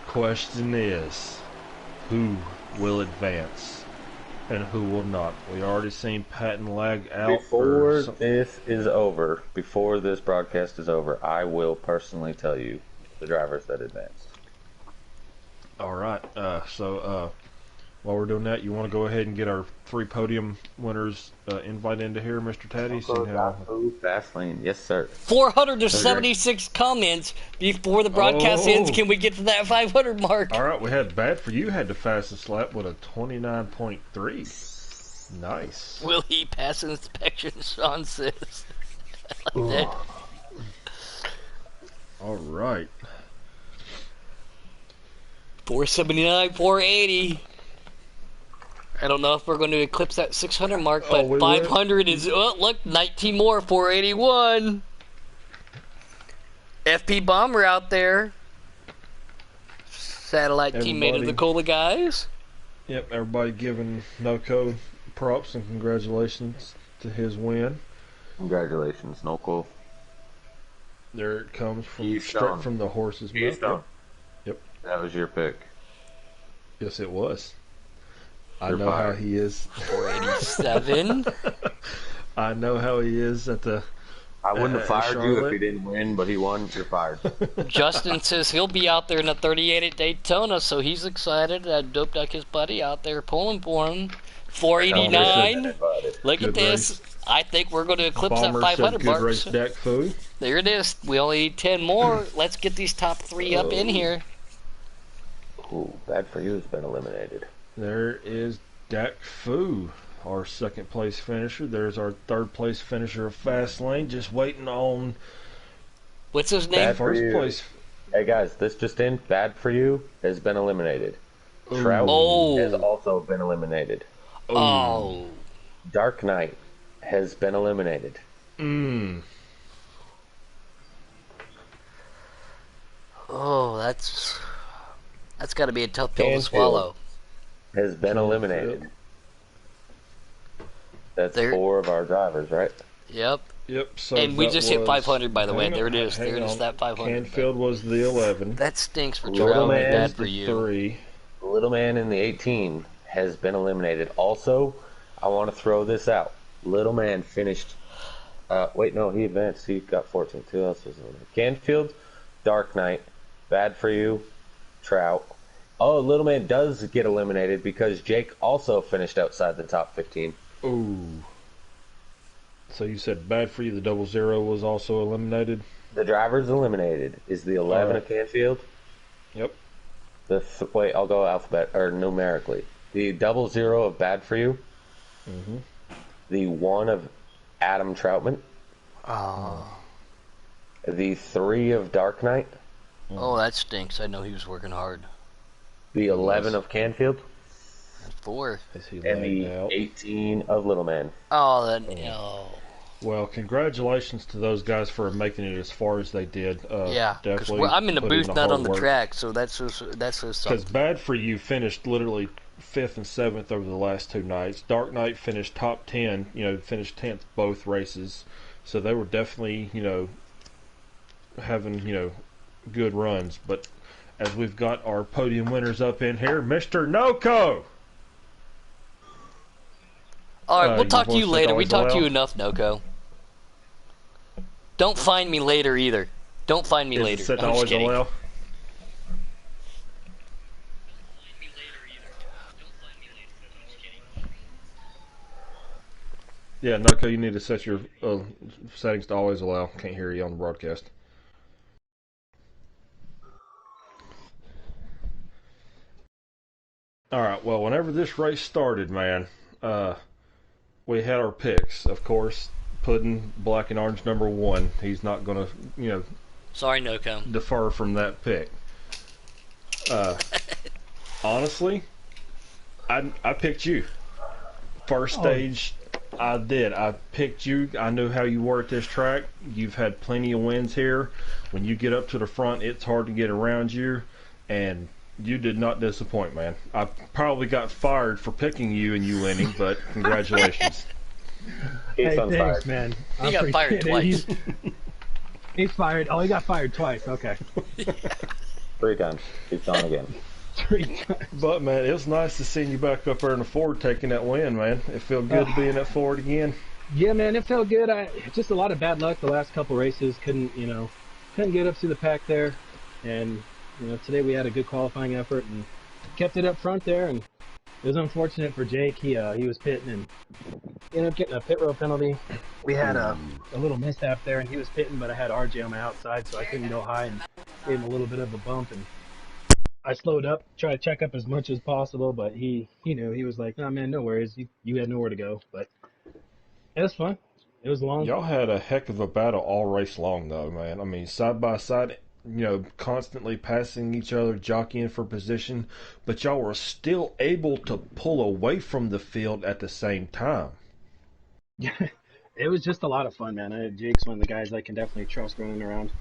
Question is, who will advance and who will not? We already seen Patton lag out. Before this is over, before this broadcast is over, I will personally tell you the drivers that advanced. All right. So while we're doing that, you want to go ahead and get our 3 podium winners invite into here, Mr. Taddy? Fast lane, yes, sir. 476 comments before the broadcast ends. Can we get to that 500 mark? All right, we had bad for you. Had the fastest lap with a 29.3. Nice. Will he pass inspection? Sean says. I like that. All right. 479, 480. I don't know if we're going to eclipse that 600 mark, Oh, but we will. 500 is, oh, look, 19 more, 481. FP Bomber out there. Satellite teammate of the Everybody, Cola guys. yep, everybody giving Noco props and congratulations to his win. Congratulations, Noco. There it comes from straight Keystone. from the horse's mouth. Keystone. Yep, yep, That was your pick. yes, it was. I You're know how fired. he is. 487. I know how he is at the I wouldn't have fired you if he Charlotte. didn't win, but he won. You're fired. Justin says he'll be out there in the 38 at Daytona, so he's excited. Dope Duck, his buddy, out there pulling for him. Bomber should have been 489. invited. Look at Good this. race. I think we're going to eclipse that Bomber said 500 good mark. race, Dak Foo. There it is. We only need 10 more. Let's get these top three up in here. Ooh, bad for you has been eliminated. There is Dak Foo, our second place finisher. There's our third place finisher of Fast Lane, just waiting on What's his name? Bad for first you. place. Hey guys, this just in. Bad for you has been eliminated. Trout Oh. has also been eliminated. Oh. Dark Knight has been eliminated. Mmm. Oh, that's got to be a tough pill to Canfield. swallow. Has been eliminated. That's There- 4 of our drivers, right? Yep. Yep. So And we that just hit was- 500, by the way. hang There it on, is. hang There it is, on. that 500. Canfield was the 11. That stinks for Little Trout. man Bad is for the you. 3. Little Man in the 18 has been eliminated. Also, I want to throw this out. Little Man finished. Wait, no, he advanced. He got 14. Who else was eliminated? Canfield, Dark Knight, Bad for You, Trout. Oh, Little Man does get eliminated because Jake also finished outside the top 15. Ooh. So you said bad for you. The 00 was also eliminated. The drivers eliminated is the 11 of Canfield. Yep. Wait, I'll go alphabet or numerically. The 00 of Bad for You. Mm-hmm. The 1 of Adam Troutman. Oh. The 3 of Dark Knight. Oh, that stinks. I know he was working hard. The 11 of Canfield. That's 4. Is he And lagged the out? 18 of Little Man. Oh, that. Oh. Well, congratulations to those guys for making it as far as they did. Yeah, because definitely. I'm in the put booth, not hard on the work. track, so that's just Because something. Bad for You finished literally 5th and 7th over the last 2 nights. Dark Knight finished top 10, finished 10th both races. So they were definitely, having, good runs. But as we've got our podium winners up in here, Mr. Noco! All right, we'll your talk to you voice later. We always talked to you loud. enough, Noco. Don't find me later either. Don't find me Is later. it set to I'm just always kidding. allow? Yeah, Noco, you need to set your settings to always allow. Can't hear you on the broadcast. All right. Well, whenever this race started, man, we had our picks. Of course, Puddin, Black and Orange number 1. He's not going to, Sorry, Noco. defer from that pick. Honestly, I picked you. First stage, I did. I picked you. I knew how you were at this track. You've had plenty of wins here. When you get up to the front, it's hard to get around you, and you did not disappoint, man. I probably got fired for picking you and you winning, but congratulations. He's Hey, on thanks, fire. man. He got fired twice. He's fired. Oh, he got fired twice. Okay. 3 times. He's on again. 3 times. But man, it was nice to see you back up there in the Ford taking that win, man. It felt good to be in that Ford again. Yeah, man, it felt good. Just a lot of bad luck the last couple races. Couldn't get up to the pack there. And, today we had a good qualifying effort and kept it up front there. And it was unfortunate for Jake. He was pitting and ended up getting a pit road penalty. We had a little mishap there, and he was pitting, but I had RJ on my outside, so I couldn't go high and gave him a little bit of a bump. And I slowed up, tried to check up as much as possible, but he knew. He was like, "No, man, no worries. You had nowhere to go." But it was fun. It was long. Y'all had a heck of a battle all race long, though, man. I mean, side by side. constantly passing each other, jockeying for position, but y'all were still able to pull away from the field at the same time. Yeah, it was just a lot of fun, man. Jake's one of the guys I can definitely trust running around.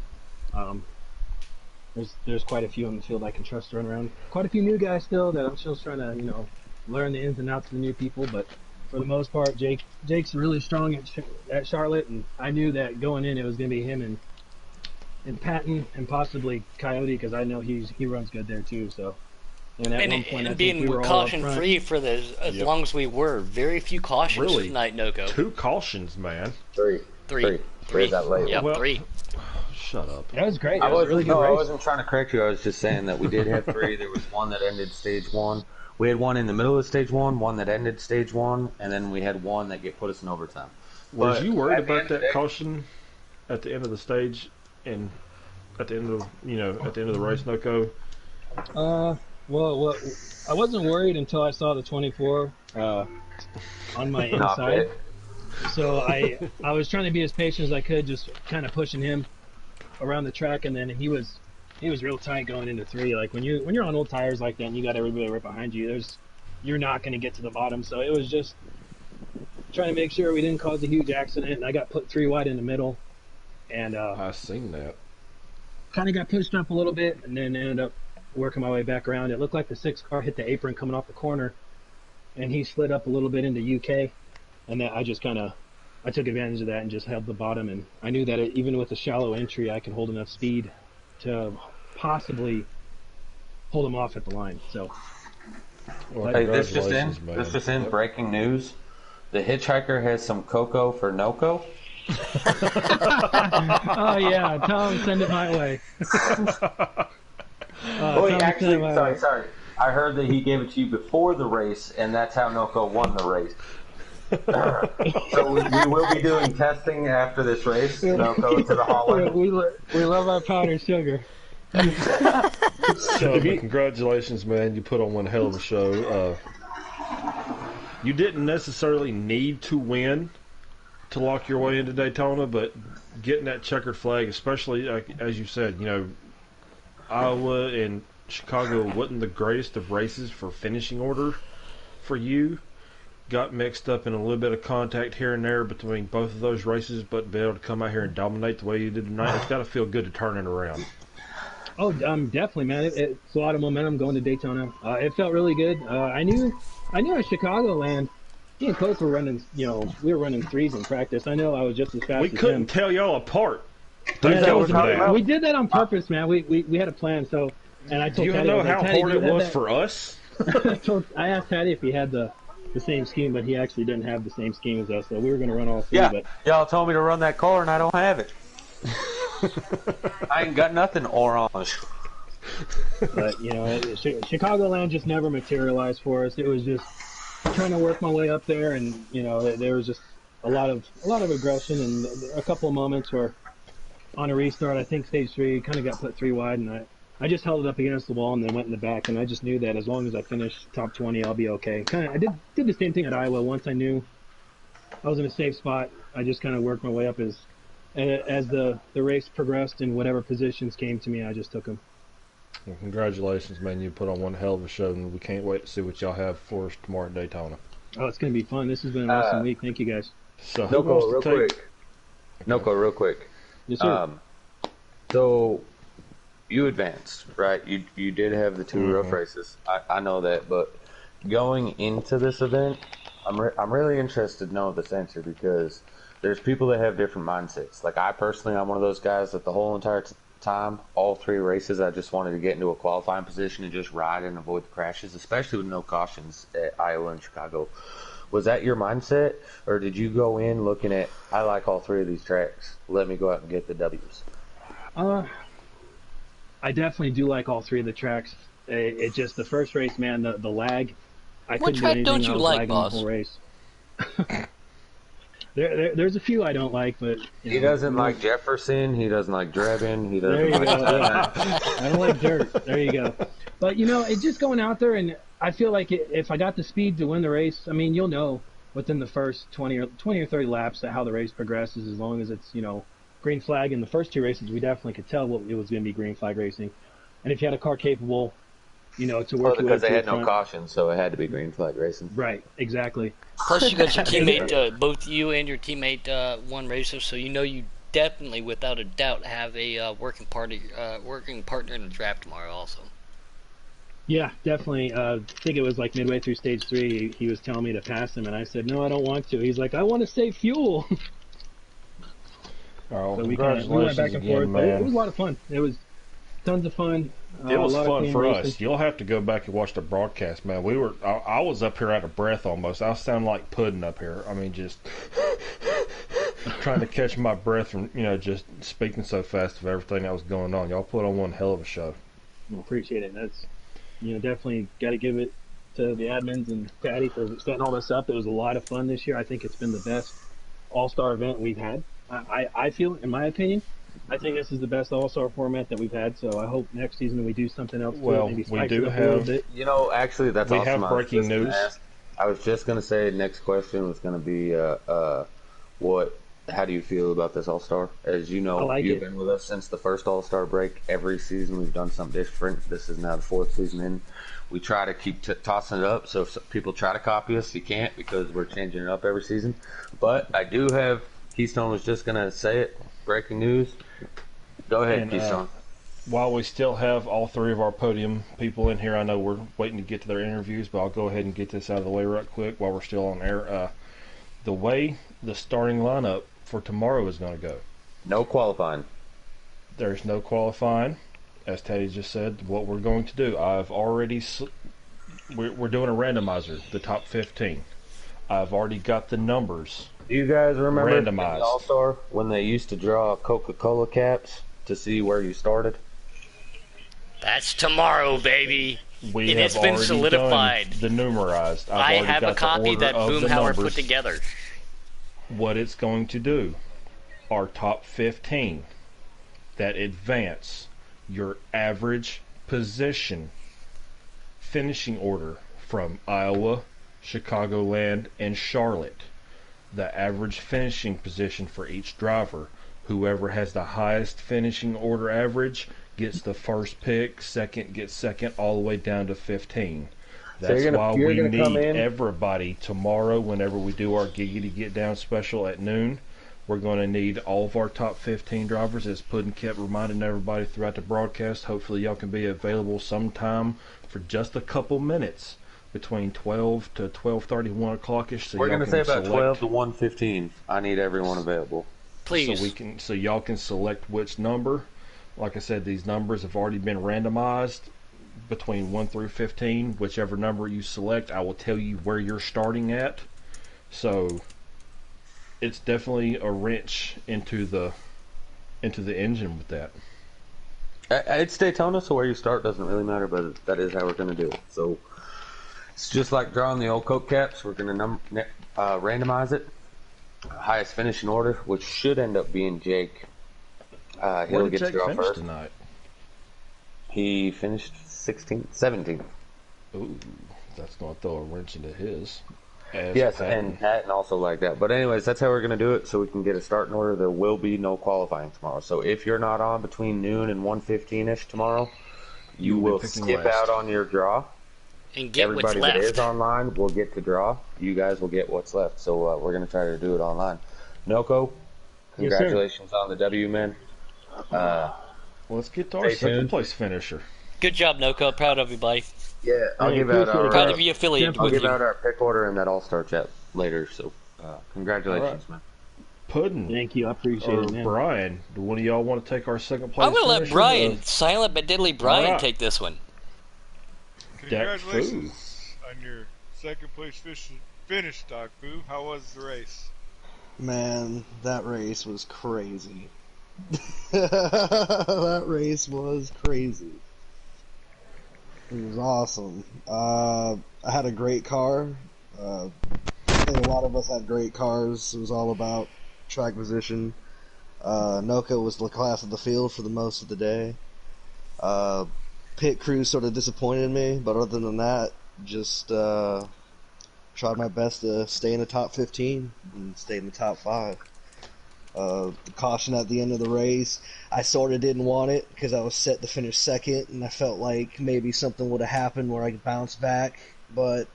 Um, there's quite a few on the field I can trust to run around. Quite a few new guys still that I'm still trying to learn the ins and outs of the new people. But for the most part, Jake's really strong at Charlotte, and I knew that going in it was going to be him and Patton and possibly Coyote because I know he runs good there too. So and at one point I And think we being were all up caution front. free for as Yep. long as we were. Very few cautions Really, tonight, Noko. 2 cautions, man. Three. Three. Three that late. Yep, Well, three. Shut up. That was great. I It was a wasn't. really good No, I race. wasn't trying to correct you. I was just saying that we did have three. There was one that ended stage one. We had one in the middle of stage one that ended stage one, and then we had one that put us in overtime. Was But you worried at the about end of that the day- caution at the end of the stage and at the end of at the end of the race, Noko? Well, I wasn't worried until I saw the 24 on my Not inside. bad. So I was trying to be as patient as I could, just kind of pushing him around the track, and then he was real tight going into three. Like when you're on old tires like that, and you got everybody right behind you, you're not going to get to the bottom. So it was just trying to make sure we didn't cause a huge accident. And I got put 3 wide in the middle, and I seen that. kind of got pushed up a little bit, and then ended up working my way back around. It looked like the 6 car hit the apron coming off the corner, and he slid up a little bit into UK, and then I took advantage of that and just held the bottom. And I knew that even with a shallow entry, I could hold enough speed to possibly hold him off at the line. So Well, Hey, this just in. congratulations, man. This just in. Yep. Breaking news: the hitchhiker has some cocoa for Noko. oh yeah, tell him send it my way. Oh, wait, tell him actually, send it my way. sorry. I heard that he gave it to you before the race, and that's how Noko won the race. So we will be doing testing after this race. Noko to the hallway. we love our powdered sugar. So, congratulations, man. You put on one hell of a show. You didn't necessarily need to win to lock your way into Daytona, but getting that checkered flag, especially, as you said, Iowa and Chicago wasn't the greatest of races for finishing order for you. Got mixed up in a little bit of contact here and there between both of those races, but be able to come out here and dominate the way you did tonight, it's got to feel good to turn it around. Oh, definitely, man. It's a lot of momentum going to Daytona. It felt really good. I knew at Chicagoland, me and Coach were running, we were running 3s in practice. I know I was just as fast We as him. couldn't tell y'all apart. Yeah, Thank that y'all was for that. we did that on purpose, man. We had a plan. So, and I Do told you Taddy, know I was like, how Taddy, hard do you it have was that? for us? I asked Taddy if he had the same scheme, but he actually didn't have the same scheme as us. So we were going to run all 3. Yeah, But y'all told me to run that car, and I don't have it. I ain't got nothing orange. But Chicagoland just never materialized for us. It was just trying to work my way up there, and there was just a lot of aggression, and a couple of moments where on a restart, I think stage 3 kind of got put 3 wide, and I just held it up against the wall and then went in the back, and I just knew that as long as I finished top 20, I'll be okay. I did the same thing at Iowa. Once I knew I was in a safe spot, I just kind of worked my way up as the race progressed and whatever positions came to me, I just took them. Well, congratulations, man. You put on one hell of a show, and we can't wait to see what y'all have for us tomorrow at Daytona. Oh, it's going to be fun. This has been an awesome week. Thank you, guys. So, who wants to take... Noko, real quick. Yes, sir. So you advanced, right? You did have the 2 rough races. I know that, but going into this event, I'm really interested to know this answer because there's people that have different mindsets. Like I personally, I'm one of those guys that the whole entire time, all 3 races, I just wanted to get into a qualifying position and just ride and avoid the crashes, especially with no cautions at Iowa and Chicago. Was that your mindset, or did you go in looking at, I like all 3 of these tracks, let me go out and get the W's? I definitely do like all 3 of the tracks. It just the first race, man, the lag. I What couldn't do track anything. don't you I was like, lagging boss? the whole race. There's a few I don't like, but He doesn't like Jefferson, he doesn't like Drebin, he There doesn't you like go. Yeah. I don't like dirt. There you go. But it's just going out there, and I feel like if I got the speed to win the race, I mean, you'll know within the first 20 or 30 laps how the race progresses, as long as it's green flag in the first 2 races, we definitely could tell what it was going to be green flag racing. And if you had a car capable, to Well, work your way because up they to the had no front. caution, so it had to be green flag racing. Right, exactly. Plus, you got your teammate, both you and your teammate won races, so you definitely, without a doubt, have a working partner in the draft tomorrow. Also, Yeah, definitely. I think it was like midway through stage 3, he was telling me to pass him, and I said, no, I don't want to. He's like, I want to save fuel. Oh, well, So we went back congratulations and again, forth, but it man. was a lot of fun. It was tons of fun. It A was lot of fun clean for racing. us. You'll have to go back and watch the broadcast, man. I was up here out of breath almost. I was sounding like pudding up here. I mean, just trying to catch my breath from, just speaking so fast of everything that was going on. Y'all put on one hell of a show. I appreciate it. That's, definitely got to give it to the admins and Patty for setting all this up. It was a lot of fun this year. I think it's been the best all-star event we've had. I feel, in my opinion, I think this is the best all-star format that we've had. So I hope next season we do something else to it, Well, maybe we spice do it up a little have bit. Actually, that's we awesome. have breaking news. I was just gonna say, next question was gonna be, how do you feel about this All-Star? As you know, you've been with us since the first All-Star break. Every season we've done something different. This is now the 4th season in. We try to keep tossing it up, so if people try to copy us, you can't, because we're changing it up every season. But I do have, Keystone was just going to say it, breaking news. Go ahead, Keystone. While we still have all 3 of our podium people in here, I know we're waiting to get to their interviews, but I'll go ahead and get this out of the way right quick while we're still on air. The way the starting lineup for tomorrow is going to go. No qualifying. There's no qualifying. As Teddy just said, what we're going to do, we're doing a randomizer, the top 15. I've already got the numbers. Do you guys remember in the randomized All-Star when they used to draw Coca-Cola caps to see where you started? that's tomorrow, baby. We And have it's been already solidified. done the numerized. I already have got a copy the that order of the Boomhauer numbers. put together. What it's going to do, our top 15 that advance your average position finishing order from Iowa, Chicagoland, and Charlotte. The average finishing position for each driver. Whoever has the highest finishing order average gets the first pick, second gets second, all the way down to 15. That's why we need everybody tomorrow whenever we do our Giggity Get Down special at noon. We're going to need all of our top 15 drivers, as Puddin kept reminding everybody throughout the broadcast. Hopefully y'all can be available sometime for just a couple minutes between 12 to 12:30, 1 o'clock-ish. So we're going to say about 12 to 1:15. I need everyone available. Please. So y'all can select which number. Like I said, these numbers have already been randomized between 1 through 15. Whichever number you select, I will tell you where you're starting at. So it's definitely a wrench into the engine with that. It's Daytona, so where you start doesn't really matter, but that is how we're going to do it. So it's just like drawing the old Coke caps. We're going to randomize it. Highest finishing order, which should end up being Jake. He'll get to draw first tonight. He finished 17th. Ooh, that's going to throw a wrench into his. Yes, and Patton also like that. But anyways, that's how we're going to do it, so we can get a starting order. There will be no qualifying tomorrow. So if you're not on between noon and 1:15-ish tomorrow, you will skip out on your draw. And get Everybody what's that left. is online will get to draw. You guys will get what's left. So we're going to try to do it online. Noko, congratulations on the W, man. Let's get to our second place finisher. Good job, Noko. Proud of you, buddy. Yeah, I'll give out our Proud to be affiliated I'll with give you. out our pick order in that All-Star chat later. So congratulations, man. Puddin. Thank you. I appreciate it, man. Brian, do one of y'all want to take our second place? I'm going to let Brian, silent but deadly Brian, take this one. Congratulations on your second place finish, Doc Boo. How was the race? Man, that race was crazy. That race was crazy. It was awesome. I had a great car. I think a lot of us had great cars. It was all about track position. Noka was the class of the field for the most of the day. Pit crew sort of disappointed me, but other than that, just tried my best to stay in the top 15 and stay in the top 5. The caution at the end of the race, I sort of didn't want it because I was set to finish second, and I felt like maybe something would have happened where I could bounce back, but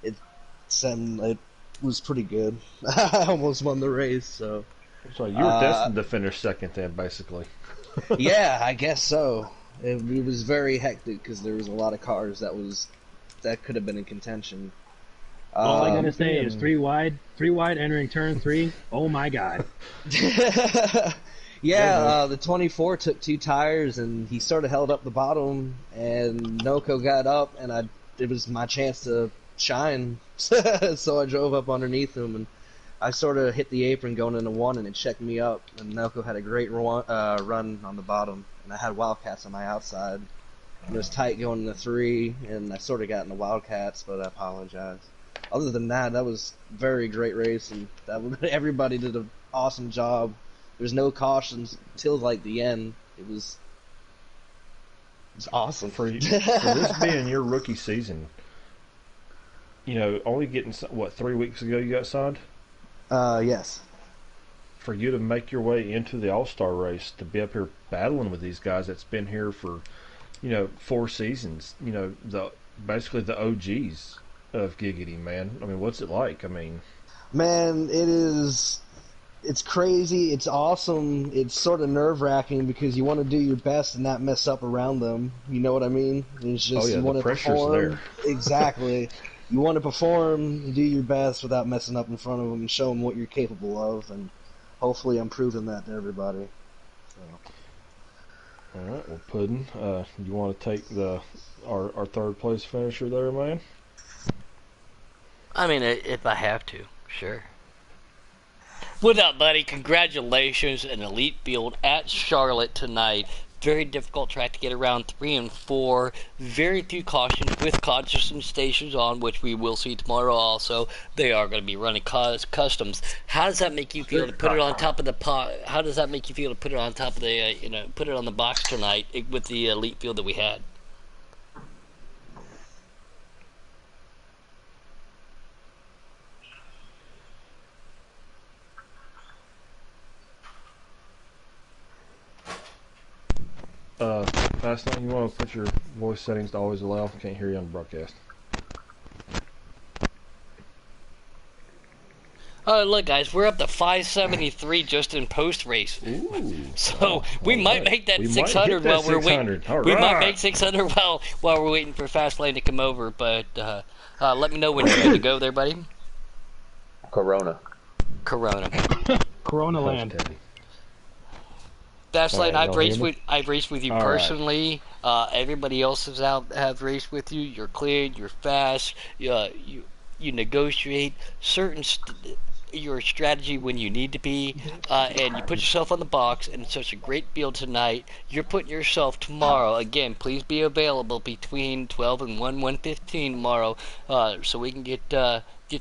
it it was pretty good. I almost won the race, so So you were uh, destined to finish second then, basically. yeah, I guess so. It was very hectic because there was a lot of cars that could have been in contention. All I gotta Um, say is three wide entering turn 3. Oh my god. yeah, Yeah, man. the 24 took 2 tires and he sort of held up the bottom, and Noko got up, and it was my chance to shine, so I drove up underneath him, and I sort of hit the apron going into one, and it checked me up, and Noko had a great run on the bottom, and I had Wildcats on my outside. It was tight going into 3, and I sort of got in the Wildcats, but I apologize. Other than that, that was very great race, and everybody did an awesome job. There's no cautions till like the end. It's awesome. For this being your rookie season, only getting what 3 weeks ago you got signed. Yes. For you to make your way into the All Star race, to be up here battling with these guys that's been here for 4 seasons. Basically the OGs of Giggity, man. I mean, what's it like? I mean, Man, it's crazy, it's awesome, it's sort of nerve-wracking because you want to do your best and not mess up around them. You know what I mean? It's oh just yeah, you the want to pressure's perform. there. Exactly. You want to perform, and do your best without messing up in front of them and show them what you're capable of, and hopefully I'm proving that to everybody. So. All right, well, Puddin, you want to take our third place finisher there, man? I mean, if I have to, sure. What up, buddy? Congratulations, an elite field at Charlotte tonight. Very difficult track to get around 3 and 4. Very few cautions with caution stations on, which we will see tomorrow also. They are going to be running customs. How does that make you feel to put it on top of the How does that make you feel to put it on top of the put it on the box tonight with the elite field that we had? Last night, you want to put your voice settings to always allow? Can't hear you on the broadcast. Look, guys, we're up to 573 just in post race. Ooh. So we might make that We 600 might hit that while we're 600. waiting. All We might right. make 600 while we're waiting for Fastlane to come over. But let me know when you're good to go, there, buddy. Corona. Corona. Corona Hush, land. Teddy. Fastlane, Alright, y'all hear me? I've raced with you All right. personally. Everybody else has have raced with you. You're cleared. You're fast. You negotiate your strategy when you need to be, and you put yourself on the box. And it's such a great field tonight. You're putting yourself tomorrow. Again, please be available between 12 and 1:15 tomorrow, so we can get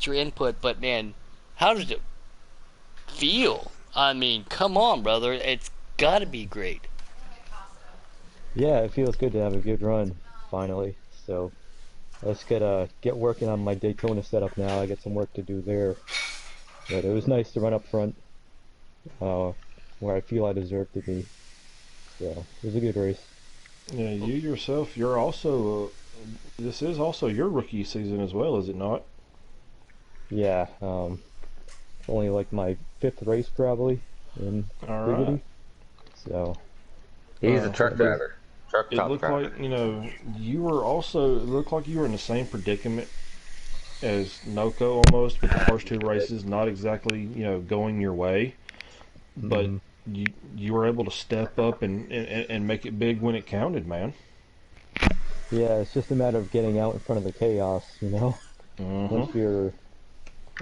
your input. But man, how does it feel? I mean, come on, brother. It's got to be great. Yeah, it feels good to have a good run, finally. So let's get working on my Daytona setup now. I got some work to do there. But it was nice to run up front, where I feel I deserve to be. So it was a good race. Yeah, you yourself, you're also. This is also your rookie season as well, is it not? Yeah, only like my 5th race probably in All Giggity. right. So He's a truck it- driver. Truck It top looked driver. like you were also. It looked like you were in the same predicament as Noko almost, with the first 2 races not exactly going your way, but Mhm. you were able to step up and make it big when it counted, man. yeah, it's just a matter of getting out in front of the chaos, you know. Uh-huh. Once you're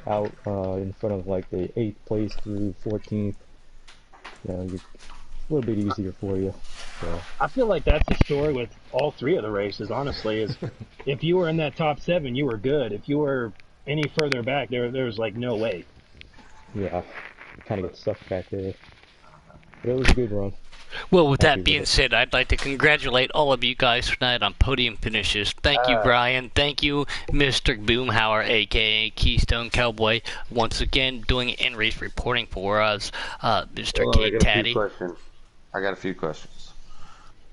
out in front of like the 8th place through 14th, it's a little bit easier for you. So I feel like that's the story with all 3 of the races, honestly, is if you were in that top 7, you were good. If you were any further back, there was like no way. yeah, kind of get stuck back there. But it was a good run. Well, with happy that with being it. said, I'd like to congratulate all of you guys tonight on podium finishes. Thank you, Uh, Brian. Thank you, Mr. Boomhauer, aka Keystone Cowboy, once again doing in-race reporting for us. Mr. Hold on, I Kate got a few Taddy. questions. I got a few questions.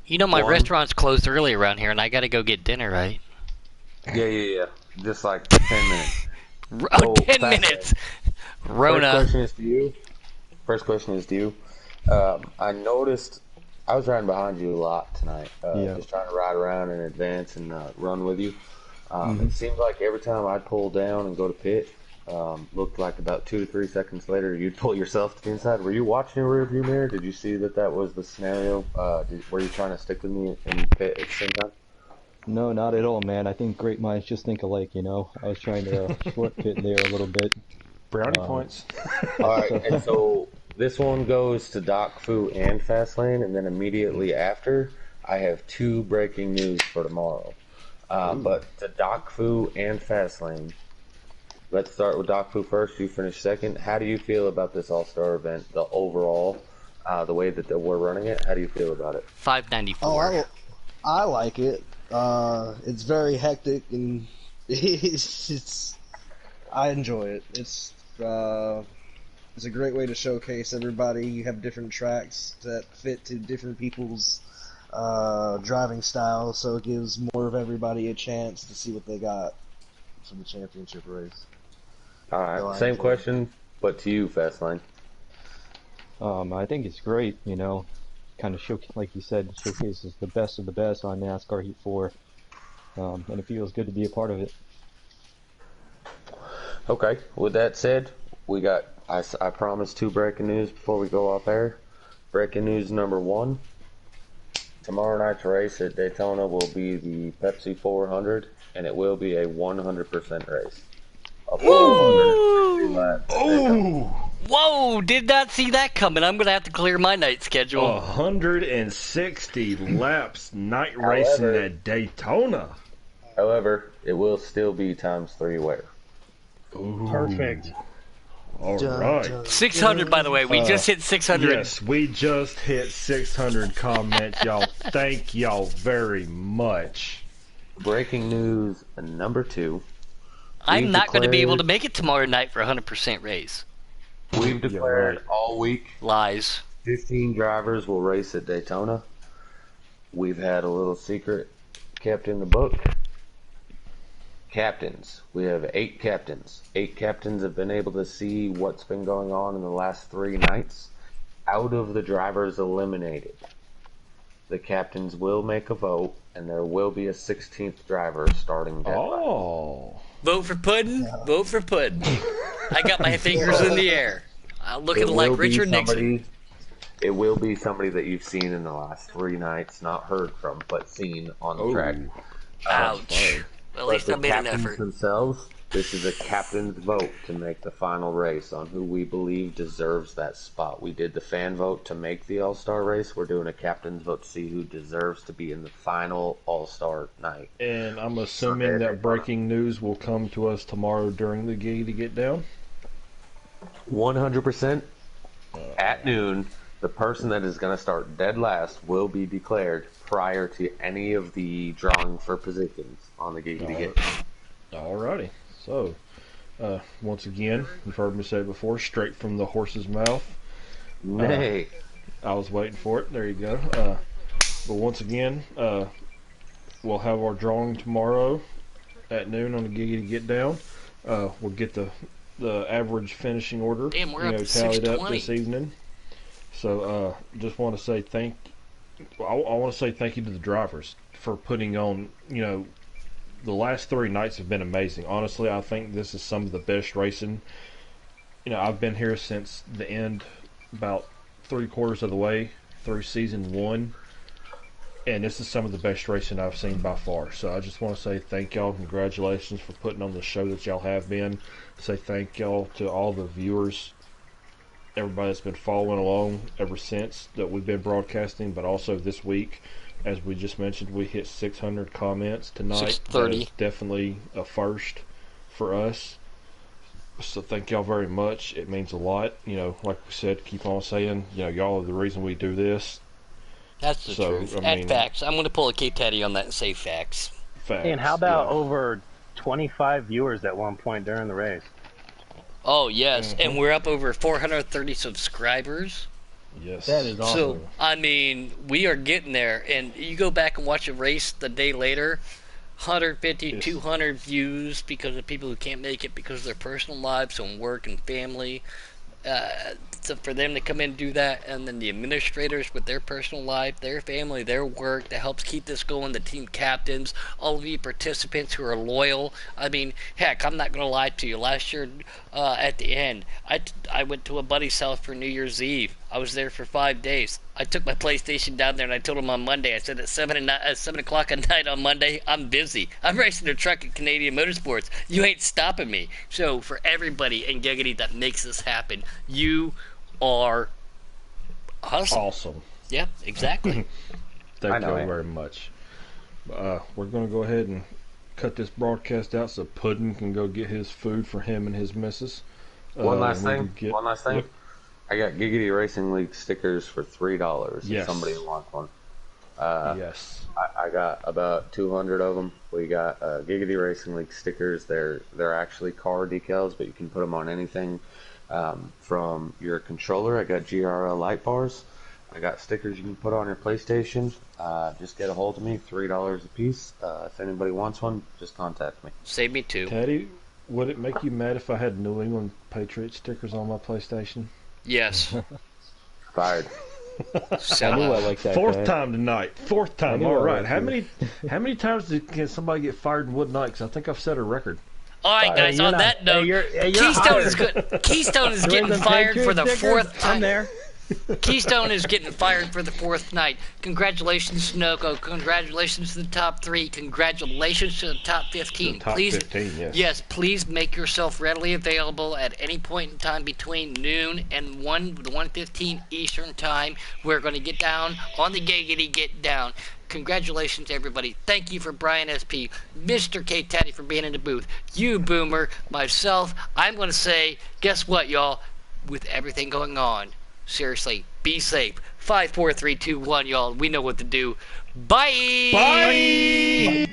You know my One, restaurant's closed early around here, and I gotta go get dinner, right? yeah. Just like 10 minutes. Oh, So, 10 fast minutes. lane. First Rona. question is to you. First question is to you. I noticed I was riding behind you a lot tonight, Yeah. just trying to ride around in advance and run with you. Hmm. It seemed like every time I'd pull down and go to pit, looked like about 2 to 3 seconds later you'd pull yourself to the inside. Were you watching your rear view mirror? Did you see that was the scenario? Were you trying to stick with me in pit at the same time? No, not at all, man. I think great minds just think alike, you know. I was trying to short pit there a little bit. Brownie Um, points. All right, and so, so this one goes to Doc Fu and Fastlane, and then immediately after, I have two breaking news for tomorrow. But to Doc Fu and Fastlane, let's start with Doc Fu first. You finish second. How do you feel about this All Star event, the overall, the way that we're running it? How do you feel about it? 594. Oh, I like it. It's very hectic and it's I enjoy it. It's a great way to showcase everybody. You have different tracks that fit to different people's driving styles, so it gives more of everybody a chance to see what they got for the championship race. All So right, I same enjoy it. question, but to you, Fastlane. I think it's great, you know. Kind of like you said, showcases the best of the best on NASCAR Heat 4. And it feels good to be a part of it. Okay, with that said, we got, I promised two breaking news before we go off air. Breaking news number one. Tomorrow night's race at Daytona will be the Pepsi 400, and it will be a 100% race. A full 160 Woo! laps at Daytona. Oh, Whoa, did not see that coming. I'm gonna have to clear my night schedule. 160 laps night racing However, at Daytona. it will still be ×3 wear. Ooh. Perfect. All Dun, right. dun, 600, by the way. We Uh, just hit 600. Yes, we just hit 600 comments, y'all. Thank y'all very much. Breaking news number two. I'm We've not going to be able to declared- make it tomorrow night for 100% race. We've You're declared right. all week Lies. 15 drivers will race at Daytona. We've had a little secret kept in the book. Captains. We have 8 captains. 8 captains have been able to see what's been going on in the last 3 nights. Out of the drivers eliminated, the captains will make a vote, and there will be a 16th driver starting dead last. Oh. Vote for Puddin'. Vote for Puddin'. I got my fingers in the air. I'm looking It like will be Richard Nixon. somebody. It will be somebody that you've seen in the last 3 nights, not heard from, but seen on the track. Ouch. Well, at But least the I made an captains effort. themselves, this is a captain's vote to make the final race on who we believe deserves that spot. We did the fan vote to make the All-Star race. We're doing a captain's vote to see who deserves to be in the final All-Star night. And I'm assuming that breaking news will come to us tomorrow during the Giggity Get Down. 100% at noon, the person that is going to start dead last will be declared prior to any of the drawing for positions on the Giggity Get Down. Alrighty. So, once again, you've heard me say it before, straight from the horse's mouth. Nay. I was waiting for it. There you go. But once again, we'll have our drawing tomorrow at noon on the Giggity Get Down. We'll get the average finishing order Damn, we're up to tallied up 620. this evening. So just want to say I want to say thank you to the drivers for putting on. The last 3 nights have been amazing. Honestly, I think this is some of the best racing. I've been here since the end, about 3/4 of the way through season 1, and this is some of the best racing I've seen by far. So I just want to say thank y'all, congratulations for putting on the show that y'all have been. Say thank y'all to all the viewers, everybody that's been following along ever since that we've been broadcasting, but also this week. As we just mentioned, we hit 600 comments tonight. 630. That is definitely a first for us. So thank y'all very much. It means a lot. Like we said, keep on saying, y'all are the reason we do this. That's the So truth. I At mean, facts. I'm going to pull a K Teddy on that and say facts. facts. Hey, and how about yeah. over 25 viewers at one point during the race? Oh, yes. Mm-hmm. And we're up over 430 subscribers. Yes. That is So, awesome. I mean, we are getting there. And you go back and watch a race the day later, 150, It's 200 views because of people who can't make it because of their personal lives and work and family. So for them to come in and do that, and then the administrators with their personal life, their family, their work that helps keep this going, the team captains, all of you participants who are loyal. I mean, heck, I'm not going to lie to you. Last year, at the end, I went to a buddy's house for New Year's Eve. I was there for 5 days. I took my PlayStation down there and I told him on Monday, I said at 7 o'clock at night on Monday, I'm busy. I'm racing a truck at Canadian Motorsports. You ain't stopping me. So for everybody in Giggity that makes this happen, you are awesome. awesome. Yeah, exactly. Thank I you know all it. very much. We're going to go ahead and cut this broadcast out so Puddin can go get his food for him and his missus. One last we thing. can get- One last thing. Yep. I got Giggity Racing League stickers for $3 Yes. if somebody wants one. Yes. I got about 200 of them. We got Giggity Racing League stickers. They're actually car decals, but you can put them on anything from your controller. I got GRL light bars. I got stickers you can put on your PlayStation. Just get a hold of me, $3 a piece. If anybody wants one, just contact me. Save me too. Teddy, would it make you mad if I had New England Patriot stickers on my PlayStation? Yes. Fired. So, I knew I liked that Fourth guy. time tonight. Fourth I time. knew All I right. liked How you. many times can somebody get fired in one night? Because I think I've set a record. all right, guys. You're On not- that note, you're Keystone hired. is good. Keystone is New getting England fired for Patriots the stickers? fourth time. I'm there. Keystone is getting fired for the fourth night. Congratulations, Sunoco. Congratulations to the top 3. Congratulations to the top 15. The top Please, 15, yes. yes, please make yourself readily available at any point in time between noon and 1:15 Eastern time. We're going to get down on the Giggity Get Down. Congratulations, everybody. Thank you for Brian SP, Mr. K Taddy for being in the booth, you Boomer, myself. I'm going to say, guess what, y'all? With everything going on, seriously, be safe. 5, 4, 3, 2, 1, y'all. We know what to do. Bye. Bye.